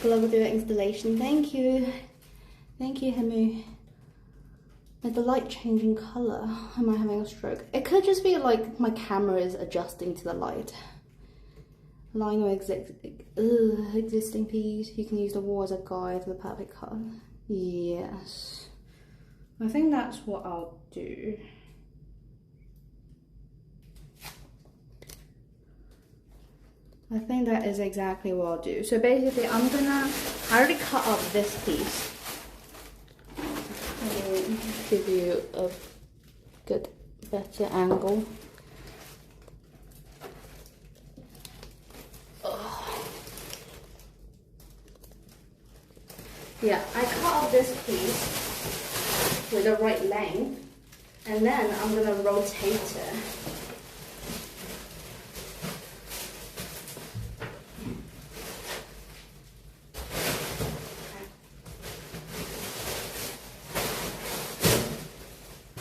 Good luck with your installation. Thank you. Thank you, Hemu. Like the light changing colour. Am I having a stroke? It could just be like my camera is adjusting to the light. Line or existing piece. You can use the wall as a guide for the perfect cut. Yes. I think that's what I'll do. I think that is exactly what I'll do. So basically I already cut up this piece. Let me give you a good, better angle. Yeah, I cut up this piece with the right length, and then I'm gonna rotate it.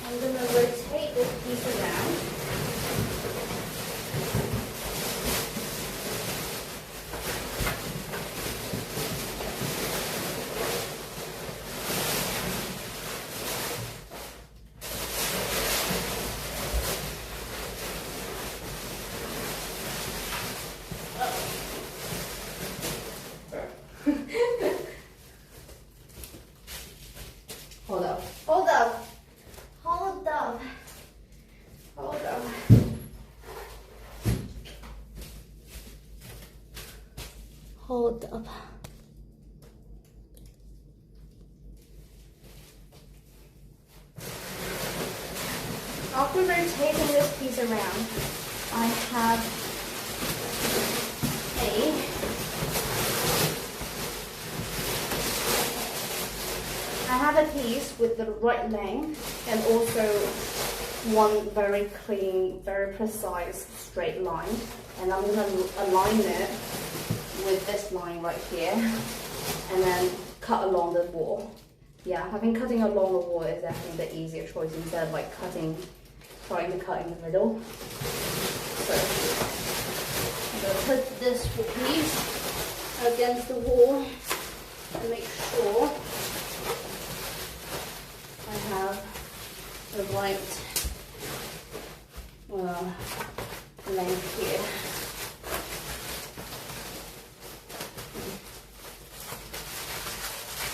I'm gonna rotate this piece around. Hold up, hold up, hold up, hold up. Hold up. After rotating this piece around, I have a piece with the right length and also one very clean, very precise straight line, and I'm going to align it with this line right here and then cut along the wall. Yeah, I think cutting along the wall is definitely the easier choice instead of like trying to cut in the middle. So I'm going to put this piece against the wall and make sure I have the right length here.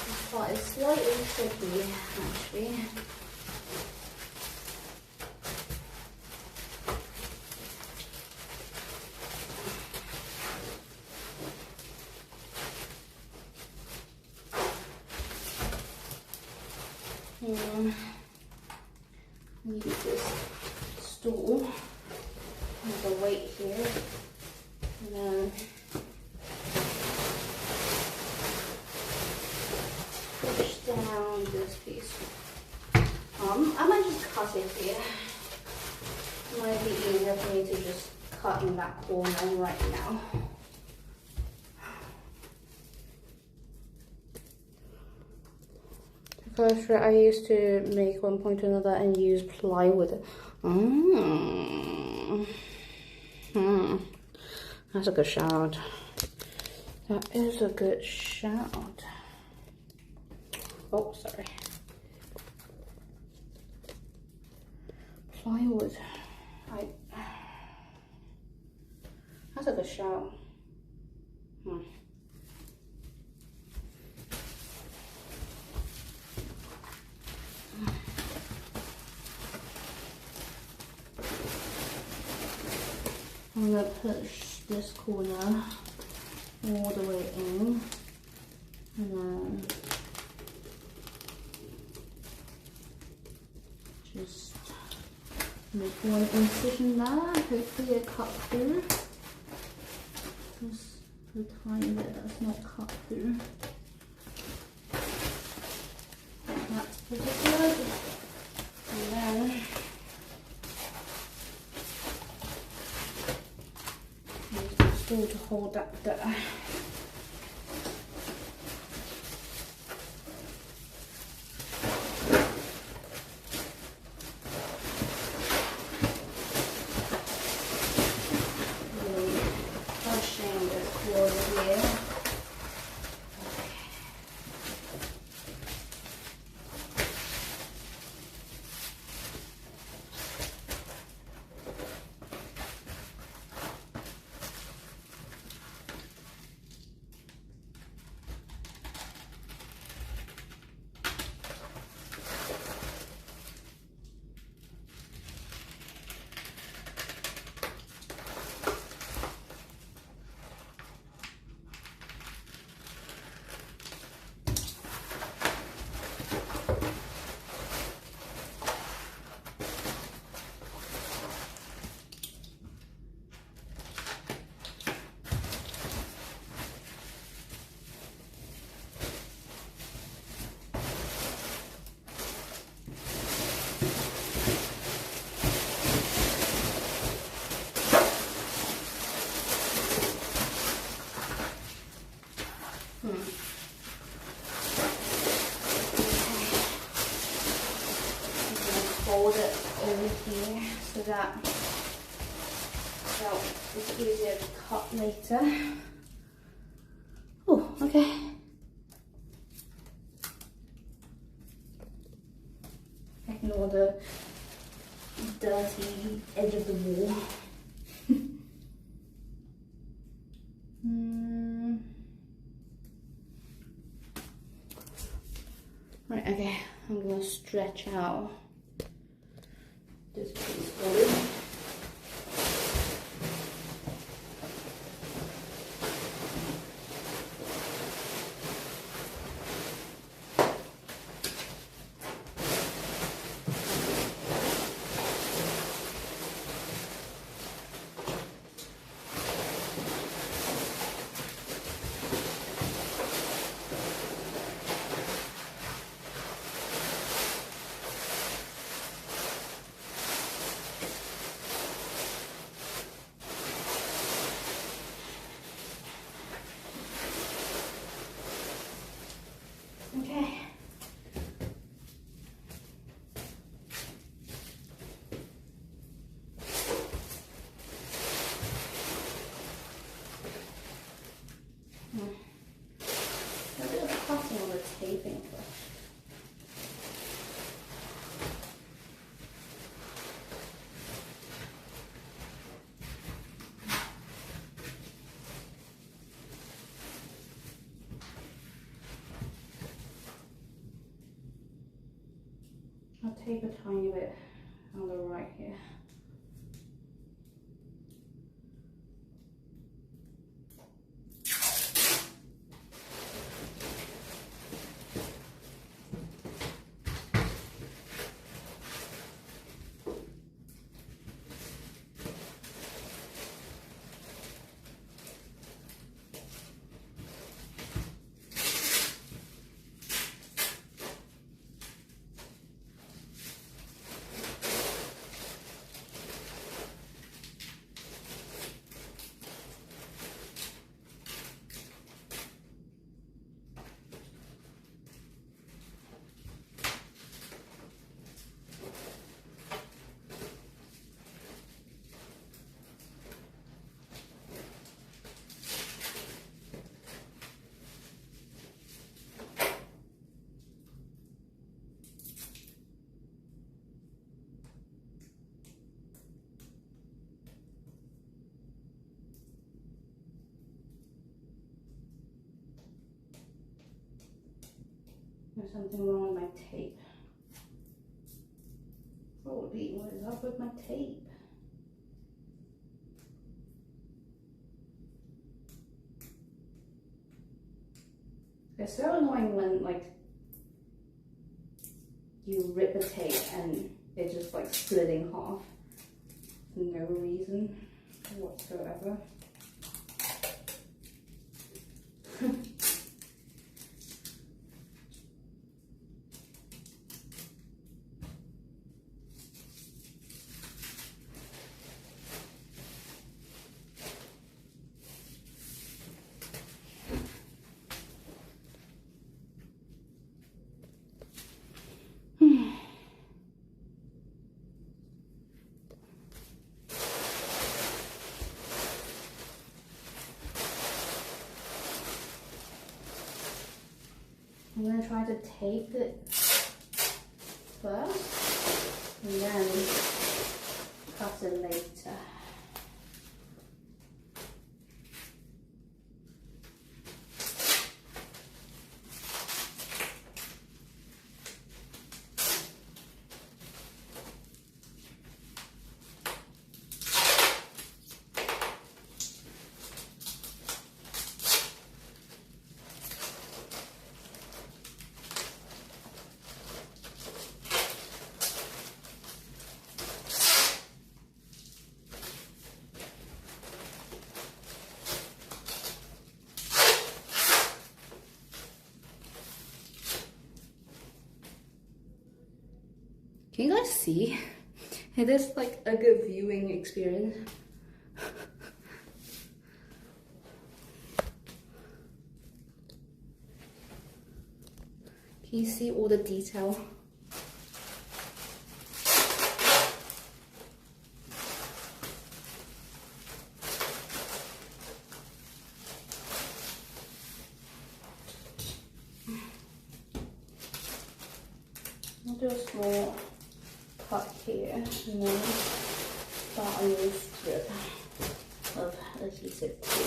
This part is slightly tricky actually. Use this stool with the weight here, and then push down this piece. I might just cut it here. It might be easier for me to just cut in that corner right now. First, I used to make one point to another and use plywood. That's a good shout. That is a good shout. Oh, sorry. Plywood. That's a good shout. I'm going to push this corner all the way in, and then just make one incision there. Hopefully it cut through. Just the tiny bit that's not cut through. That's pretty good. And then tool to hold that there. Brushing this water here. Fold it over here so that it's easier to cut later. Oh, okay. Ignore the dirty edge of the wall. Right, okay, I'm gonna stretch out this piece for it. Okay. A bit of cutting on the taping first. I'll tape a tiny bit on the right here. There's something wrong with my tape. Holy, what is up with my tape? It's so annoying when like you rip a tape and it just like split in half for no reason whatsoever. I'm gonna try to tape it first and then cut it later. Can you guys see? It is like a good viewing experience. Can you see all the detail? I'll do a small cut here and then start a new strip of adhesive tape.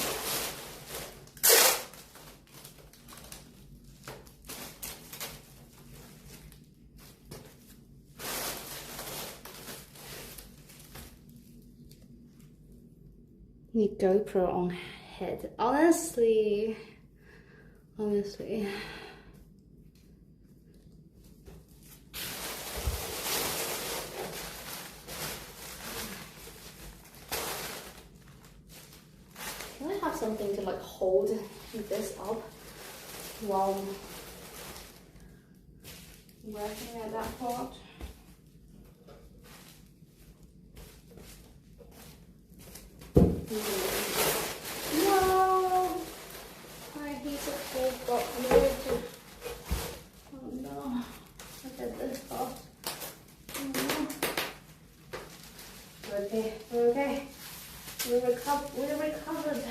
Need GoPro on head. Honestly. Can I have something to like hold this up while working at that part? No! My adhesive tape got moved. Oh no. Look at this part. Oh no. We're okay. We recovered. We recovered.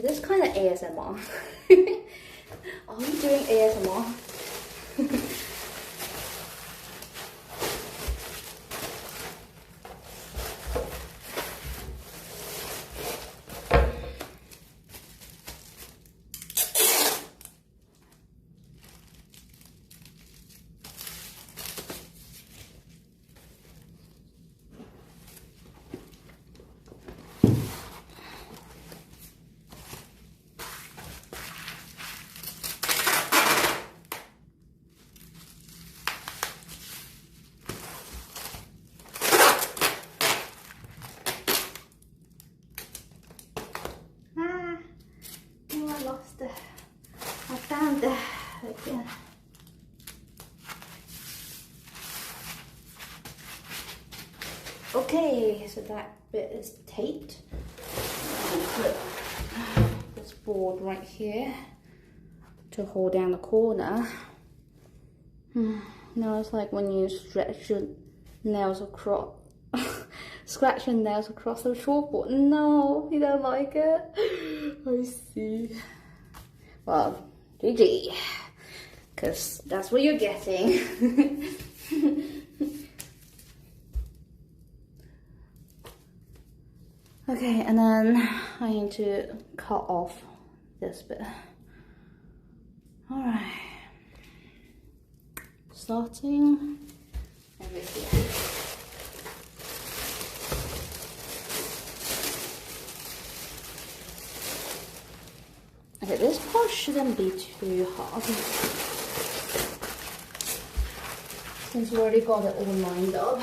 This is kind of ASMR. Are we doing ASMR? like that again. Okay, so that bit is taped. Put this board right here to hold down the corner. Now it's like when you stretch your nails across, scratch your nails across the chalkboard. No, you don't like it? I see. Well, GG, because that's what you're getting. Okay, and then I need to cut off this bit. Alright. Starting over here. Okay, this part shouldn't be too hard, since we already got it all lined up.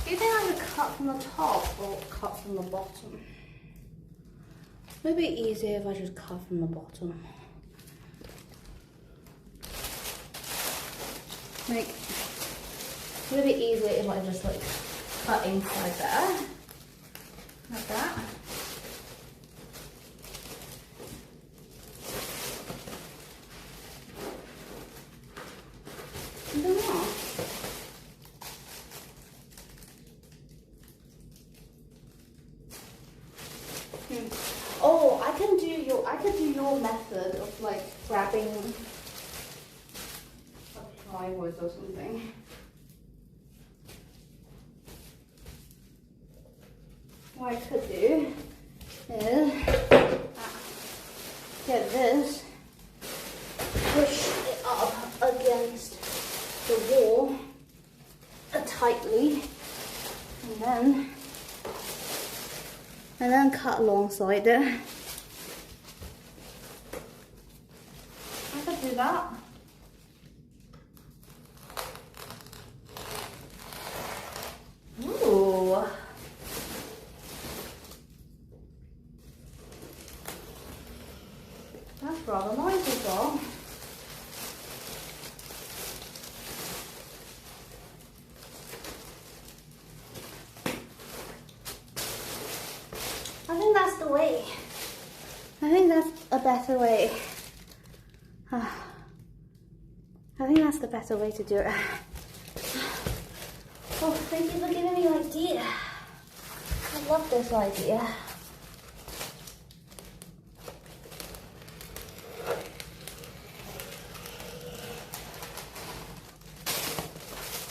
Do you think I should cut from the top or cut from the bottom? Maybe easier if I just cut from the bottom. Like, maybe easier if I just like cut inside there, like that. I don't know. Oh, I can do your method of like grabbing a plywood or something. What I could do is get this, push it up against the wall tightly, and then cut alongside it. I could do that. Ooh. That's rather nice as well. I think that's the way. I think that's a better way. I think that's the better way to do it. Oh, thank you for giving me an idea. I love this idea.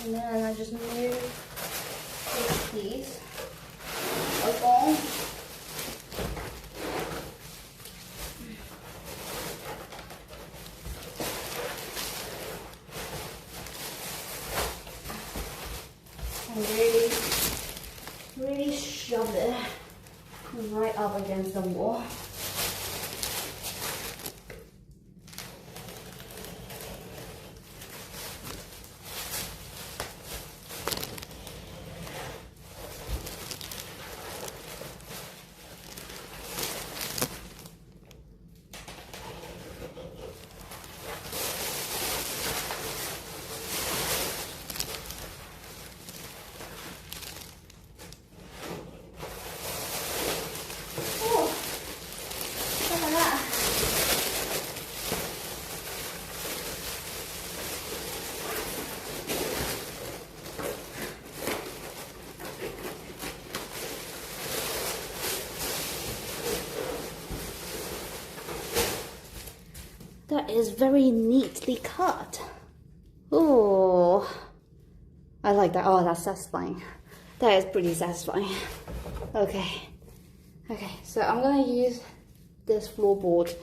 And then I just move this piece along. And really shove it right up against the wall. That is very neatly cut. Oh, I like that. Oh, that's satisfying. That is pretty satisfying. Okay. Okay, so I'm gonna use this floorboard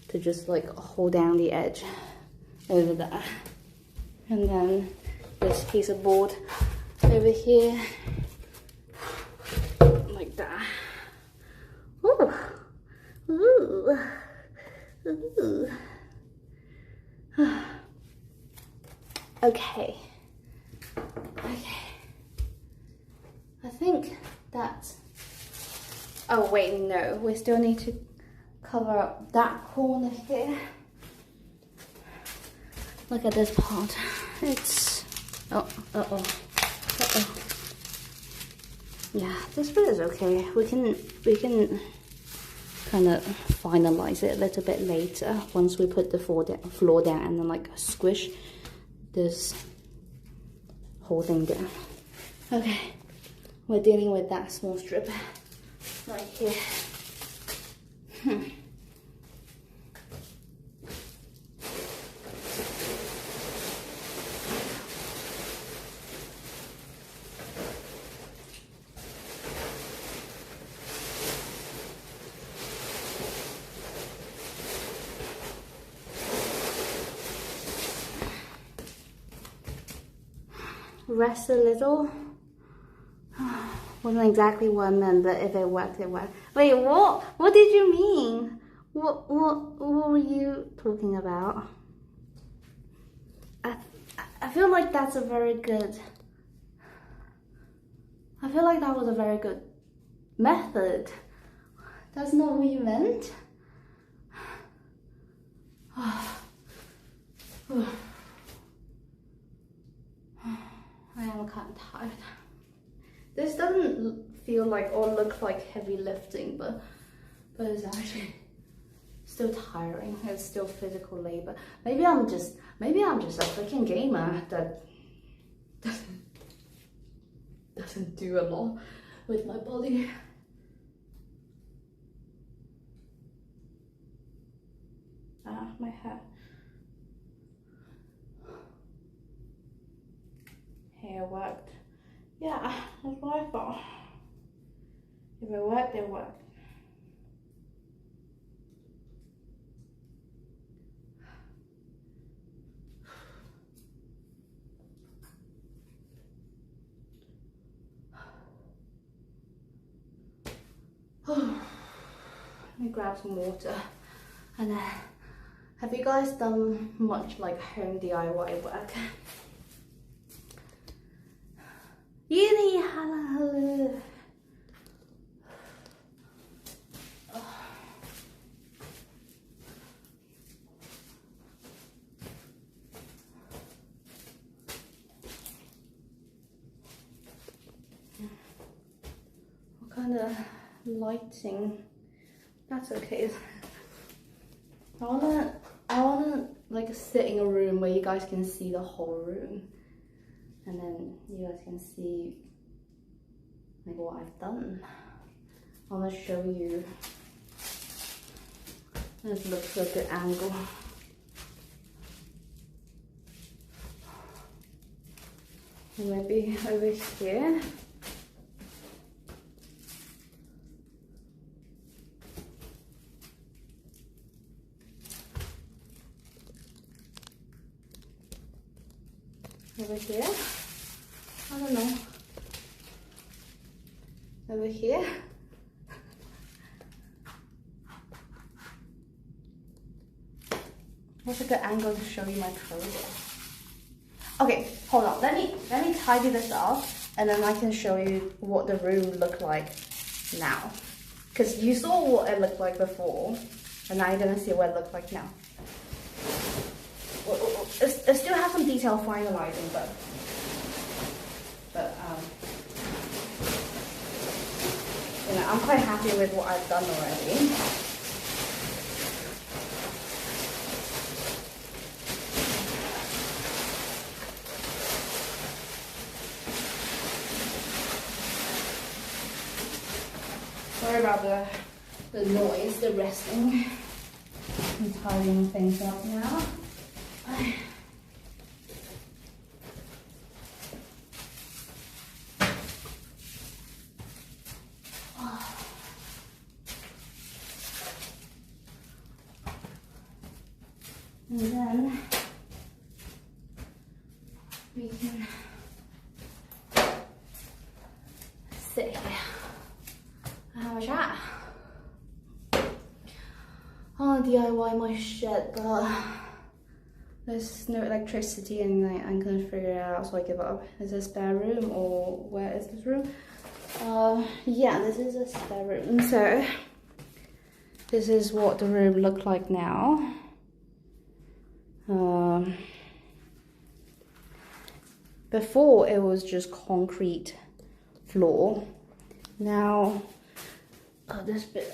to just like hold down the edge over there. And then this piece of board over here, like that. Ooh. Ooh. Ooh. Okay. Okay. I think that's... Oh wait, no. We still need to cover up that corner here. Look at this part. It's... Oh. Yeah, this bit is okay. We can kind of finalize it a little bit later once we put the floor down and then like squish this whole thing down. Okay, we're dealing with that small strip right here. Rest a little. Wasn't exactly what I meant, but if it worked, it worked. Wait, what? What did you mean? What were you talking about? I feel like that's a very good... I feel like that was a very good method. That's not what you meant? I am kind of tired. This doesn't feel like or look like heavy lifting, but it's actually still tiring. It's still physical labor. Maybe I'm just a freaking gamer that doesn't do a lot with my body. Ah, my hair. Hair worked. Yeah, that's what I thought. If it worked, it worked. Let me grab some water. And then, have you guys done much like home DIY work? Yini, hello. What kind of lighting? That's okay. I wanna like sit in a room where you guys can see the whole room. And then you guys can see like what I've done. I want to show you. Let's look for a good angle. Maybe over here. Over here, I don't know. Over here. What's a good angle to show you my progress? Okay, hold on. Let me tidy this up, and then I can show you what the room looked like now. Because you saw what it looked like before, and now you're gonna see what it looks like now. It still has some detail finalizing, but you know, I'm quite happy with what I've done already. Sorry about the noise, the resting. I'm tidying things up now. And then we can sit here and have a chat. I want to DIY my shed, but there's no electricity and I'm gonna figure it out, so I give up. Is this a spare room or where is this room? Yeah, this is a spare room. So this is what the room looked like now. Before it was just concrete floor. Now this bit,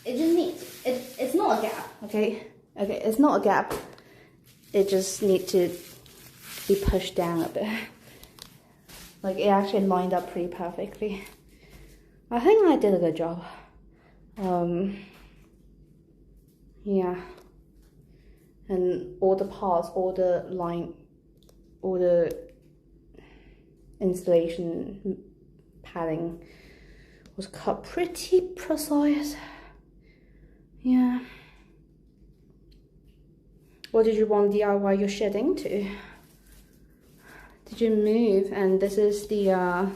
it just needs, it's not a gap, okay, it's not a gap, it just needs to be pushed down a bit. Like, it actually lined up pretty perfectly. I think I did a good job. Yeah, and all the parts, all the installation padding was cut pretty precise. Yeah. What did you want to DIY your shed into? Did you move? And this is the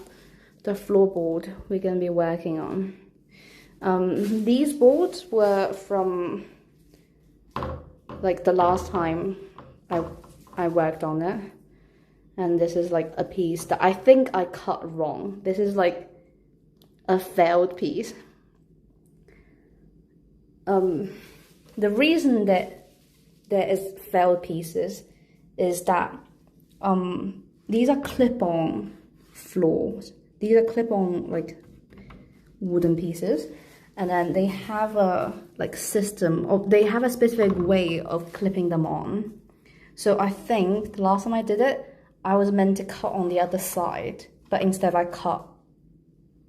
floorboard we're gonna be working on. These boards were from like the last time I worked on it. And this is like a piece that I think I cut wrong. This is like a failed piece. The reason that there is failed pieces is that these are clip-on floors. These are clip-on like wooden pieces, and then they have a like system, or they have a specific way of clipping them on. So I think the last time I did it, I was meant to cut on the other side, but instead I cut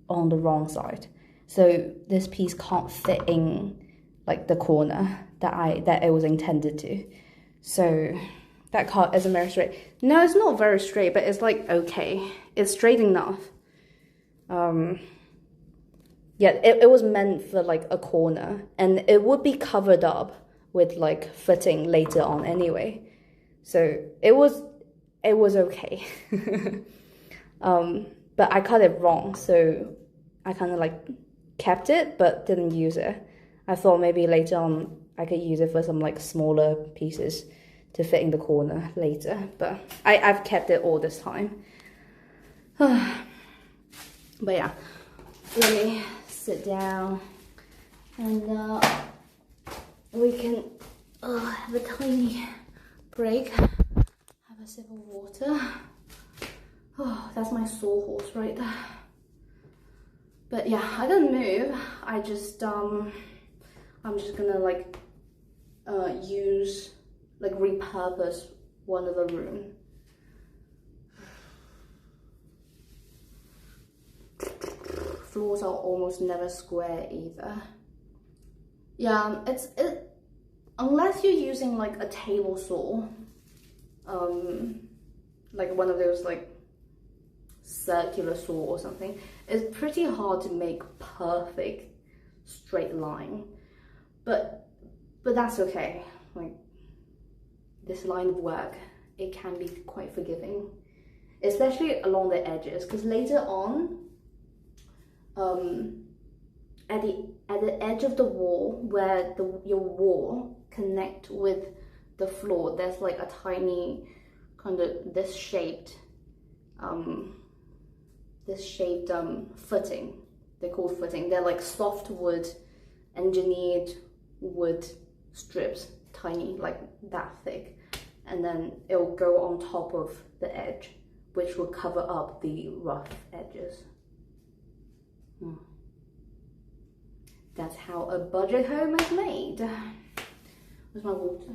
on the wrong side. So this piece can't fit in like the corner that it was intended to. So that cut isn't very straight. No, it's not very straight, but it's like okay. It's straight enough. Yeah, it was meant for like a corner, and it would be covered up with like footing later on anyway. So it was okay. But I cut it wrong, so I kind of like kept it but didn't use it. I thought maybe later on I could use it for some like smaller pieces to fit in the corner later, but I've kept it all this time. But yeah, let me sit down and we can have a tiny break, have a sip of water. Oh, that's my sawhorse right there. But yeah, I didn't move. I just I'm just gonna like repurpose one of the room. Floors are almost never square either. Yeah, unless you're using like a table saw, like one of those like circular saw or something, it's pretty hard to make perfect straight line. But that's okay. Like this line of work, it can be quite forgiving, especially along the edges, because later on, at the edge of the wall where your wall connect with the floor, there's like a tiny kind of this shaped footing. They're called footing. They're like soft wood, engineered wood strips, tiny, like that thick, and then it'll go on top of the edge, which will cover up the rough edges. That's how a budget home is made. Where's my water?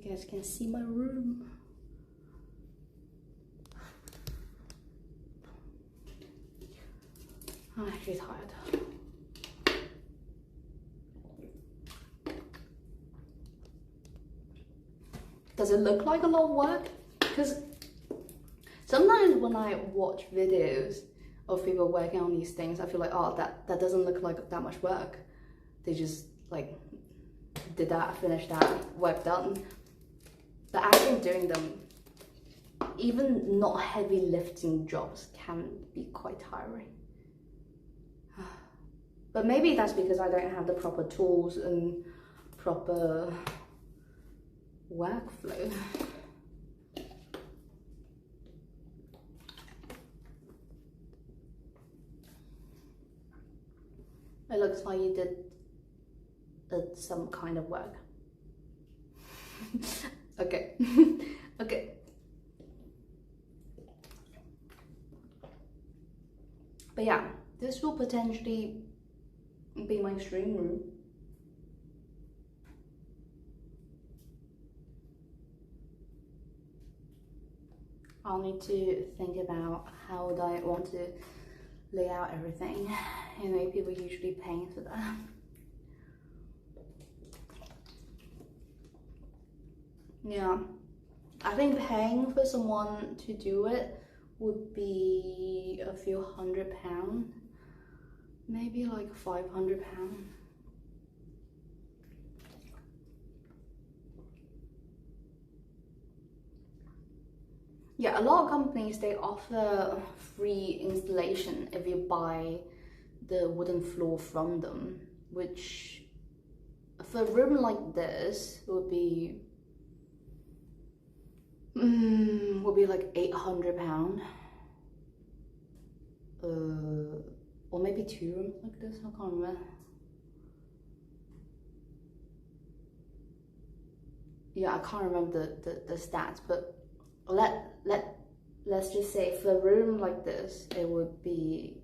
You guys can see my room. I'm actually tired. Does it look like a lot of work? Because sometimes when I watch videos of people working on these things, I feel like, oh, that doesn't look like that much work. They just like did that, finished that, work done. But actually doing them, even not heavy lifting jobs, can be quite tiring. But maybe that's because I don't have the proper tools and proper workflow. It looks like you did some kind of work. Okay. Okay. But yeah, this will potentially be my stream room. I'll need to think about how would I want to lay out everything. You know, people usually paying for that. Yeah, I think paying for someone to do it would be a few £100, maybe like £500. Yeah, a lot of companies, they offer free installation if you buy the wooden floor from them, which for a room like this would be like £800, or maybe 2 rooms like this. I can't remember. Yeah, I can't remember the stats, but let's just say for a room like this, it would be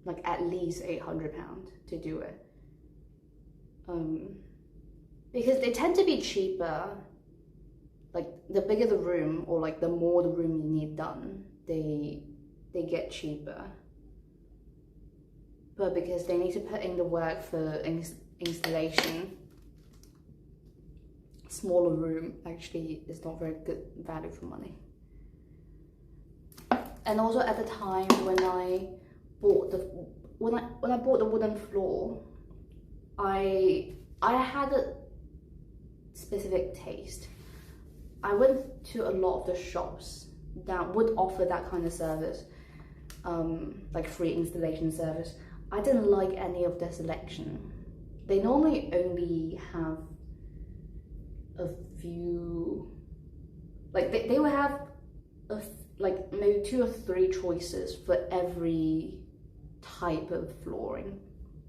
like at least £800 to do it. Because they tend to be cheaper. Like the bigger the room, or like the more the room you need done, they get cheaper. But because they need to put in the work for installation, smaller room actually is not very good value for money. And also at the time when I bought the wooden floor, I had a specific taste. I went to a lot of the shops that would offer that kind of service, like free installation service. I didn't like any of their selection. They normally only have a few, like they will have like maybe 2 or 3 choices for every type of flooring,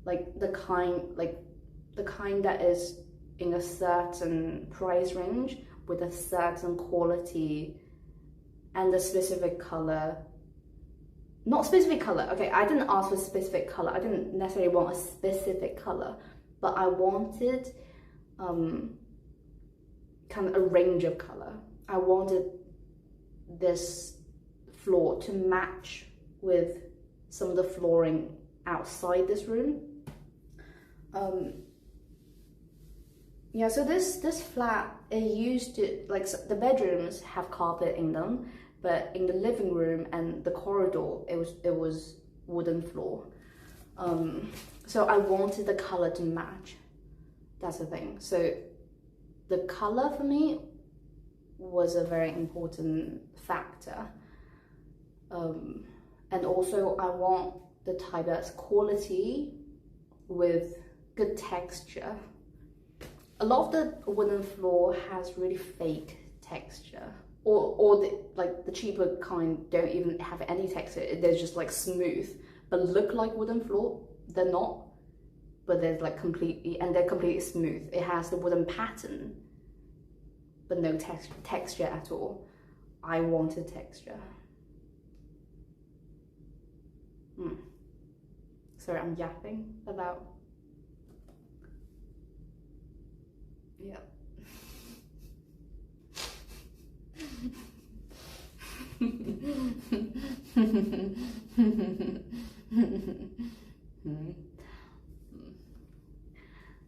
like the kind that is in a certain price range with a certain quality and a specific color. Not specific color, okay, I didn't ask for a specific color. I didn't necessarily want a specific color, but I wanted kind of a range of color. I wanted this floor to match with some of the flooring outside this room. Yeah, so this flat, it used to, like, the bedrooms have carpet in them, but in the living room and the corridor, it was wooden floor. So I wanted the color to match. That's the thing. So the color for me was a very important factor. And also I want the type that's quality with good texture. A lot of the wooden floor has really fake texture, or the cheaper kind don't even have any texture. They're just like smooth, but look like wooden floor. They're not, but they're like they're completely smooth. It has the wooden pattern, but no texture at all. I wanted texture. Sorry, I'm yapping about. Yeah.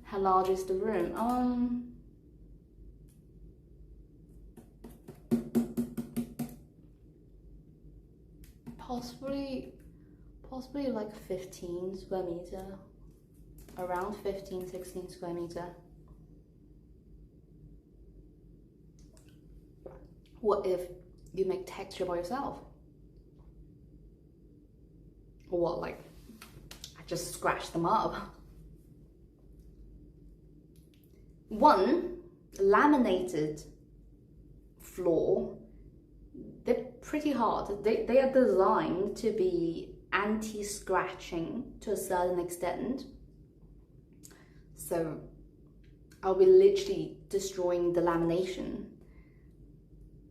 How large is the room? Possibly like 15 square meter, around 15-16 square meter. What if you make texture by yourself? Or what, like, I just scratch them up? One, laminated floor, they're pretty hard. They are designed to be anti-scratching to a certain extent. So I'll be literally destroying the lamination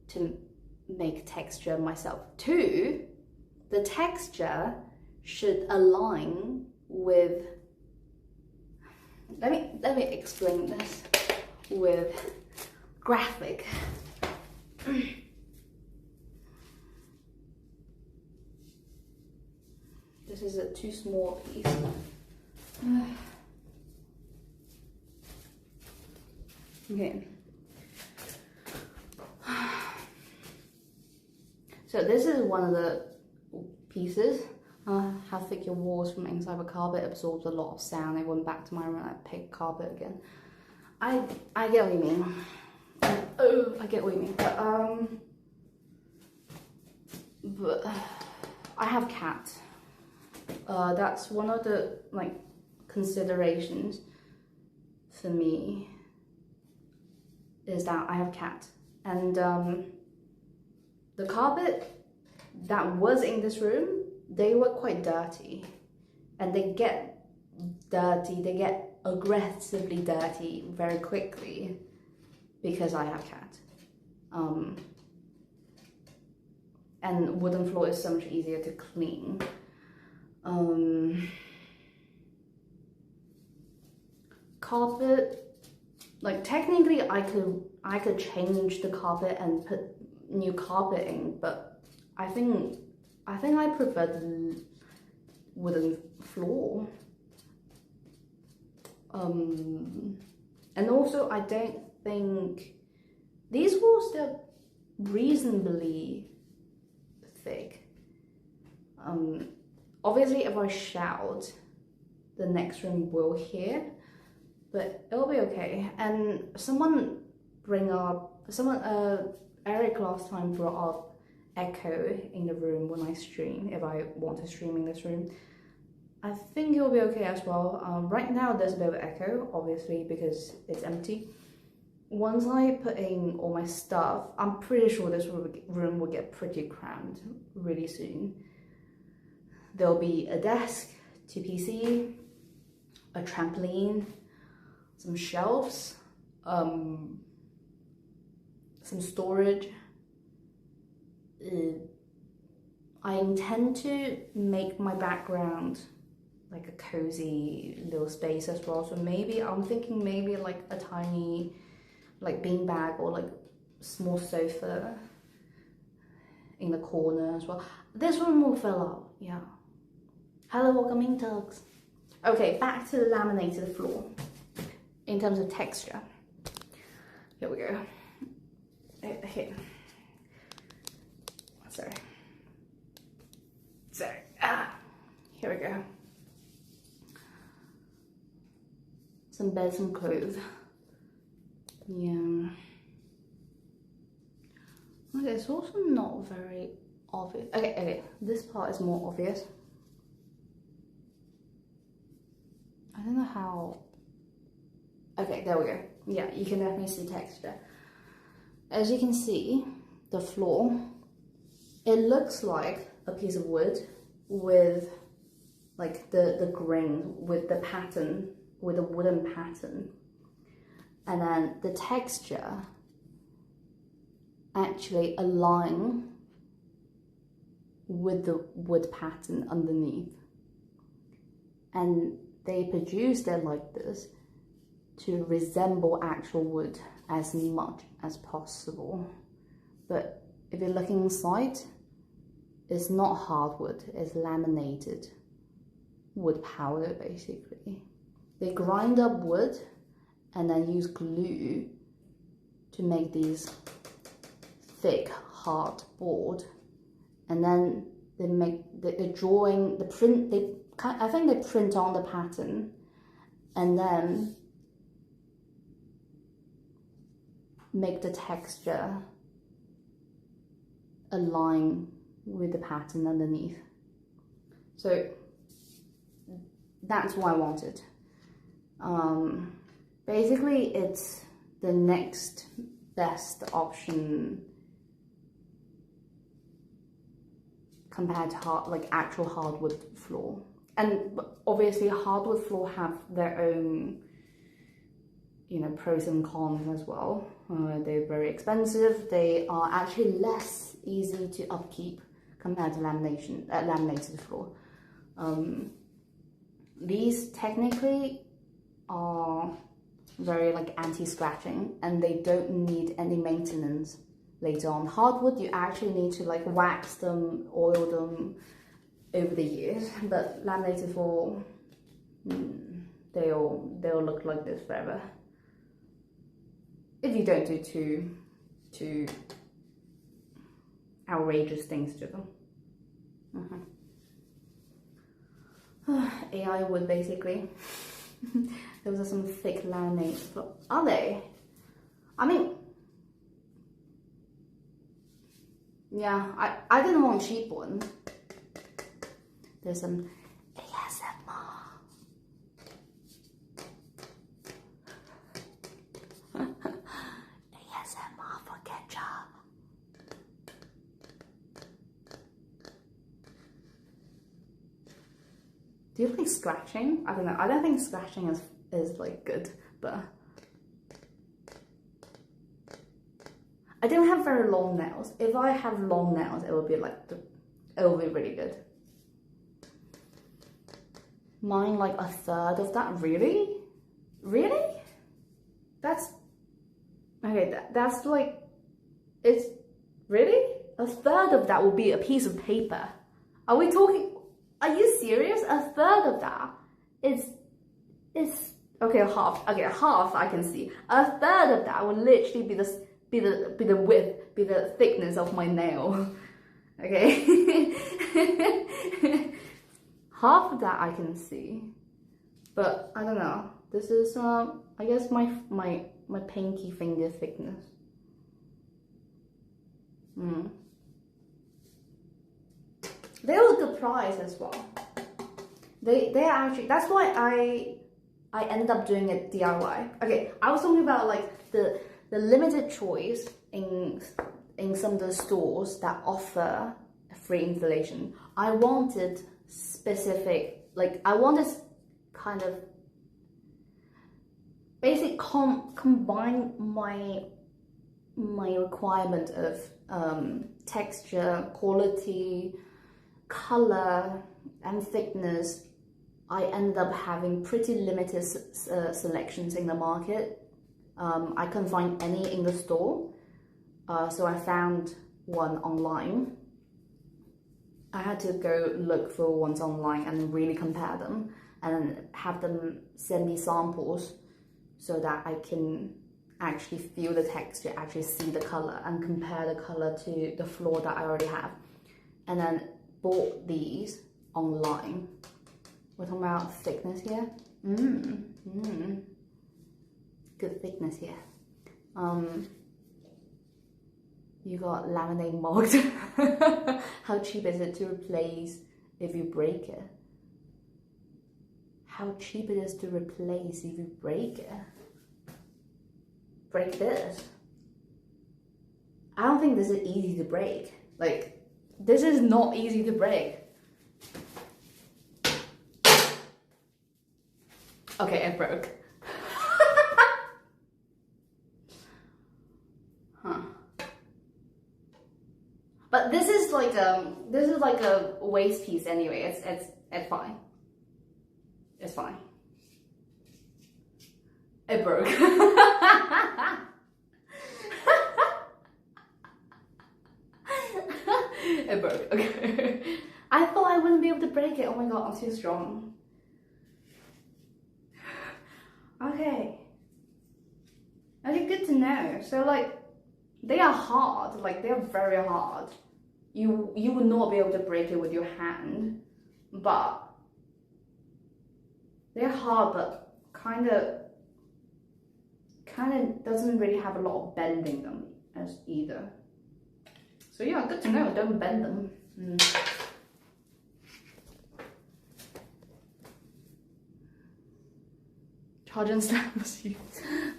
to make texture myself. Two, the texture should align with, let me explain this with graphic. This is a too small piece. Okay. So this is one of the pieces. How thick your walls from inside the carpet absorbs a lot of sound. I went back to my room and I picked carpet again. I get what you mean. Oh, I get what you mean. But I have cat. That's one of the like considerations for me, is that I have cat, and the carpet that was in this room, they were quite dirty, and they get dirty, they get aggressively dirty very quickly because I have cat. And wooden floor is so much easier to clean. Carpet, like technically I could change the carpet and put new carpet in, but I think I prefer the wooden floor. And also I don't think these walls, they're reasonably thick. Obviously if I shout, the next room will hear, but it'll be okay. And Eric last time brought up echo in the room when I stream, if I want to stream in this room. I think it'll be okay as well. Right now there's a bit of echo, obviously, because it's empty. Once I put in all my stuff, I'm pretty sure this room will get pretty crammed really soon. There'll be a desk, 2 PC, a trampoline, some shelves, some storage. I intend to make my background like a cozy little space as well. So maybe I'm thinking maybe like a tiny like beanbag or like small sofa in the corner as well. This room will fill up, yeah. Hello, welcome in, Tugs. Okay, back to the laminated floor. In terms of texture, here we go. Here. Sorry. Here we go. Some beds and clothes. Yeah. Okay, it's also not very obvious. Okay, this part is more obvious. I don't know how. Okay, there we go. Yeah, you can definitely see texture. As you can see, the floor, it looks like a piece of wood with like the grain, with the pattern, with a wooden pattern. And then the texture actually align with the wood pattern underneath. And they produced it like this to resemble actual wood as much as possible. But if you're looking inside, it's not hardwood, it's laminated wood powder basically. They grind up wood and then use glue to make these thick, hard board. And then they make the drawing, the print, I think they print on the pattern and then make the texture align with the pattern underneath. So that's what I wanted. Basically, it's the next best option compared to actual hardwood floor. And obviously hardwood floor have their own, you know, pros and cons as well. They're very expensive. They are actually less easy to upkeep compared to laminated floor. These technically are very anti-scratching and they don't need any maintenance later on. Hardwood, you actually need to wax them, oil them over the years, but laminated floor, they'll look like this forever if you don't do too outrageous things to them. AI wood basically. Those are some thick laminate. Are they? I mean, yeah, I didn't want a cheap one. There's some ASMR. ASMR for ketchup. Do you like scratching? I don't know. I don't think scratching is good, but I don't have very long nails. If I have long nails, it will be really good. Mine a third of that, really? Really? That's okay. That's it's really a third of that will be a piece of paper. Are we talking? Are you serious? A third of that is okay. Half. Okay, half I can see. A third of that will literally be the width, be the thickness of my nail. Okay. Half of that I can see, but I don't know. This is I guess my pinky finger thickness. They were a good price as well. They actually, that's why I ended up doing it DIY. Okay, I was talking about the limited choice in some of the stores that offer free installation. I wanted specific, I wanted kind of basic combine my requirement of texture, quality, color and thickness. I ended up having pretty limited selections in the market. I couldn't find any in the store, so I found one online. I had to go look for ones online and really compare them and have them send me samples so that I can actually feel the texture, actually see the color and compare the color to the floor that I already have. And then bought these online. We're talking about thickness here. Good thickness here. You got laminate marked. How cheap is it to replace if you break it? How cheap it is to replace if you break it? Break this. I don't think this is easy to break. This is not easy to break. Okay, it broke. But this is like a waste piece anyway. It's fine. It's fine. It broke. It broke, okay. I thought I wouldn't be able to break it. Oh my god, I'm too strong. Okay. Okay, good to know. So like, they are hard, like they are very hard. You would not be able to break it with your hand, but they're hard, but kind of doesn't really have a lot of bending them as either. So yeah, good to know, don't bend them. Charge and snap machine.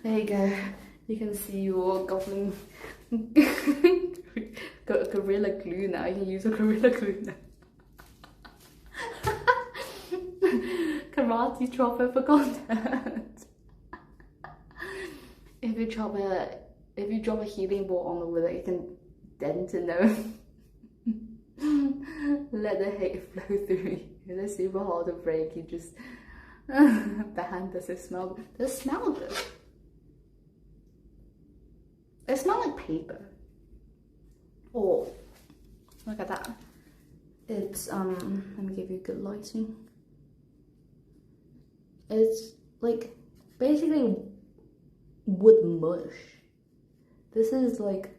There you go. You can see your goblin Gorilla Glue now. You can use a Gorilla Glue now. Karate chopper for content. If you drop a healing ball on the wheel, you can dent it now. Let the hate flow through you. It's super hard to break. You just the hand doesn't smell good. Does it smell good? It smells like paper. Oh, look at that. It's let me give you good lighting. It's like basically wood mush. This is like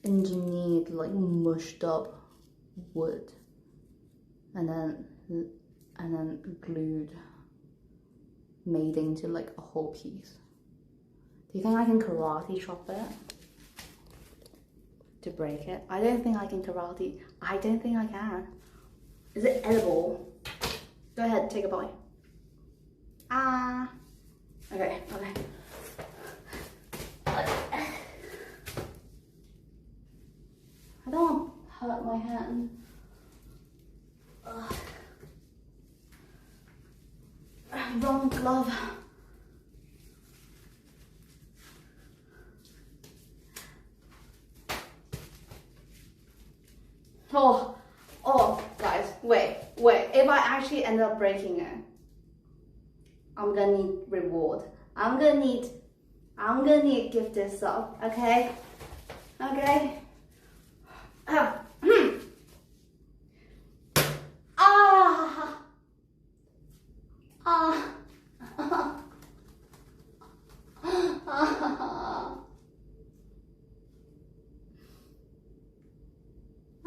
engineered, like mushed up wood, and then glued, made into like a whole piece. Do you think I can karate chop it to break it? I don't think I can karate. I don't think I can. Is it edible? Go ahead, take a bite. Ah. Okay, okay. I don't want to hurt my hand. Ugh. Wrong glove. Oh, guys, wait. If I actually end up breaking it, I'm gonna need reward. I'm gonna need gift this up, okay? Okay. Ah.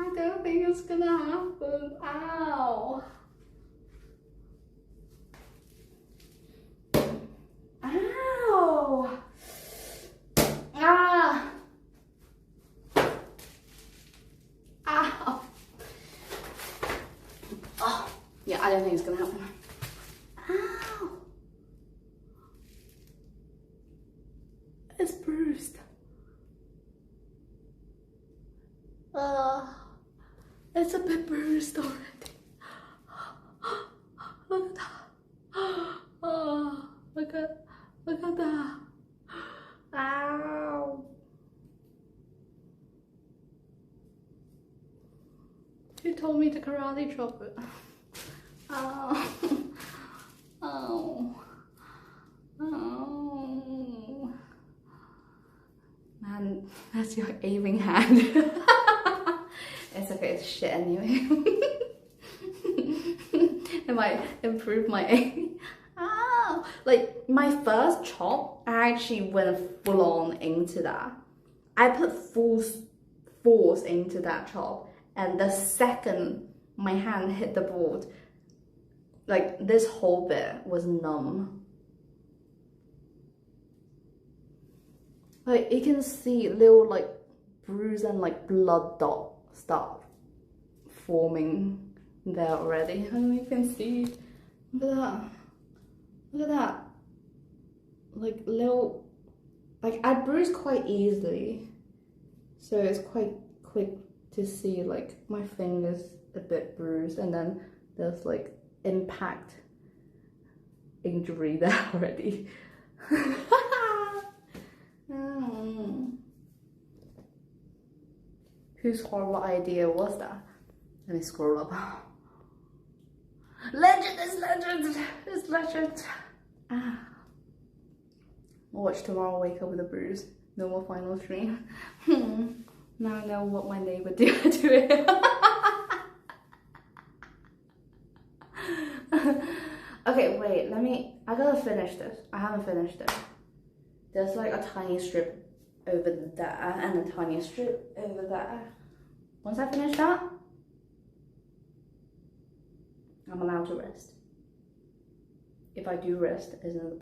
I don't think it's gonna happen. Ow. Ow. Ah. Ow. Oh, yeah, I don't think it's gonna happen. Ow. It's bruised. It's a bit bruised already. Look at that. Oh, look at that. Ow. Who told me to karate chop it? Oh. Oh. Oh. Man, that's your aiming hand. It's okay, it's shit anyway. It might improve my aim. Ow! Like, my first chop, I actually went full on into that. I put full force into that chop, and the second my hand hit the board, like, this whole bit was numb. Like, you can see little, like, bruise and, like, blood dot start forming there already. And you can see, look at that. Look at that. Like, little, like, I bruise quite easily. So it's quite quick to see, like, my fingers a bit bruised. And then there's, like, impact injury there already. Whose horrible idea was that? Let me scroll up. Legend is legend! It's legend! Ah. Watch tomorrow, wake up with a bruise. No more final stream. Now I know what my neighbor did to it. Okay, wait, I gotta finish this. I haven't finished it. There's like a tiny strip over there and a tiny strip over there. Once I finish that, I'm allowed to rest. If I do rest, there's another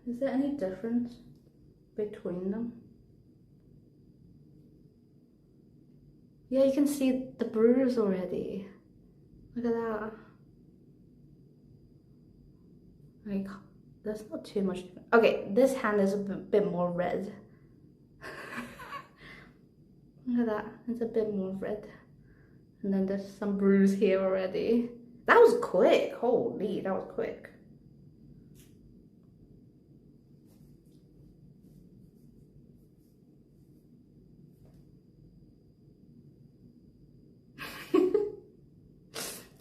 Is there any difference between them? Yeah, you can see the bruise already. Look at that. Like, that's not too much. Okay, this hand is a bit more red. Look at that, it's a bit more red. And then there's some bruise here already. That was quick, holy, that was quick.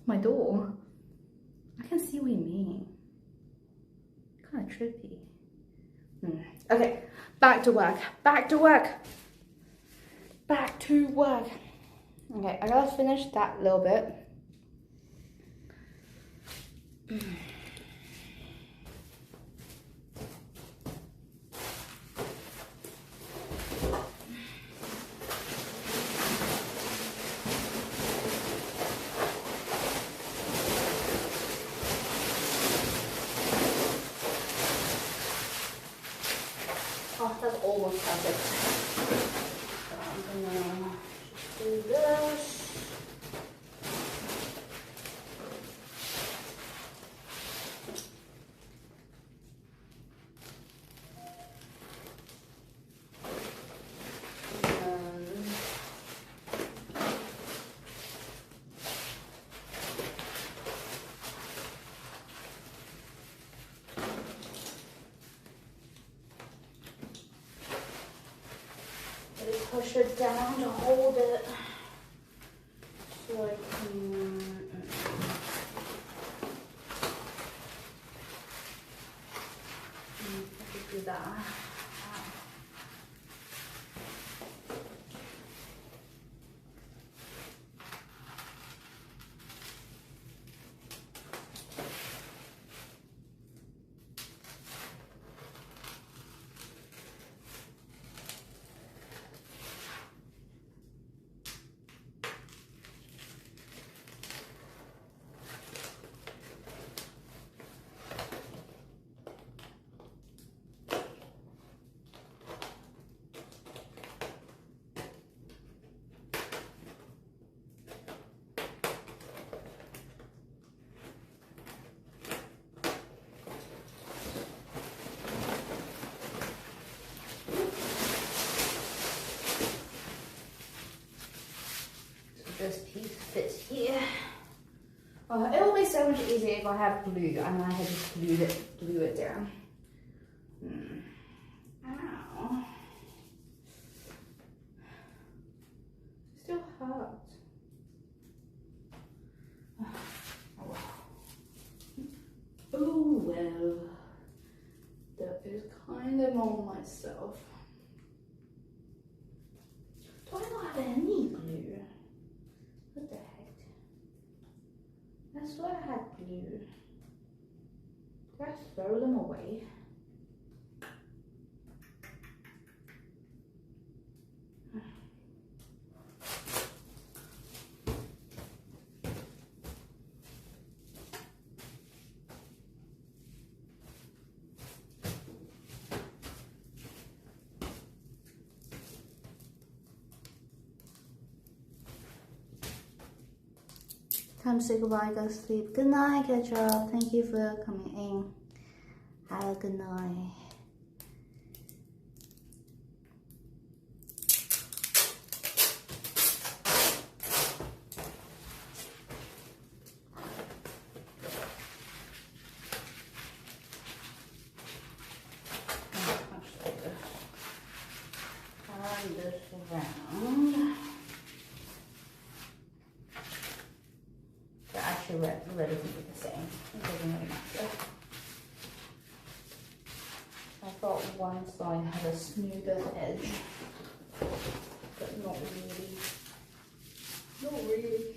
My door. I can see what you mean. Kind of trippy. Okay, back to work. Back to work. Back to work. Okay, I gotta finish that little bit. Oh, that's almost perfect. So I'm gonna just do this. Push it down to hold it so I can do that. This piece fits here. Oh, it will be so much easier if I have glue and I had just glue it down. Ow. Still hurts. Oh well. That is kind of on myself. Do I not have any glue? What the heck? I swear I had glue. Did I throw them away? Time to say goodbye, go to sleep. Good night, Ketra. Thank you for coming in. Have a good night. Turn this around. relatively the same. It doesn't really matter. I thought one side had a smoother edge, but not really. Not really.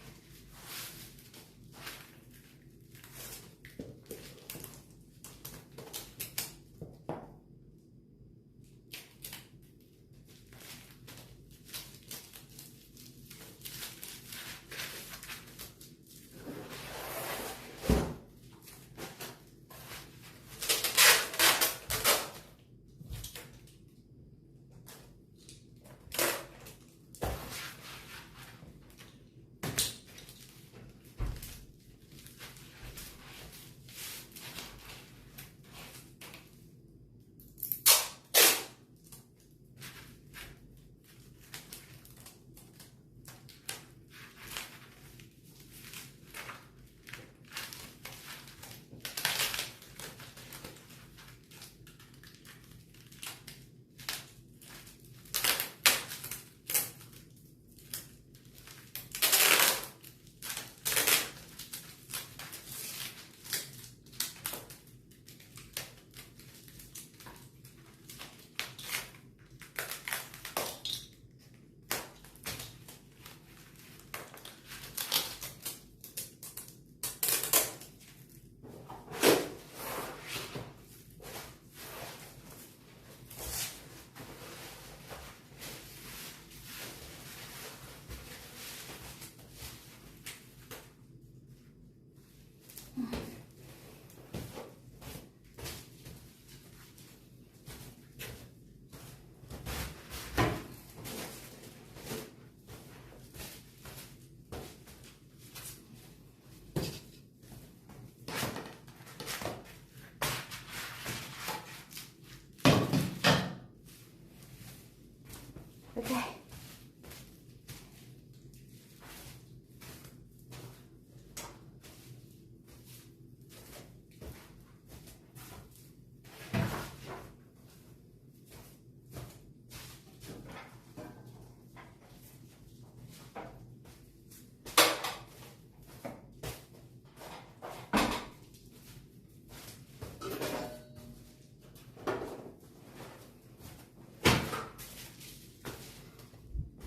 Okay.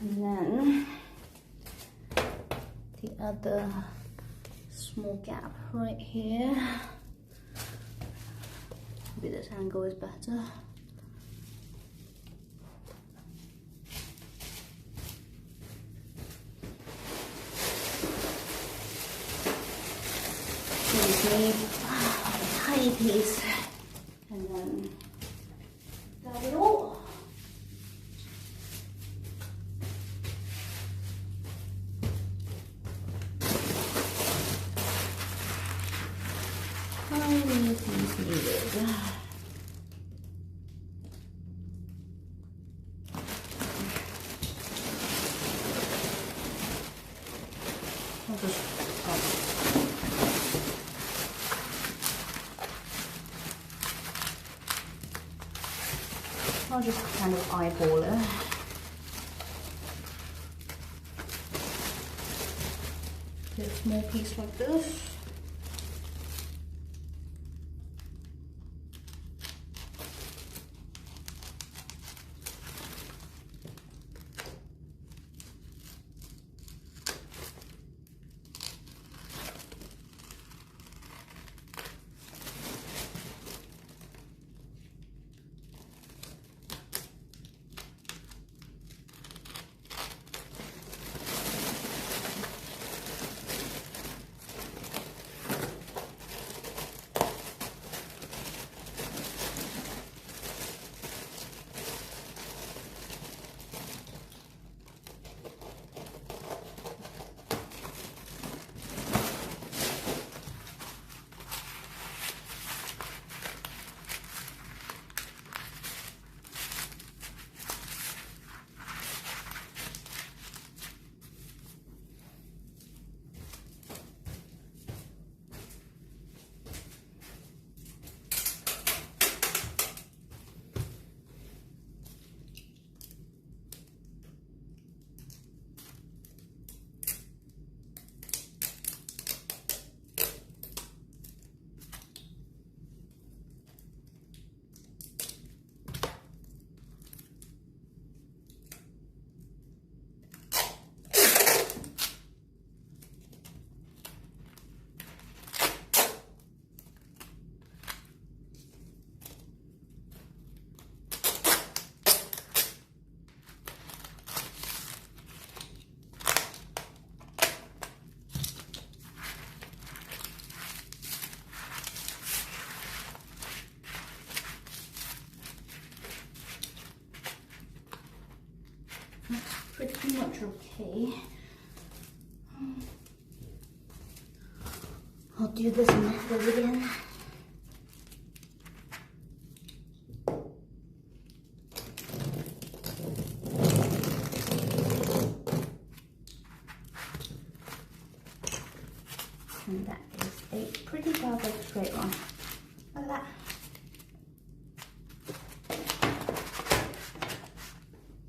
And then the other small gap right here. Maybe this angle is better. Need a tiny piece, and then that's it all. Tiny piece needed. I'll just kind of eyeball it. Get a small piece like this. much okay. I'll do this method again. And that is a pretty perfect straight line. Like that.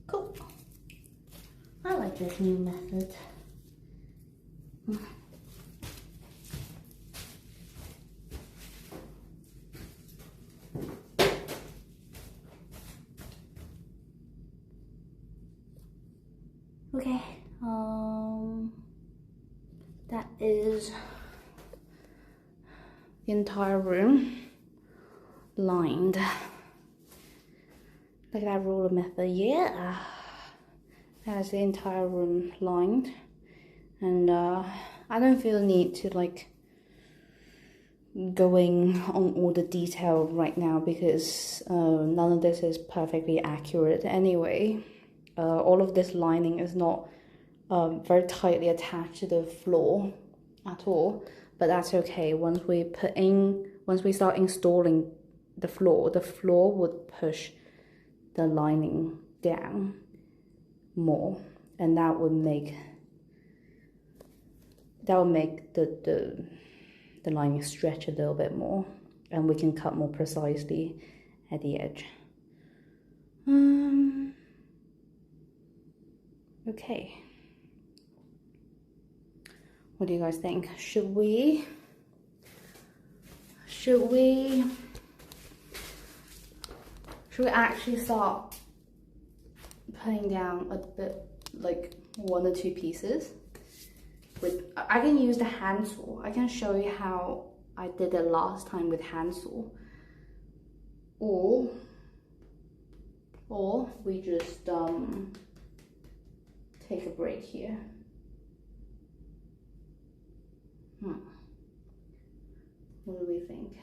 Cool. I like this new method. Okay, that is the entire room lined. Look at that ruler method, yeah. That is the entire room lined. And I don't feel the need to like going on all the detail right now because none of this is perfectly accurate anyway. All of this lining is not very tightly attached to the floor at all, but that's okay. Once we start installing the floor would push the lining down more, and that would make the lining stretch a little bit more, and we can cut more precisely at the edge. Okay. What do you guys think? Should we actually start putting down a bit, like 1 or 2 pieces? I can use the handsaw. I can show you how I did it last time with handsaw. Or we just take a break here. What do we think?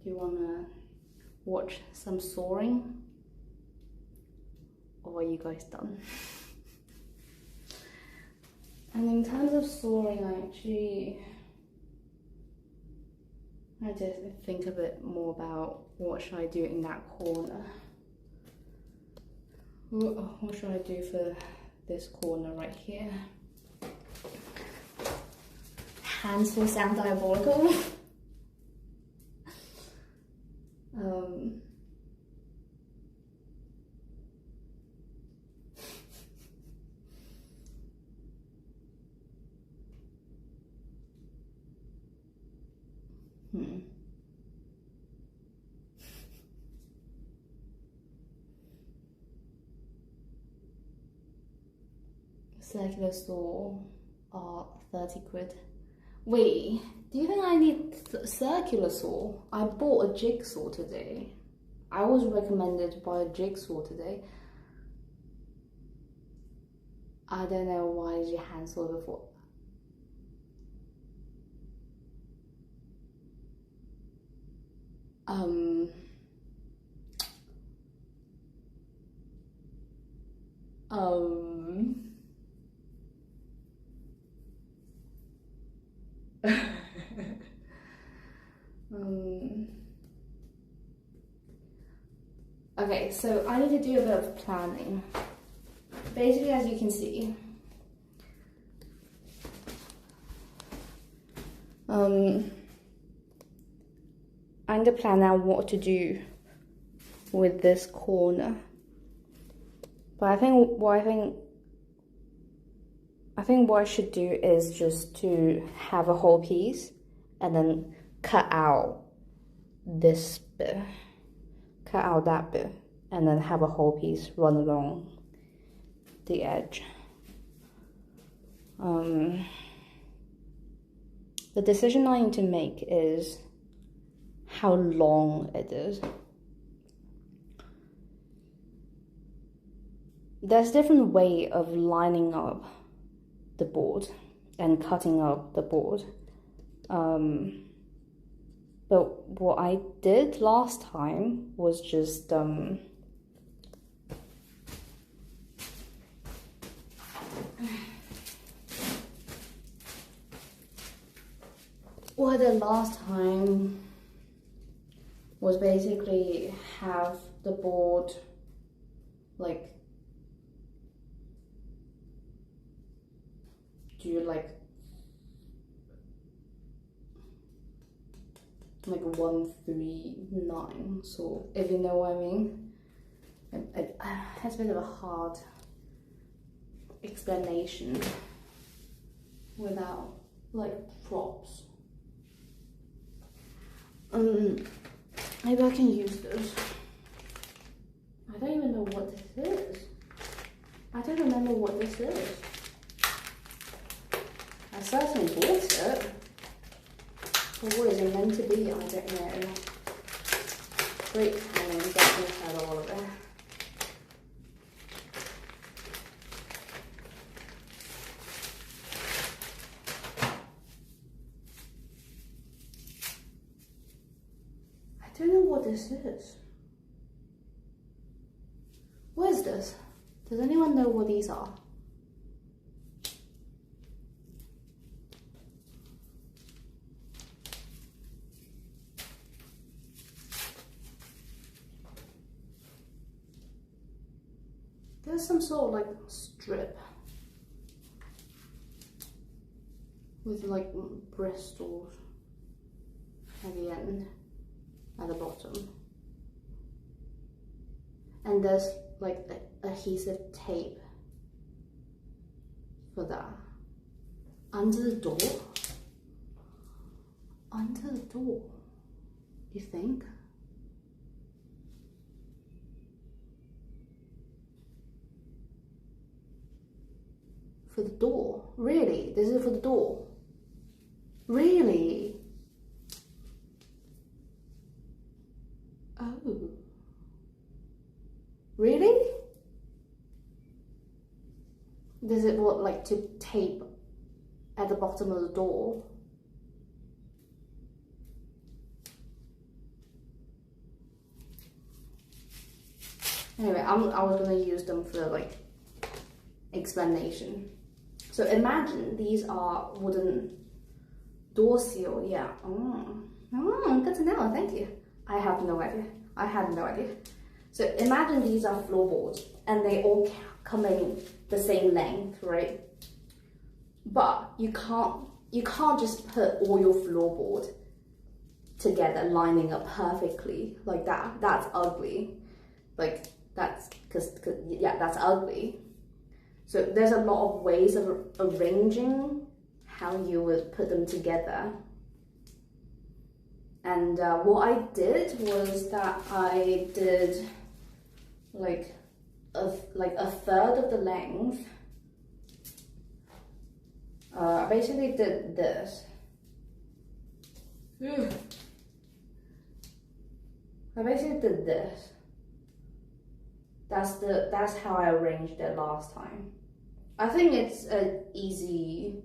Do you want to watch some sawing? Or are you guys done? And in terms of sawing, I just think a bit more about what should I do in that corner. What should I do for this corner right here? Handsaw sound diabolical. Circular saw are 30 quid. Wait, do you think I need circular saw? I bought a jigsaw today. I was recommended to buy a jigsaw today. I don't know, why did you handsaw before? Okay, so I need to do a bit of planning. Basically, as you can see, I need to plan out what to do with this corner. But I think what I should do is just to have a whole piece and then cut out this bit, cut out that bit, and then have a whole piece run along the edge. The decision I need to make is how long it is. There's different way of lining up the board and cutting up the board. But what I did last time was just what I did last time was basically have the board like do like 1, 3, 9. So if you know what I mean, it's a bit of a hard explanation without like props. Maybe I can use this. I don't even know what this is. I don't remember what this is. I certainly bought it. But what is it meant to be? I don't know. Great timing, definitely had all of it. I don't know what this is. What is this? Does anyone know what these are? There's some sort of like strip with like bristles at the end, at the bottom. And there's like adhesive tape for that. Under the door? Under the door, you think? For the door? Really? This is for the door? Really? Oh. Really? Does it what, like to tape at the bottom of the door? Anyway, I was gonna use them for like explanation. So imagine these are wooden door seal, yeah. Good to know, thank you. I have no idea. I had no idea. So imagine these are floorboards and they all come in the same length, right? But you can't just put all your floorboard together lining up perfectly like that. That's ugly. Like that's cause yeah, that's ugly. So there's a lot of ways of arranging how you would put them together. And what I did was that I did like a third of the length. I basically did this. I basically did this. That's how I arranged it last time. I think it's an easy,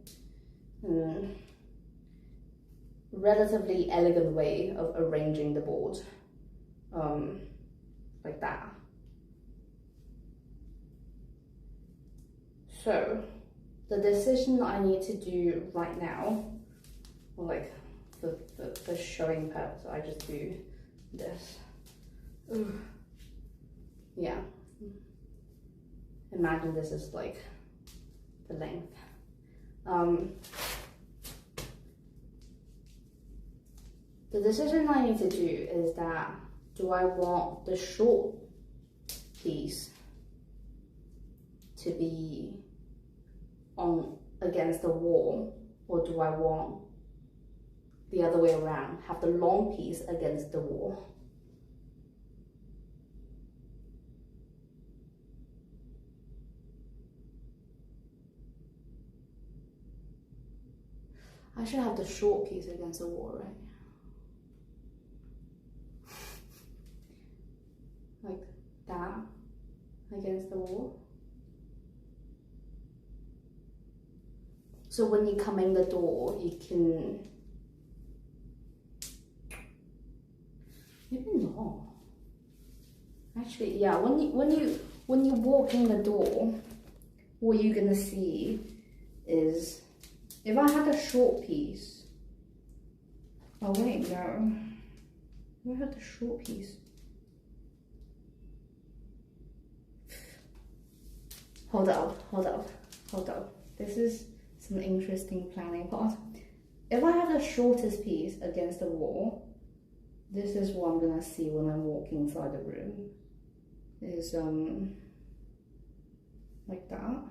relatively elegant way of arranging the board, like that. So, the decision I need to do right now, or like for showing purpose, I just do this. Ooh. Yeah. Imagine this is like the length. The decision I need to do is that, do I want the short piece to be on against the wall, or do I want the other way around, have the long piece against the wall? I should have the short piece against the wall, right? Like that against the wall. So when you come in the door, you can, maybe not. Actually, yeah, when you walk in the door, what you're gonna see is, if I had a short piece Oh wait, no. We have the short piece. Hold up. This is some interesting planning part. If I have the shortest piece against the wall, this is what I'm gonna see when I walk inside the room. Is like that.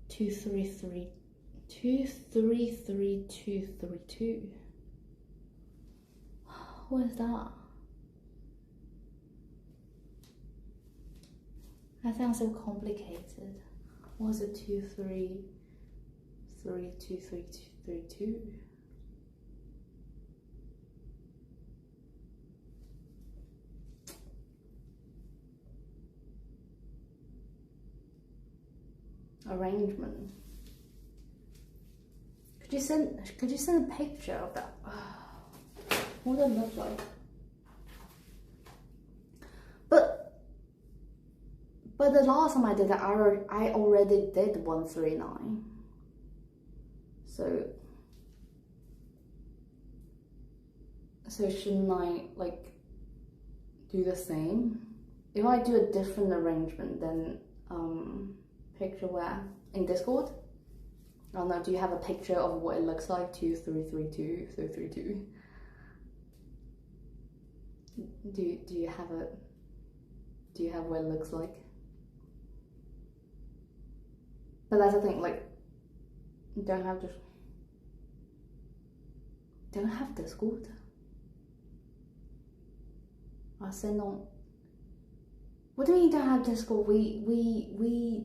Two, three, three, 23332. What is that? That sounds so complicated. What is it? 2333232. Arrangement. Could you send a picture of that? What does it look like? But the last time I did it, I already did 139. So shouldn't I like do the same? If I do a different arrangement, then picture where in Discord? I don't know. Do you have a picture of what it looks like? 2332332. Do you have what it looks like? But that's the thing. Like, don't have Discord. I'll send on. What do you mean don't have Discord? We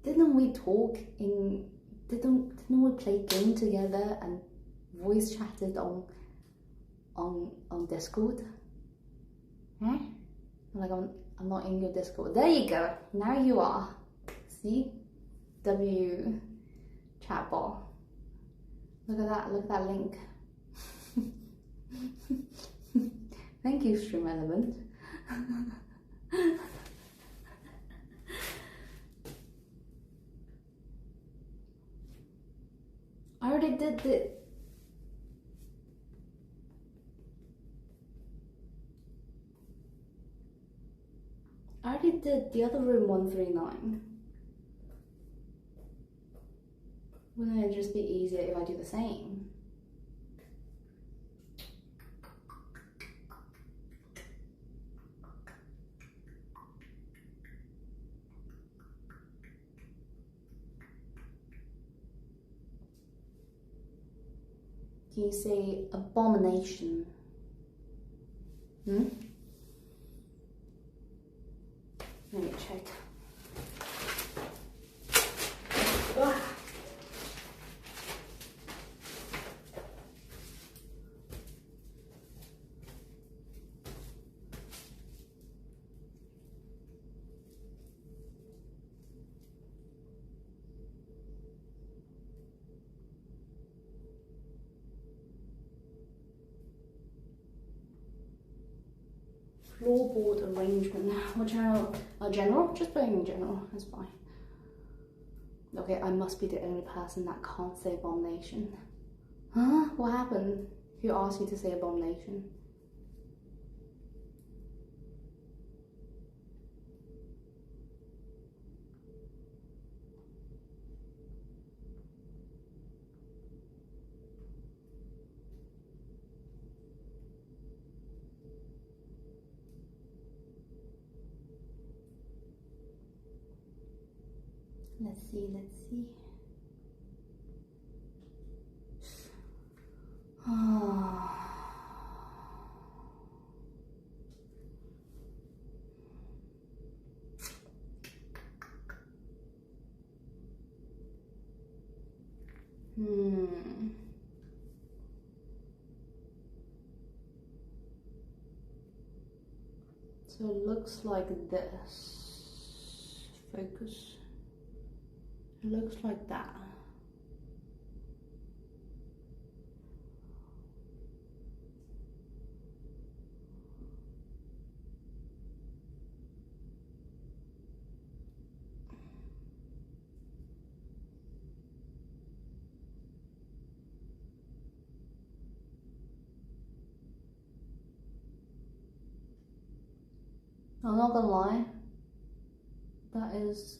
didn't we talk in. Didn't we play game together and voice chatted on Discord? Huh? Like I'm not in your Discord. There you go. Now you are. See? W chat bar. Look at that link. Thank you, Stream Element. I already did the. I already did the other room 139. Wouldn't it just be easier if I do the same? Can you say abomination? Let me check. Floorboard arrangement. What channel? General? Just put in general, that's fine. Okay, I must be the only person that can't say abomination. Huh? What happened? Who asked you to say abomination? Let's see. So it looks like this. Focus. It looks like that. I'm not gonna lie, that is,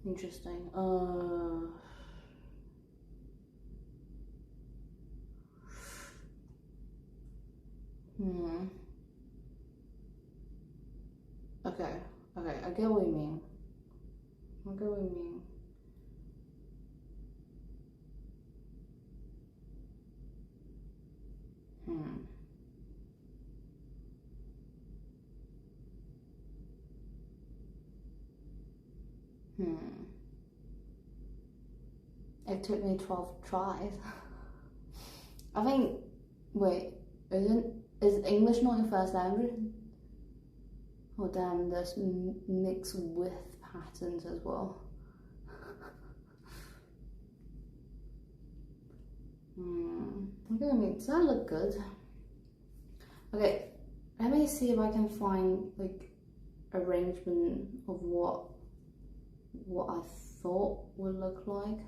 interesting. Okay, I get what you mean. I get what you mean. It took me 12 tries. I think, wait, is English not your first language? Oh damn, there's mixed with patterns as well. Okay, I mean, does that look good? Okay, let me see if I can find like arrangement of what I thought would look like.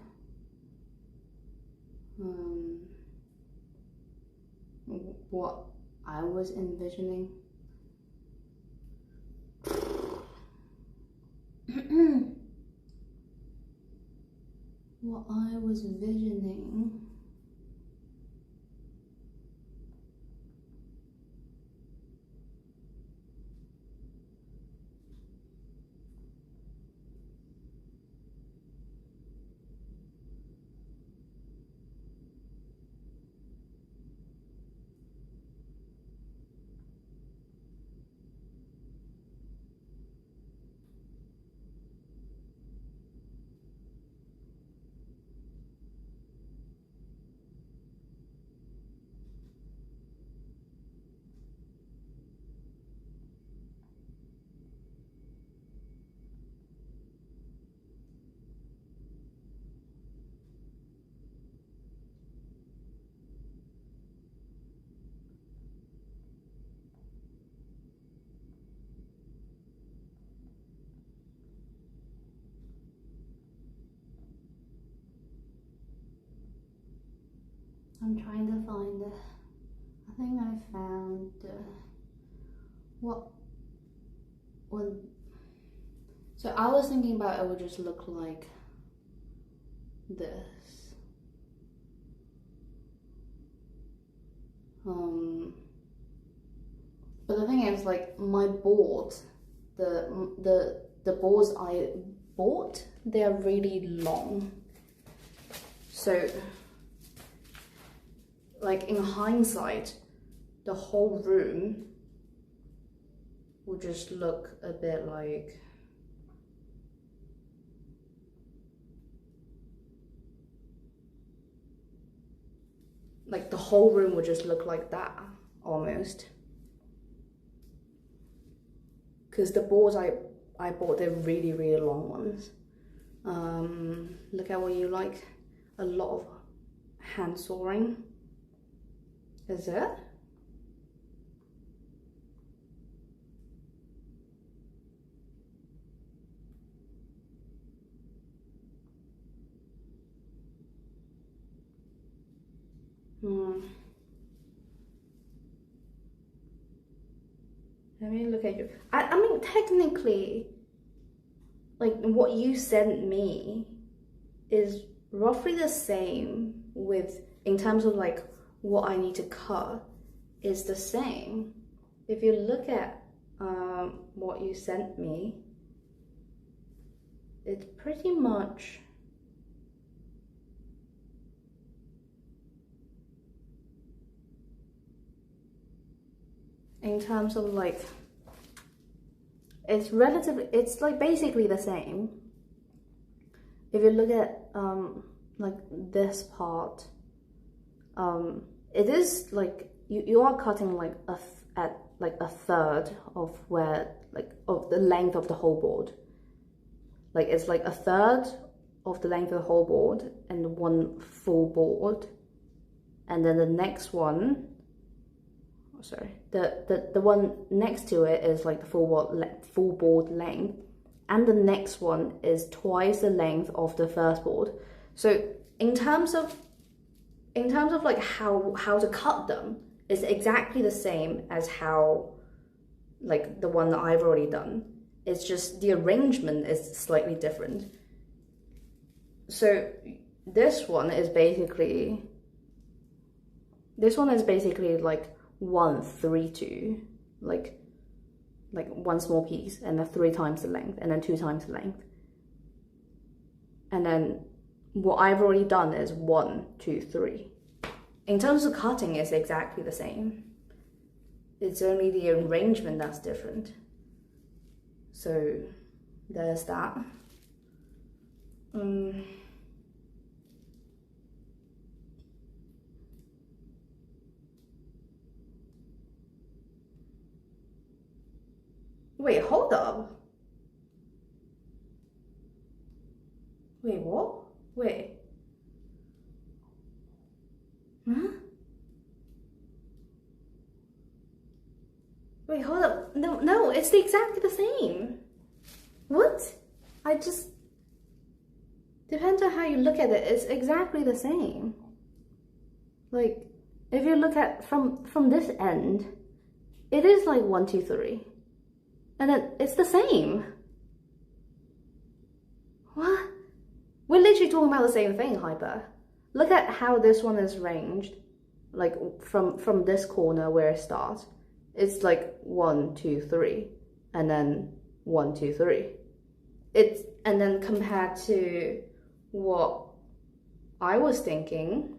What I was envisioning. What I was envisioning. I'm trying to find I think I found what would. So I was thinking about it would just look like this. But the thing is, like, my board, the boards I bought, they're really long. So, like, in hindsight, the whole room will just look a bit like the whole room would just look like that, almost. Because the boards I bought, they're really, really long ones. Look at what you like. A lot of hand sawing. Is it? Let me look at you. I mean, technically, like, what you sent me is roughly the same with, in terms of like what I need to cut is the same. If you look at what you sent me, it's pretty much in terms of like, it's relatively, it's like basically the same. If you look at like this part, it is like you are cutting like at like a third of where, like, of the length of the whole board. Like, it's like a third of the length of the whole board and one full board, and then the next one, oh, sorry, the one next to it is like the full board length, and the next one is twice the length of the first board. So in terms of in terms of like how to cut them, it's exactly the same as how like the one that I've already done. It's just the arrangement is slightly different. So this one is basically like 1, 3, 2, like one small piece, and then 3 times the length, and then 2 times the length. And then what I've already done is 1, 2, 3. In terms of cutting, it's exactly the same. It's only the arrangement that's different. So there's that. Wait, hold up. Wait, what? Wait. Huh? Wait, hold up. No, it's exactly the same. What? I just... Depends on how you look at it, it's exactly the same. Like, if you look at from this end, it is like 1, 2, 3. And then it's the same. What? We're literally talking about the same thing, Hyper. Look at how this one is ranged. Like from this corner where it starts. It's like 1, 2, 3. And then 1, 2, 3. And then compared to what I was thinking,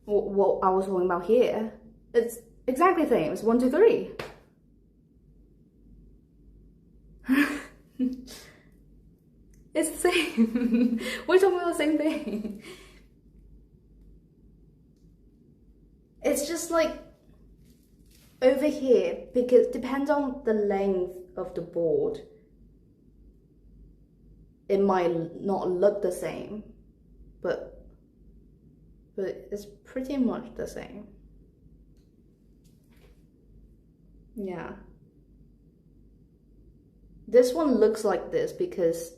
what I was talking about here, it's exactly the same. It's 1, 2, 3. It's the same. We're talking about the same thing. It's just like over here, because it depends on the length of the board. It might not look the same, but it's pretty much the same. Yeah. This one looks like this because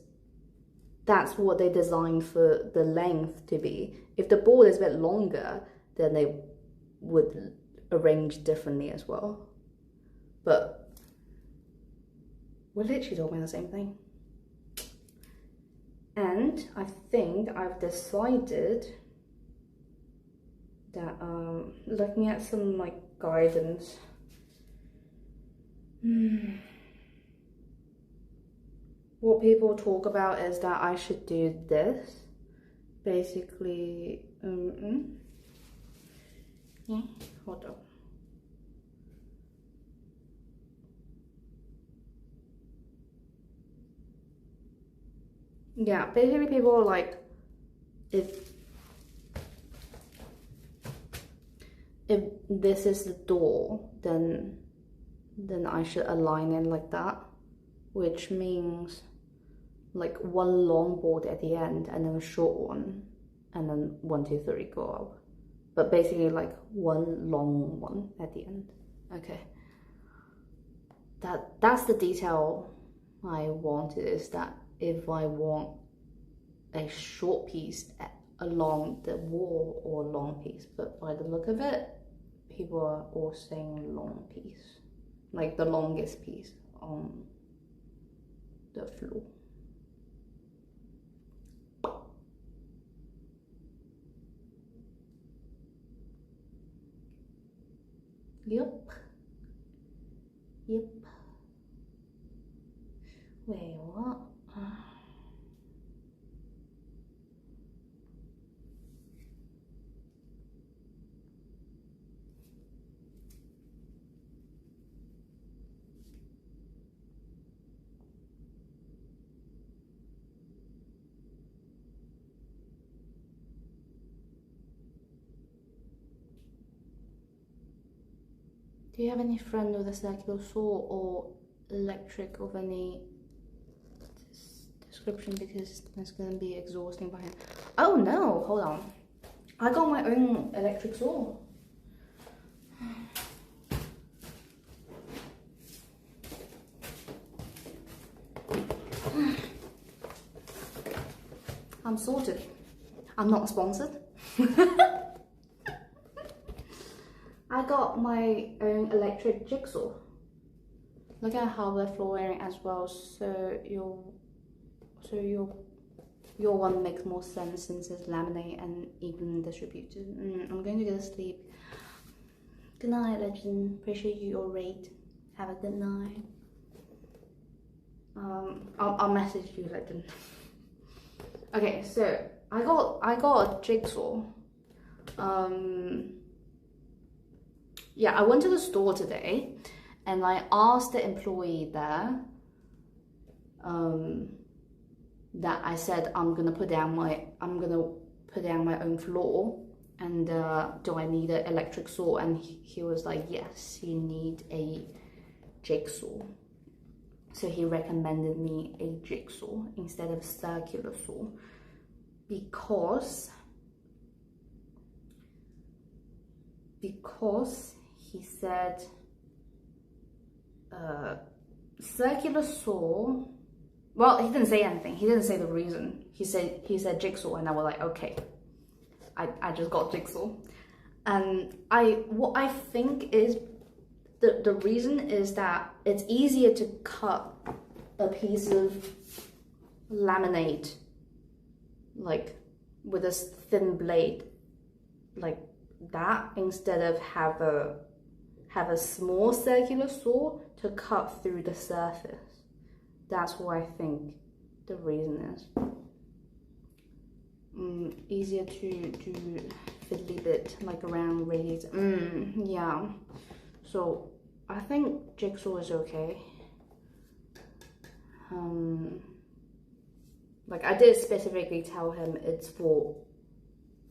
that's what they designed for the length to be. If the board is a bit longer, then they would arrange differently as well. But we're literally talking about the same thing. And I think I've decided that looking at some like guidance, what people talk about is that I should do this, basically. Yeah, hold on. Yeah, basically people are like, if this is the door, then I should align it like that, which means like one long board at the end and then a short one, and then 1, 2, 3 go up. But basically like one long one at the end. Okay. That's the detail I wanted, is that if I want a short piece along the wall or a long piece, but by the look of it, people are all saying long piece, like the longest piece on the floor. Yep. Wait, what? Do you have any friend with a circular saw or electric of any description, because it's going to be exhausting by hand? Oh no, hold on. I got my own electric saw. I'm sorted. I'm not sponsored. I got my own electric jigsaw. Look at how the flooring as well. So your one makes more sense since it's laminate and even distributed. I'm going to go to sleep. Good night, legend. Appreciate you all rate. Have a good night. I'll message you, legend. Okay, so I got a jigsaw. Yeah, I went to the store today and I asked the employee there that I said I'm gonna put down my own floor, and do I need an electric saw? And he was like, yes, you need a jigsaw. So he recommended me a jigsaw instead of a circular saw because he said circular saw, well, he didn't say anything, he didn't say the reason, he said jigsaw, and I was like, okay, I just got jigsaw. And what I think is the reason is that it's easier to cut a piece of laminate like with a thin blade like that instead of have a small circular saw to cut through the surface. That's what I think the reason is. Easier to do fiddly bit like around radius. Yeah. So I think jigsaw is okay. Like I did specifically tell him it's for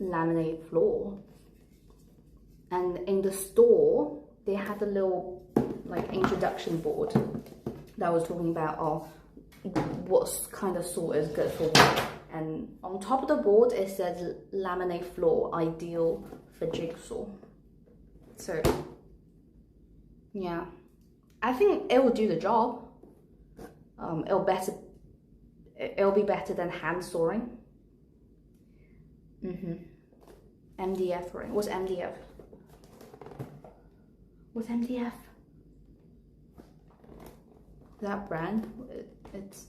laminate floor. And in the store, they had a little like introduction board that was talking about what kind of saw is good for what. And on top of the board, it says laminate floor, ideal for jigsaw. So yeah, I think it will do the job. It'll be better than hand sawing. MDF ring. What's MDF? What's MDF? That brand? It's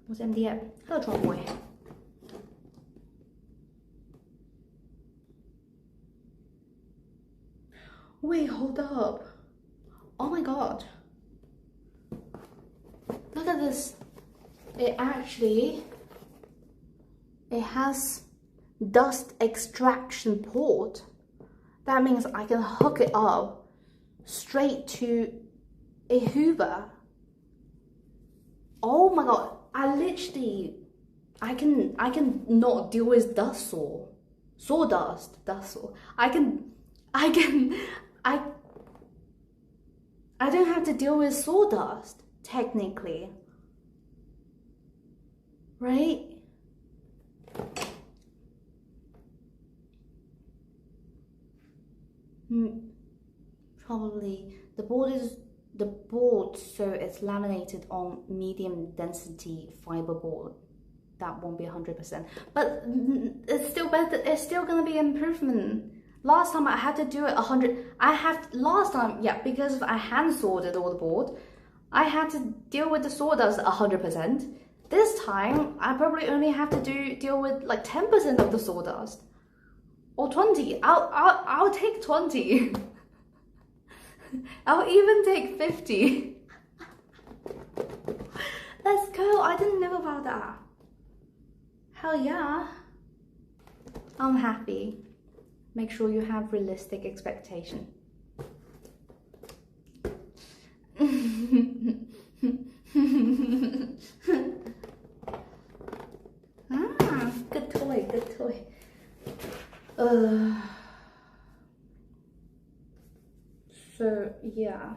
what's MDF? Hello, Troll Boy. Wait, hold up. Oh my god. Look at this. It has dust extraction port. That means I can hook it up straight to a Hoover. Oh my god. I can not deal with dust saw. Sawdust. Dust saw. I don't have to deal with sawdust, technically. Right? Probably. The board, so it's laminated on medium density fiber board. That won't be 100%. But it's still better. It's still gonna be an improvement. Last time I had to do it 100. Last time, yeah, because I hand sawed all the board, I had to deal with the sawdust 100%. This time, I probably only have to deal with like 10% of the sawdust, or 20. I'll take 20. I'll even take 50. Let's go. I didn't know about that. Hell yeah. I'm happy. Make sure you have realistic expectation. Good toy, good toy. So yeah,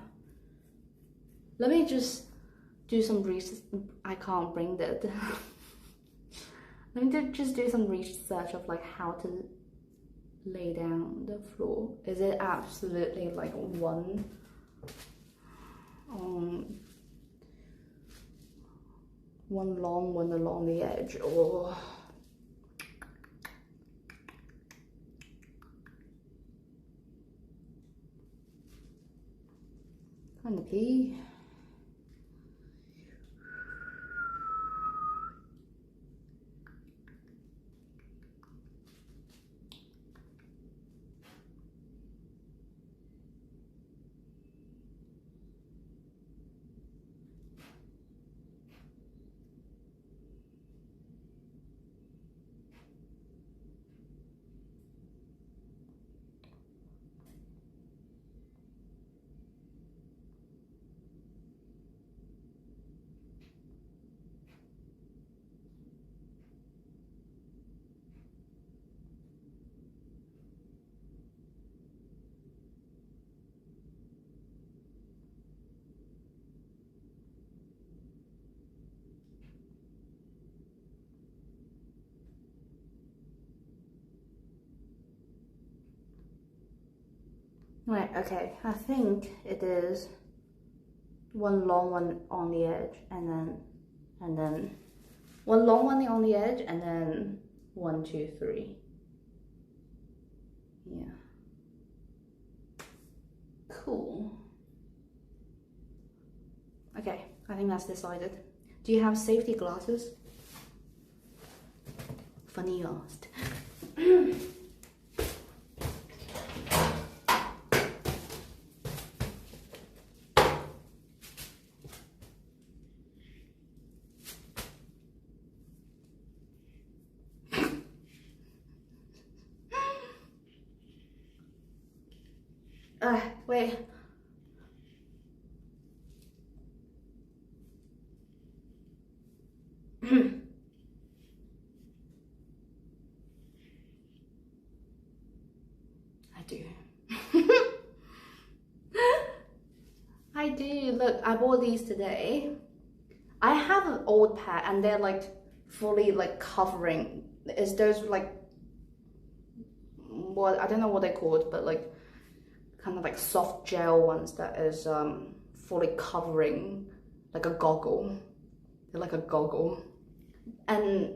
let me just do some research. I can't bring that. Let me just do some research of like how to lay down the floor. Is it absolutely like one long one along the edge, or Okay. Right, okay, I think it is one long one on the edge and then one long one on the edge and then 1, 2, 3. Yeah. Cool. Okay, I think that's decided. Do you have safety glasses? Funny you asked. Wait. I do. I do. Look, I bought these today. I have an old pair and they're like fully like covering. Is those like what I don't know what they're called, but like kind of like soft gel ones that is fully covering, like a goggle. They're like a goggle, and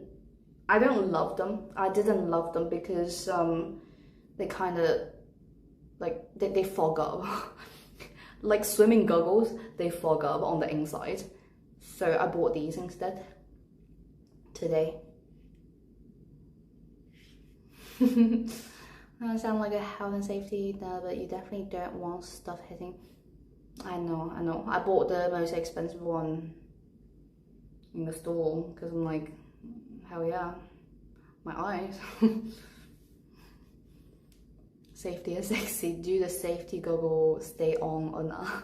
I don't love them. I didn't love them because they kind of like they fog up. Like swimming goggles, they fog up on the inside. So I bought these instead today. I sound like a health and safety nerd, but you definitely don't want stuff hitting. I know. I bought the most expensive one in the store because I'm like, hell yeah, my eyes. Safety is sexy. Do the safety goggle stay on or not?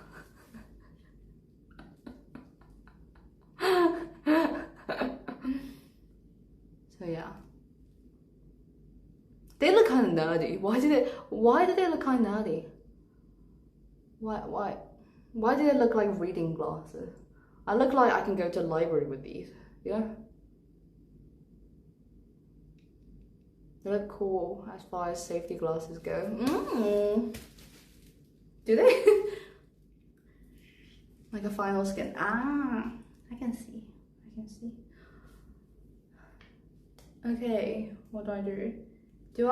So yeah. They look kind of nerdy. Why did they look kind of nerdy? Why do they look like reading glasses? I look like I can go to the library with these. Yeah. They look cool as far as safety glasses go. Do they? Like a final skin. Ah, I can see. Okay, what do? Do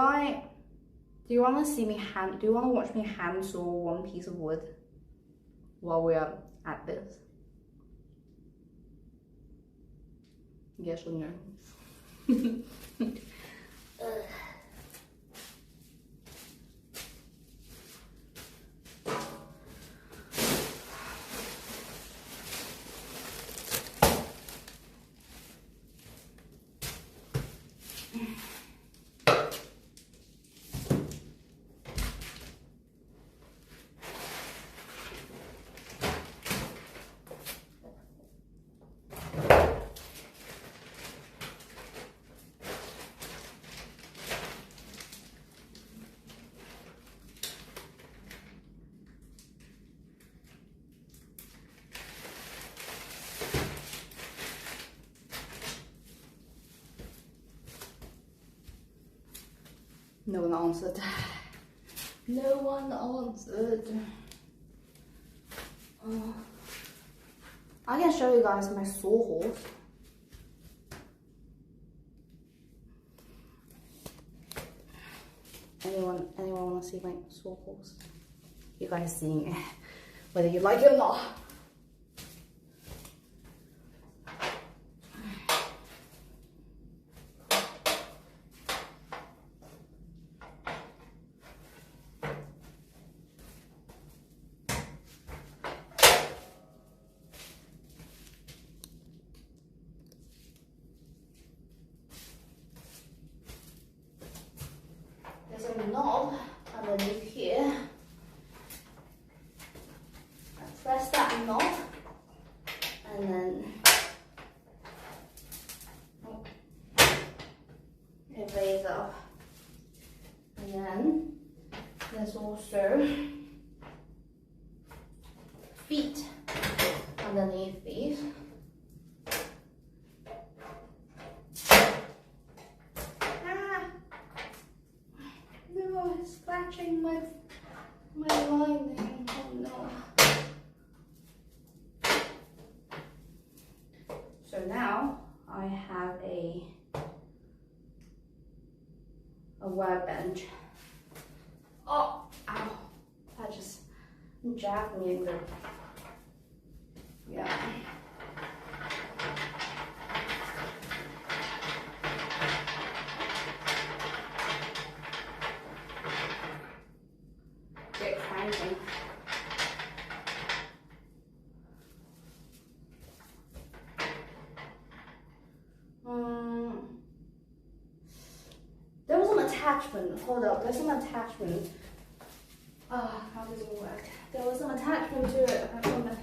you want to see me do you want to watch me hand saw one piece of wood while we are at this? Yes or no? No one answered. No one answered. I can show you guys my sawhorse. Anyone want to see my sawhorse? You guys seeing it whether you like it or not. There's a knob underneath here. I press that knob and then it lays up. And then there's also feet underneath these. Scratching my lining. Oh no. So now I have a workbench. Oh, ow! That just jabbed me in the yeah. Get cranking. There was an attachment. Hold up, there's an attachment. How does it work? There was an attachment to it, I promise.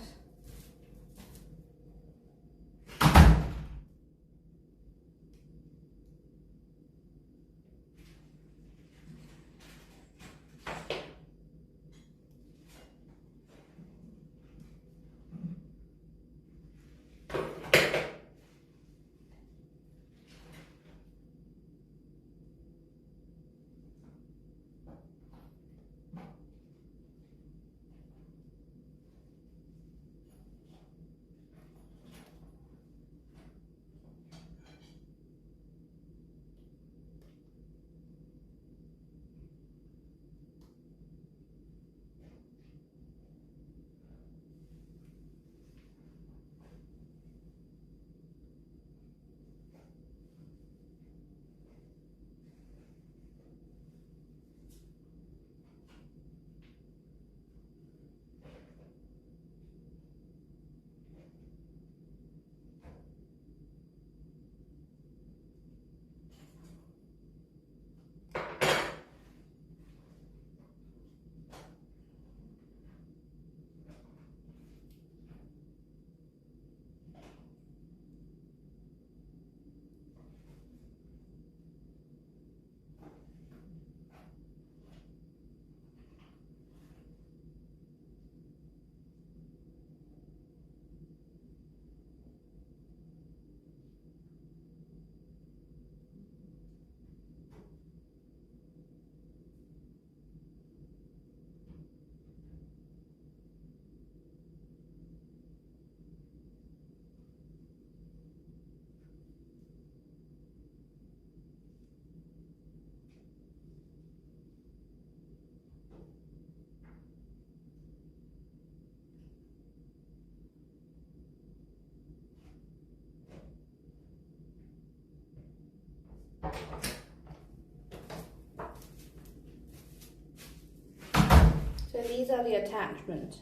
So these are the attachments.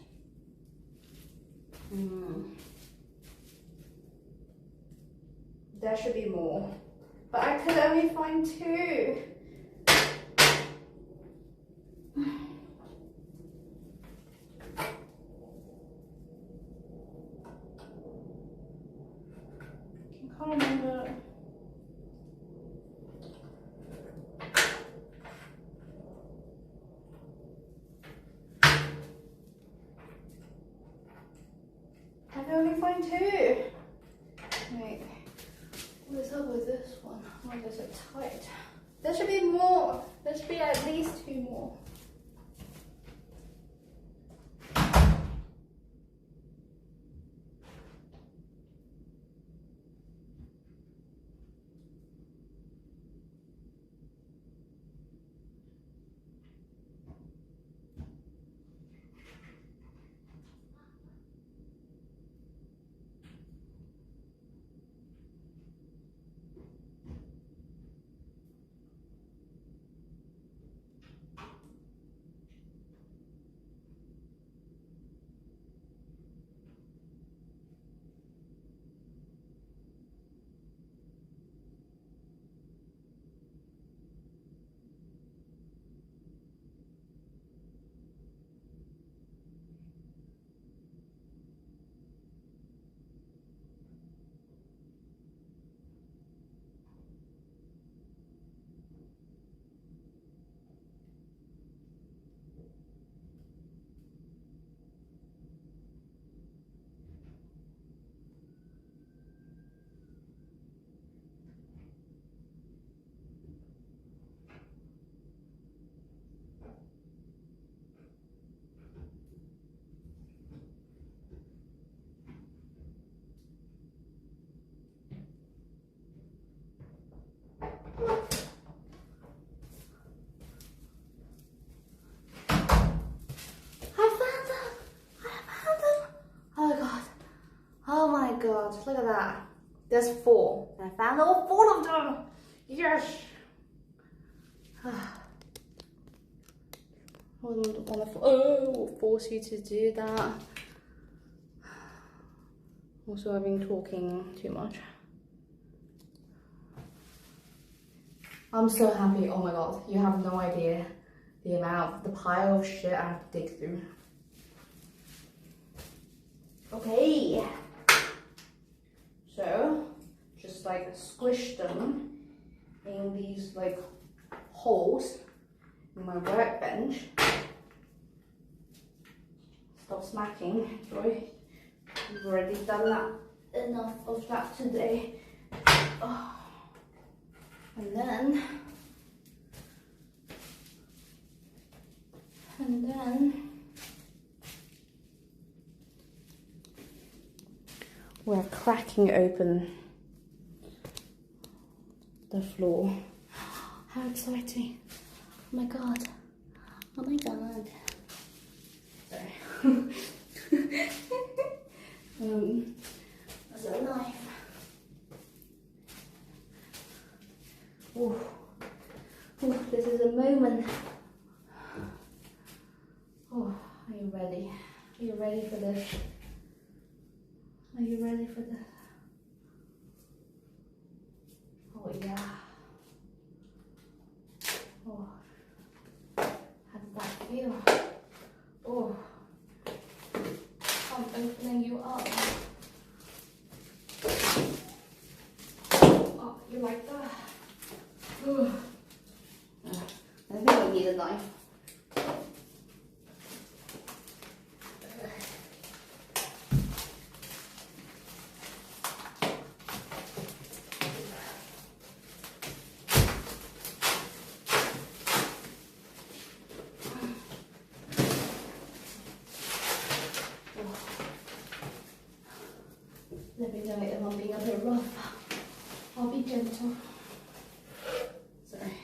There should be more, but I could only find 2. I can't remember. I can only find 2. Wait, what is up with this one? Why is it tight? There should be more. There should be at least 2 more. god, look at that. There's 4. I found all 4 of them. Yes. Wouldn't want to force you to do that. Also, I've been talking too much. I'm so happy. Oh my god, you have no idea the pile of shit I have to dig through. Okay. So, just like squish them in these like holes in my workbench. Stop smacking, Joy. You've already done that enough of that today. Oh. And then we're cracking open the floor. How exciting! Oh my god! Oh my god! Sorry. There's a knife. Ooh. Ooh, this is a moment. Oh, are you ready? Are you ready for this? Are you ready for this? Oh yeah. Oh, how does that feel? Oh, I'm opening you up. Oh, you like that? Oh. I think I need a knife. Let me know if I'm being a bit rough. I'll be gentle. Sorry.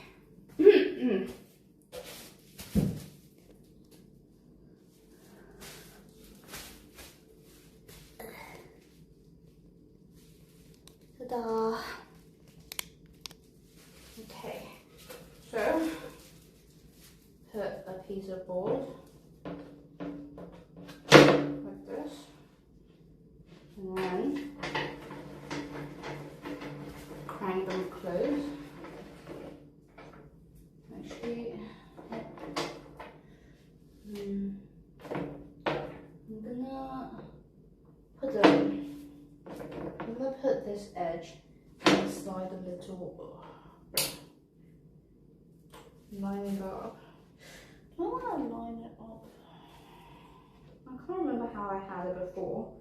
Ta-da! Okay, so put a piece of board like this, and then crank them close. Actually, I'm gonna put this edge and slide a little, line it up. Do I want to line it up? I can't remember how I had it before.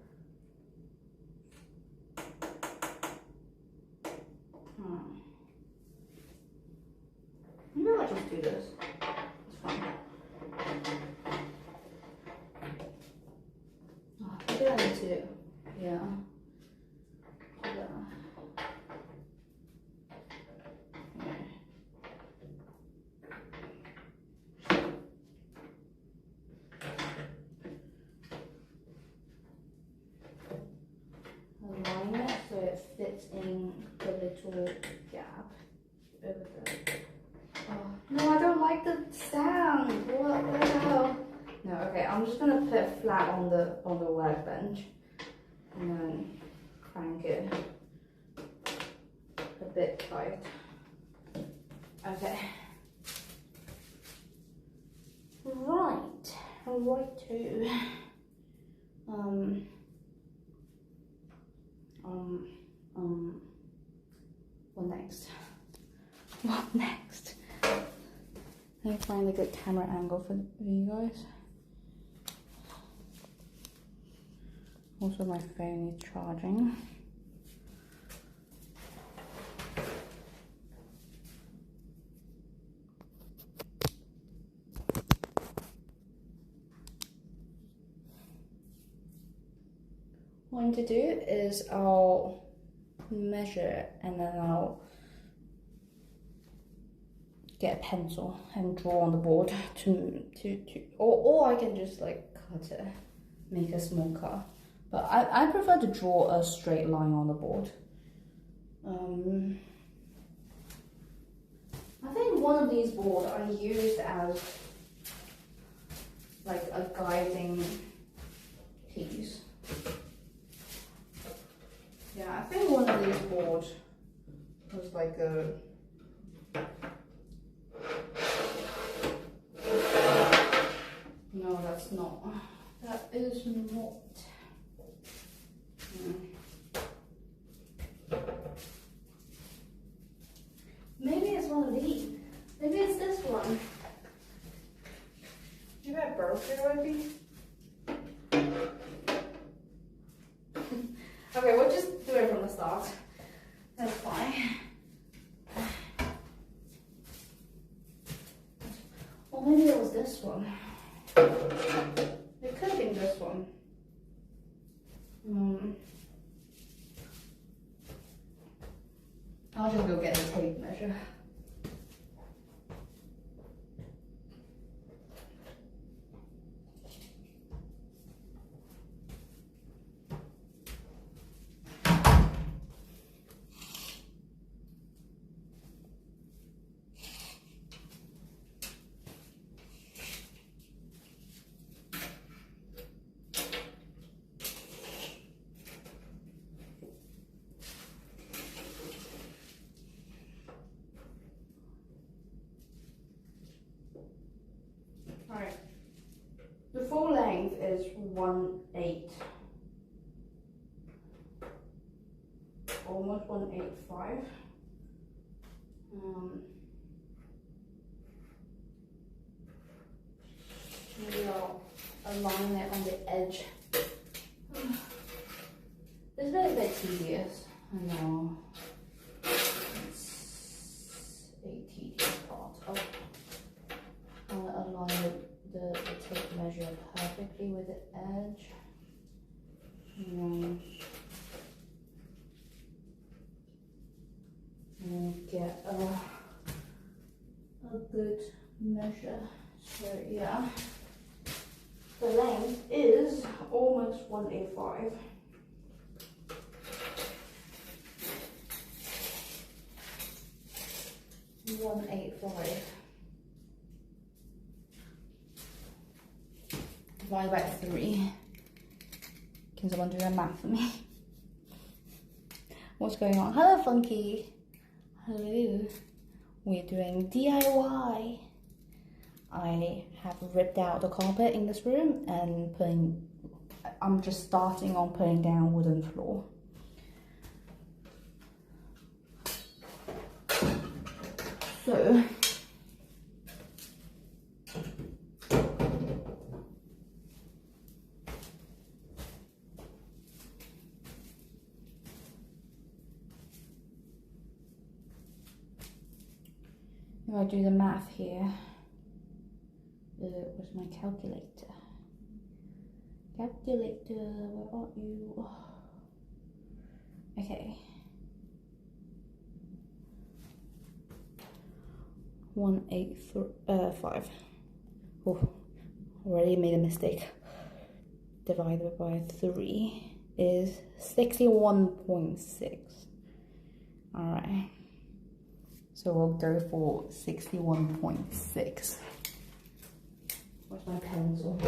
Maybe I'll just do this. It's fine. Oh, maybe I need to, yeah. Align it so it fits in the little gap over there. Oh, no, I don't like the sound. What the hell? No, okay, I'm just gonna put it flat on the workbench and then crank it a bit tight. Okay. Right to what next? What next? Let me find a good camera angle for you guys. Also, my phone is charging. What I'm going to do is I'll measure and then I'll get a pencil and draw on the board or I can just like cut it, make a small cut. But I prefer to draw a straight line on the board. I think one of these boards I used as like a guiding piece. Yeah, I think one of these boards was like a no, that's not. That is not. Maybe it's one of these. Maybe it's this one. Maybe I broke it already. Okay, we'll just do it from the start. That's fine. Or maybe it was this one. It could have been this one. I'll just go get a tape measure. Alright, the full length is 1/8, almost 1/85. Maybe I'll align it on the edge. This bit is a bit tedious, I know. It's a tedious part. Oh. Align the tape measure perfectly with the edge. And get a good measure. So yeah, the length is almost 1/85. Divided by 3. Can someone do the math for me? What's going on? Hello, Funky. Hello. We're doing DIY. I have ripped out the carpet in this room and I'm just starting on putting down wooden floor. So if I do the math here, where's my calculator? Calculator, where are you? Okay. 1/8, 5. Oh, already made a mistake. Divided by 3 is 61.6. Alright. So we'll go for 61.6. Where's my pencil?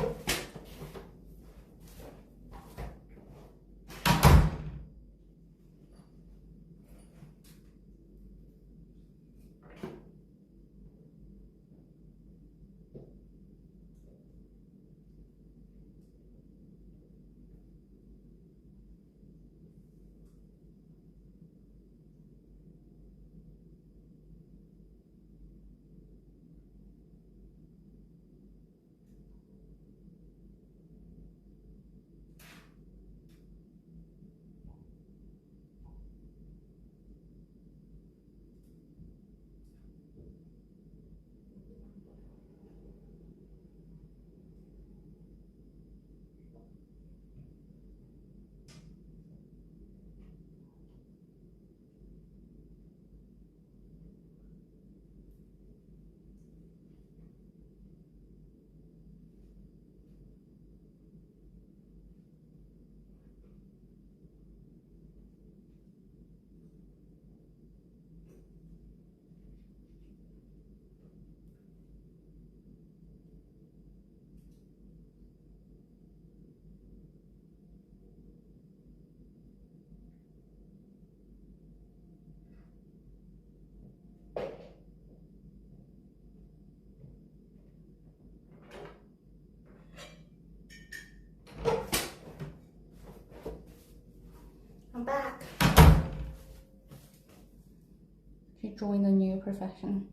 join a new profession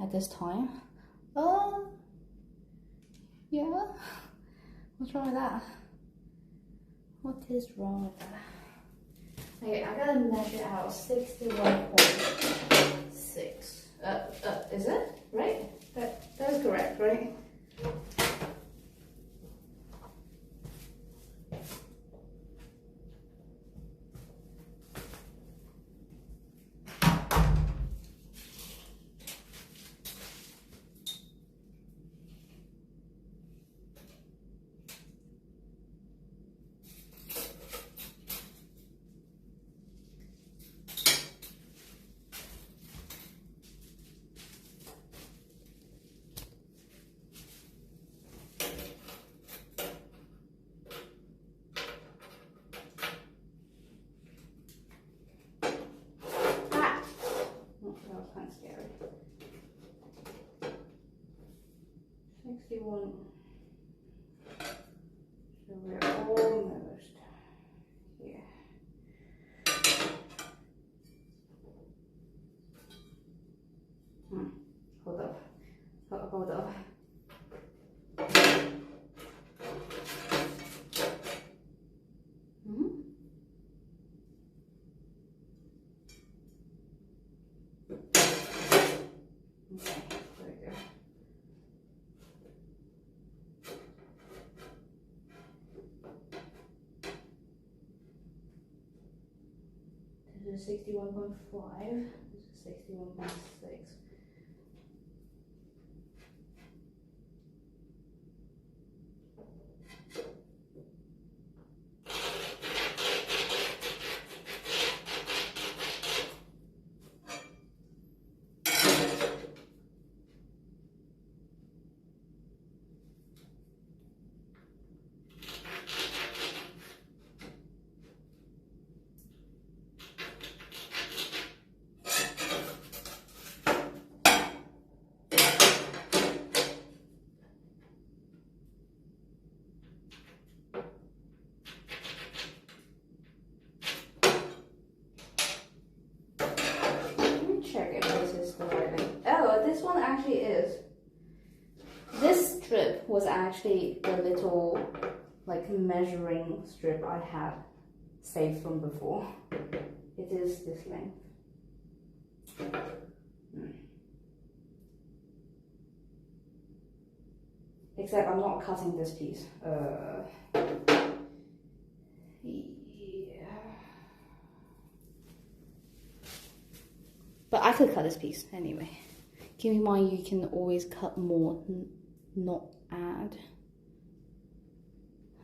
at this time. Yeah. What's wrong with that? What is wrong with that? Okay, I gotta measure out 61.6. Is it? Right? That's correct, right? That was kind of scary. 61. So we're almost here. Hold up. Hold up. This is 61.5, this is 61.6. Check if this is the right thing. Oh, this one actually is. This strip was actually the little like measuring strip I had saved from before. It is this length. Except I'm not cutting this piece. But I could cut this piece anyway. Keep in mind you can always cut more, not add.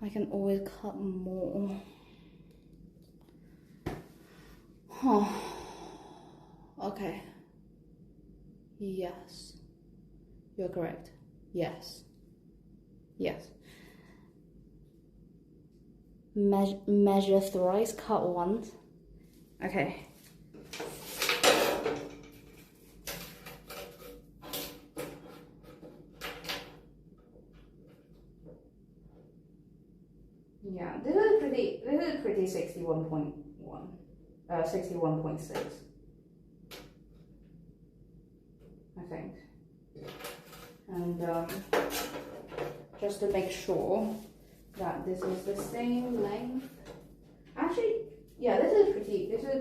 I can always cut more. Huh. Okay. Yes. You're correct. Yes. Yes. Measure thrice, cut once. Okay. Yeah, this is pretty 61.1, 61.6, I think. And just to make sure that this is the same length. Actually, yeah, this is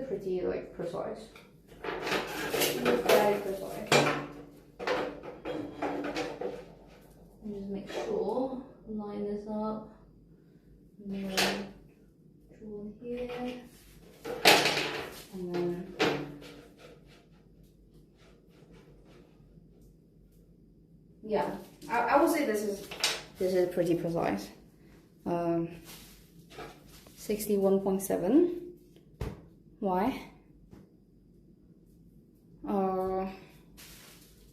pretty like precise. This is very precise. And just make sure, line this up. And then draw here, and then yeah, I would say this is pretty precise. 61.7. Why? Oh,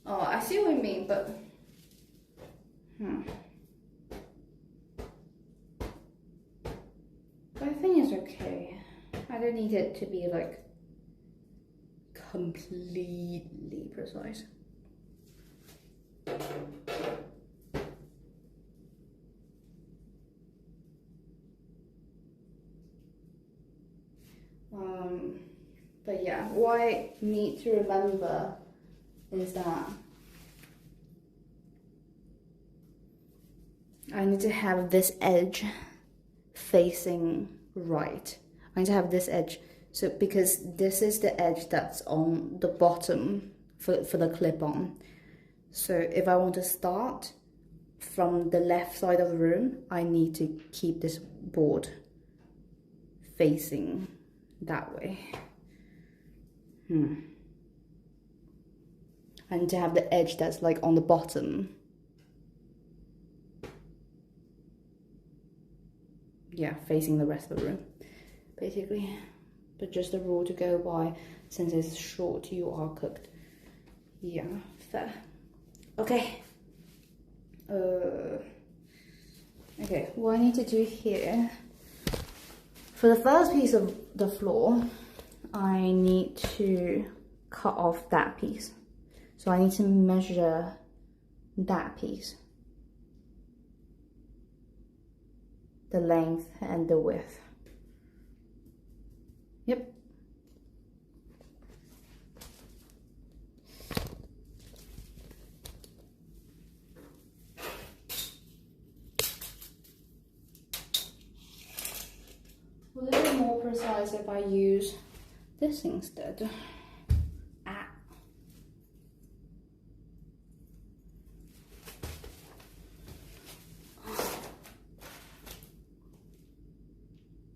I see what you mean, but I think it's okay. I don't need it to be like completely precise. But yeah, what I need to remember is that I need to have this edge facing right. I need to have this edge. So because this is the edge that's on the bottom for the clip-on. So if I want to start from the left side of the room, I need to keep this board facing that way. And to have the edge that's like on the bottom. Yeah, facing the rest of the room, basically. But just a rule to go by, since it's short, you are cooked. Yeah, fair. Okay. Okay, what I need to do here, for the first piece of the floor, I need to cut off that piece. So I need to measure that piece, the length and the width. Yep. A little bit more precise if I use this instead.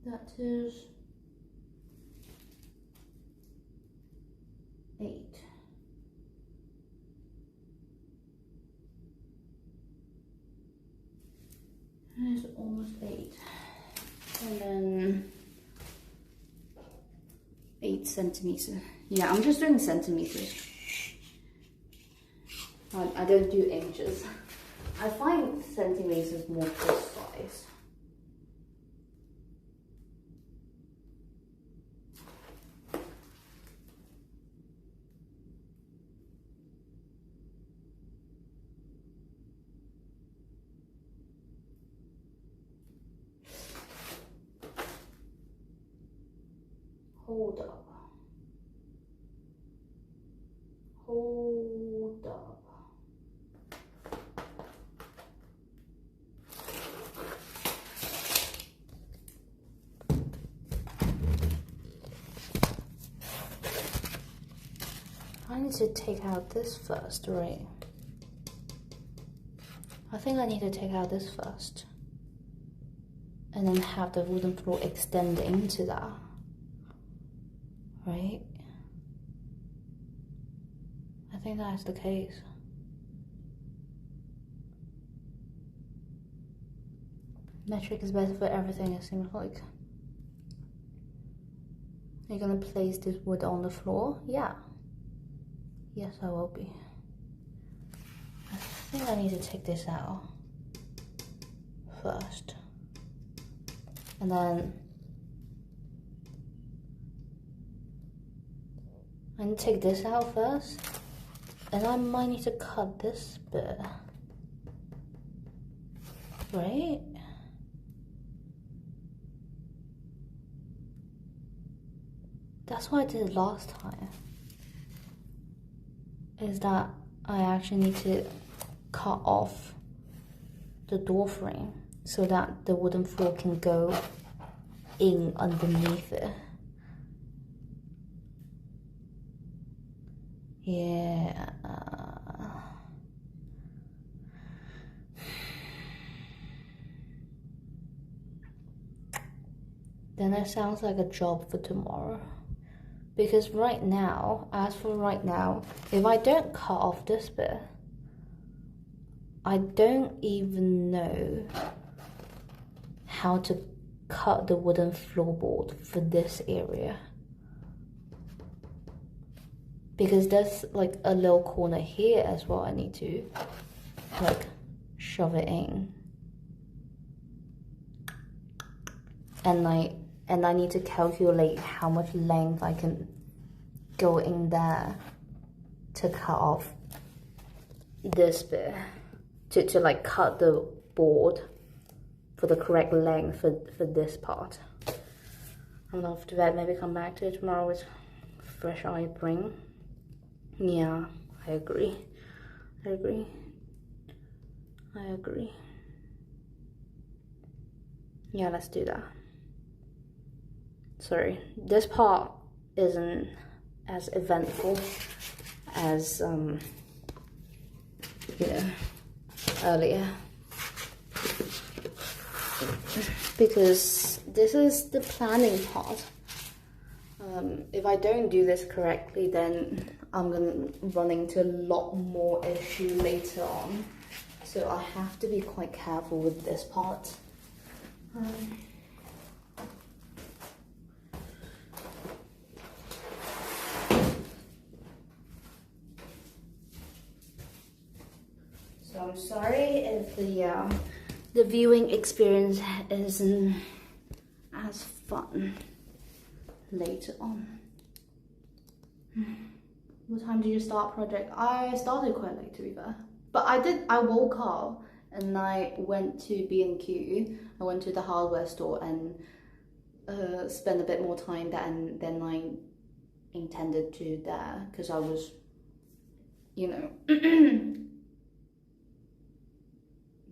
That is 8. It's almost 8. And then 8 centimeters. Yeah, I'm just doing centimeters. I don't do inches. I find centimeters more precise. Hold up. Hold up. I need to take out this first, right? I think I need to take out this first. And then have the wooden floor extend into that. Right? I think that's the case. Metric is better for everything, it seems like. You're gonna place this wood on the floor? Yeah. Yes, I will be. I think I need to take this out first. And then I need to take this out first, and I might need to cut this bit, right? That's what I did last time, is that I actually need to cut off the door frame so that the wooden floor can go in underneath it. Yeah. Then it sounds like a job for tomorrow. Because right now, as for right now, if I don't cut off this bit, I don't even know how to cut the wooden floorboard for this area. Because there's like a little corner here as well I need to like shove it in. And I need to calculate how much length I can go in there to cut off this bit. To like cut the board for the correct length for this part. I'm gonna have to bed, maybe come back to it tomorrow with fresh eye bring? Yeah, I agree. I agree. I agree. Yeah, let's do that. Sorry, this part isn't as eventful as earlier, because this is the planning part. If I don't do this correctly, then I'm gonna run into a lot more issue later on, so I have to be quite careful with this part. So I'm sorry if the viewing experience isn't as fun later on. What time did you start project? I started quite late, to be fair. But I woke up and I went to B&Q. I went to the hardware store and spent a bit more time than I intended to there, because I was, you know,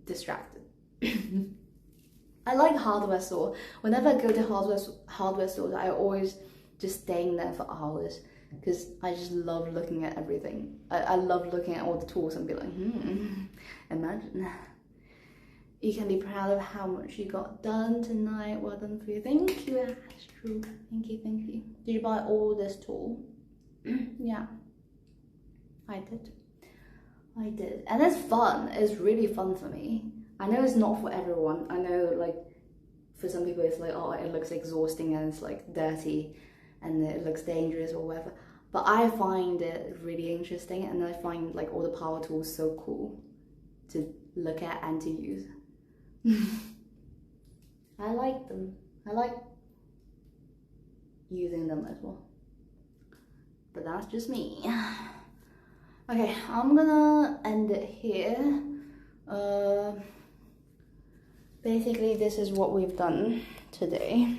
distracted. I like hardware store. Whenever I go to hardware stores, I always just staying there for hours, because I just love looking at everything. I love looking at all the tools and be like, imagine. You can be proud of how much you got done tonight. Well done for you. Thank you, Astro. Thank you, thank you. Did you buy all this tool? Yeah, I did. I did. And it's fun. It's really fun for me. I know it's not for everyone. I know, like, for some people it's like, oh, it looks exhausting and it's like dirty and it looks dangerous or whatever. But I find it really interesting, and I find like all the power tools so cool to look at and to use. I like them. I like using them as well. But that's just me. Okay, I'm gonna end it here. Basically, this is what we've done today.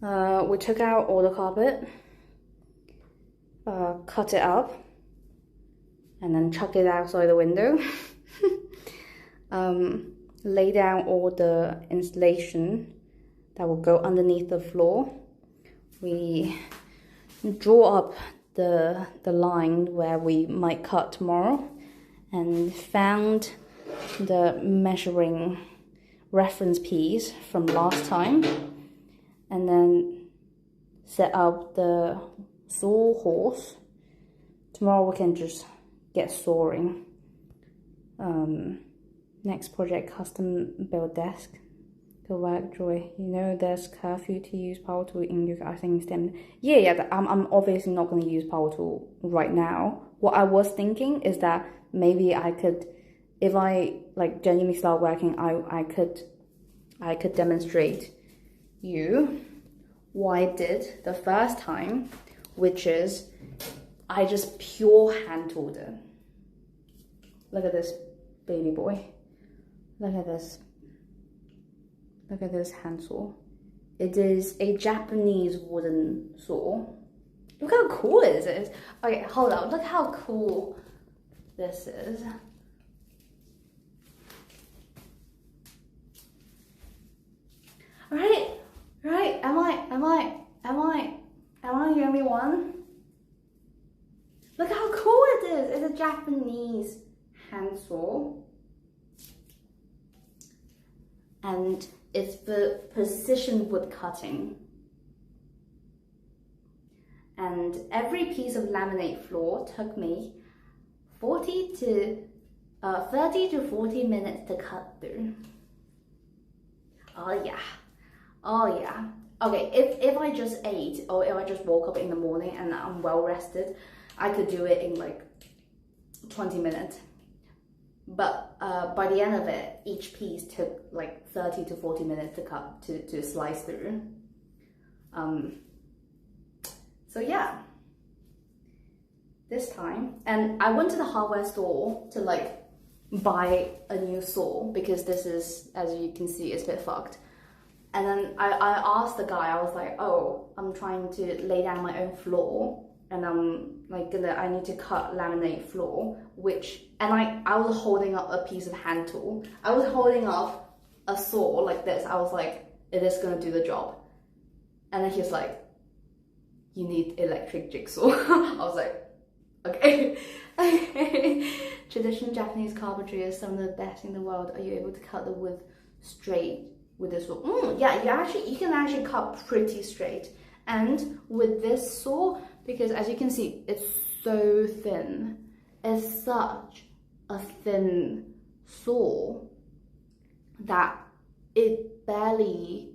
We took out all the carpet, cut it up, and then chuck it outside the window. Lay down all the insulation that will go underneath the floor. We draw up the line where we might cut tomorrow, and found the measuring reference piece from last time, and then set up the saw horse. Tomorrow we can just get sawing. Next project, custom build desk. Good work, Joy. You know there's curfew to use power tool in your, I think, STEM. Yeah, I'm obviously not going to use power tool right now. What I was thinking is that maybe I could, if I like genuinely start working, I could demonstrate you what I did the first time, which is I just pure hand tooled it. Look at this baby boy. Look at this. Look at this hand saw. It is a Japanese wooden saw. Look how cool it is. Okay, hold on. Look how cool this is. Right? Am I the only one? Look how cool it is. It's a Japanese hand saw. And it's for precision wood cutting. And every piece of laminate floor took me 30 to 40 minutes to cut through. Oh yeah. Oh yeah. Okay, if I just ate, or if I just woke up in the morning and I'm well rested, I could do it in like 20 minutes. But by the end of it, each piece took like 30 to 40 minutes to cut, to slice through. So yeah, this time, and I went to the hardware store to like buy a new saw, because this is, as you can see, it's a bit fucked. And then I asked the guy, I was like, oh, I'm trying to lay down my own floor, and I'm like I need to cut laminate floor, and I was holding up a piece of hand tool. I was holding up a saw like this. I was like, it is gonna do the job. And then he's like, you need electric jigsaw. I was like, okay. Traditional Japanese carpentry is some of the best in the world. Are you able to cut the wood straight with this saw? Yeah, you can actually cut pretty straight. And with this saw, because as you can see, it's so thin. It's such a thin saw that it barely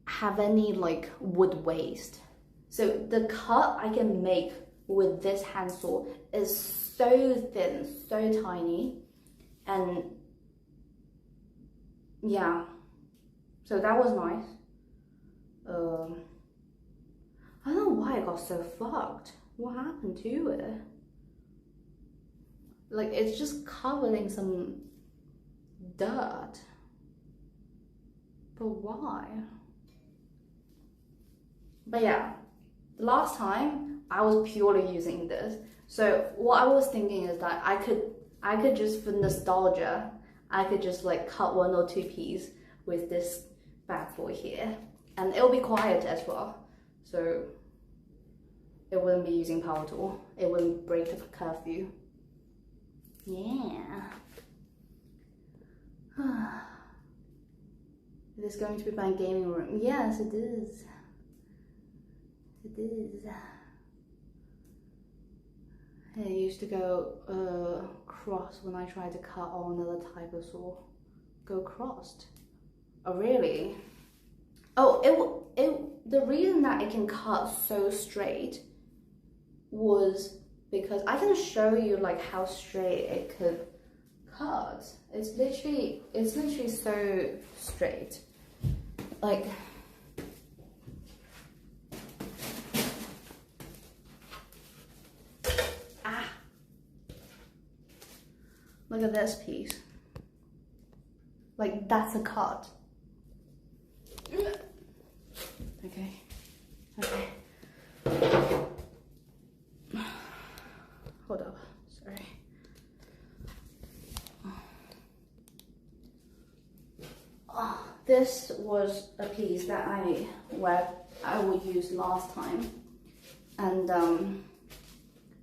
have any like wood waste. So the cut I can make with this hand saw is so thin, so tiny, and yeah, so that was nice. I don't know why it got so fucked. What happened to it? Like, it's just covered in some dirt. But why? But yeah, the last time I was purely using this. So what I was thinking is that I could just, for nostalgia, I could just like cut 1 or 2 pieces with this bad boy here, and it'll be quiet as well. So it wouldn't be using power tool. It wouldn't break the curfew. Yeah. It is going to be my gaming room. Yes, it is. It is. It used to go cross when I tried to cut on another type of saw. Go crossed. Oh really? Oh, the reason that it can cut so straight was because I can show you like how straight it could cut. It's literally so straight. Like, look at this piece. Like, that's a cut. Okay. Hold up, sorry. This was a piece that I would use last time, and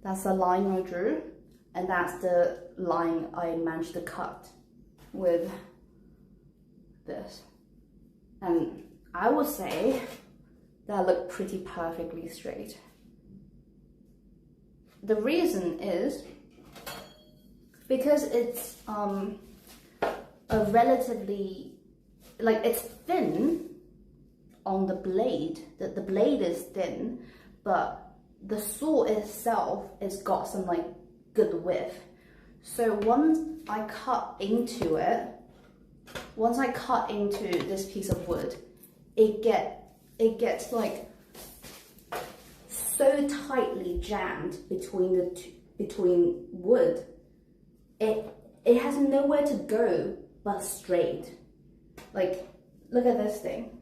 that's the line I drew, and that's the line I managed to cut with this, and I would say that looked pretty perfectly straight. The reason is because it's a relatively, like, it's thin on the blade. The blade is thin, but the saw itself has got some like good width. So once I cut into this piece of wood, it gets like so tightly jammed between wood. It has nowhere to go but straight. Like, look at this thing.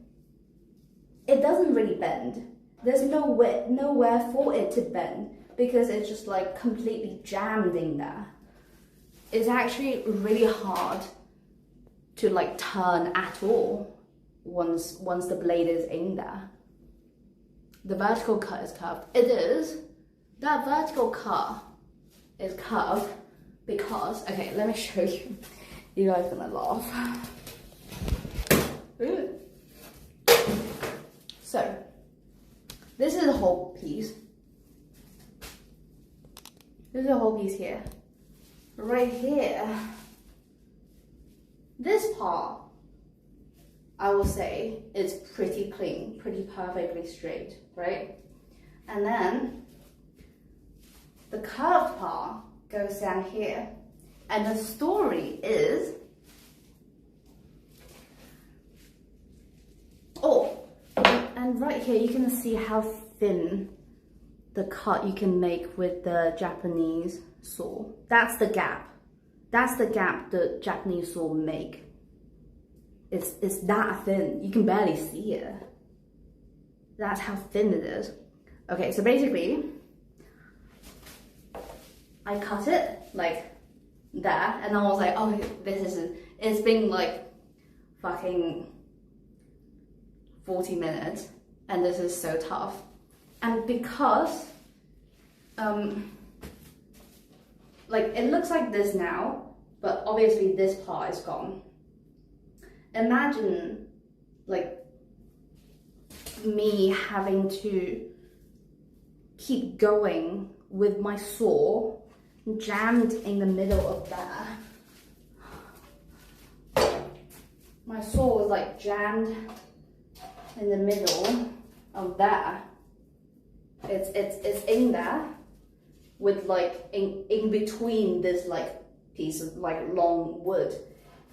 It doesn't really bend. There's nowhere for it to bend because it's just like completely jammed in there. It's actually really hard to like turn at all once the blade is in there. The vertical cut is curved. It is. That vertical cut is curved because, okay, let me show you. You guys are gonna laugh. Ooh. So, this is a whole piece. This is a whole piece here. Right here, this part, I will say, is pretty clean, pretty perfectly straight, right? And then the curved part goes down here. And the story is, and right here you can see how thin the cut you can make with the Japanese saw. That's the gap. That's the gap the Japanese saw make. it's that thin. You can barely see it. That's how thin it is. Okay, so basically, I cut it like that, and I was like, oh, it's been like fucking 40 minutes, and this is so tough. And because, like, it looks like this now, but obviously this part is gone. Imagine, like, me having to keep going with my saw jammed in the middle of that. My saw was like jammed in the middle of that. It's in there with like in between this like piece of like long wood,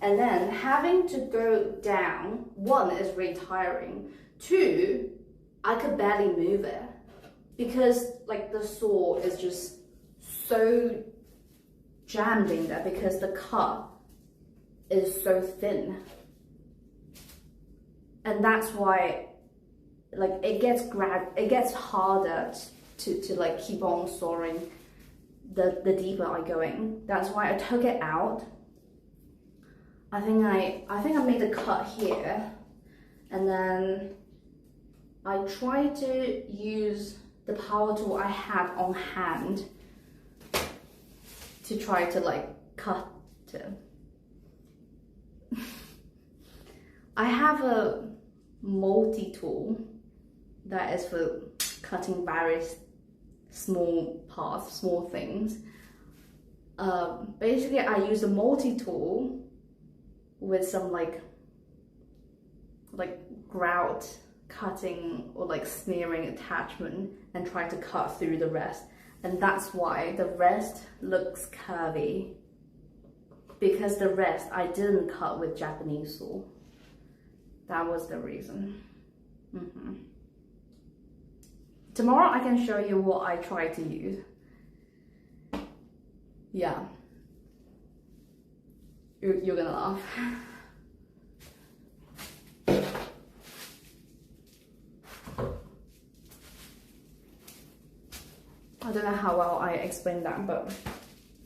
and then having to go down. One is really tiring. Two, I could barely move it because like the saw is just so jammed in there because the cut is so thin, and that's why like it gets harder to like keep on sawing the deeper I go in. That's why I took it out. I think I made a cut here, and then I tried to use the power tool I have on hand to try to like cut it. I have a multi-tool that is for cutting various small parts, small things. Basically I use a multi-tool with some like grout cutting or like smearing attachment and try to cut through the rest, and that's why the rest looks curvy, because the rest I didn't cut with Japanese saw. That was the reason. Tomorrow I can show you what I try to use. Yeah, you're gonna laugh. I don't know how well I explained that, but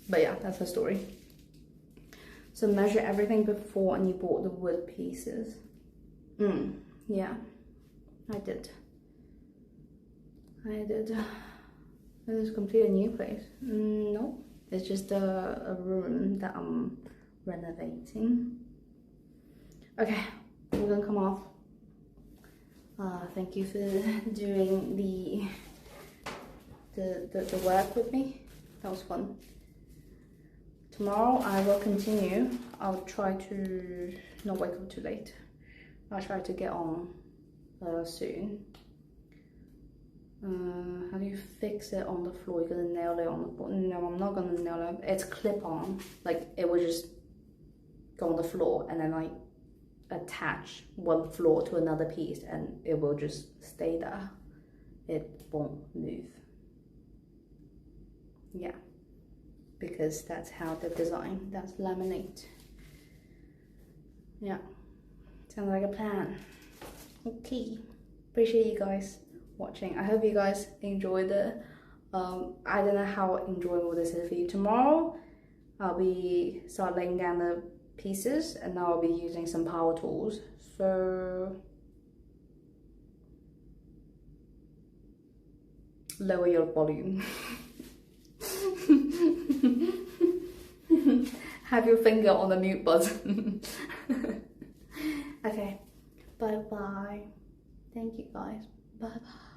yeah, that's the story. So measure everything before and you bought the wood pieces. Yeah, I did. It is completely new place. No, it's just a room that I'm renovating. Okay, we're gonna come off. Thank you for doing the work with me. That was fun. Tomorrow I will continue. I'll try to not wake up too late. I'll try to get on soon. How do you fix it on the floor? You're gonna nail it on the floor? No, I'm not gonna nail it. It's clip on. Like it will just go on the floor and then like attach one floor to another piece and it will just stay there. It won't move. Yeah, because that's how the design, that's laminate. Yeah, sounds like a plan. Okay, appreciate you guys watching. I hope you guys enjoyed it. I don't know how enjoyable this is for you. Tomorrow I'll be start laying down the pieces and I'll be using some power tools. So lower your volume. Have your finger on the mute button. Okay, bye bye. Thank you guys. Bye bye.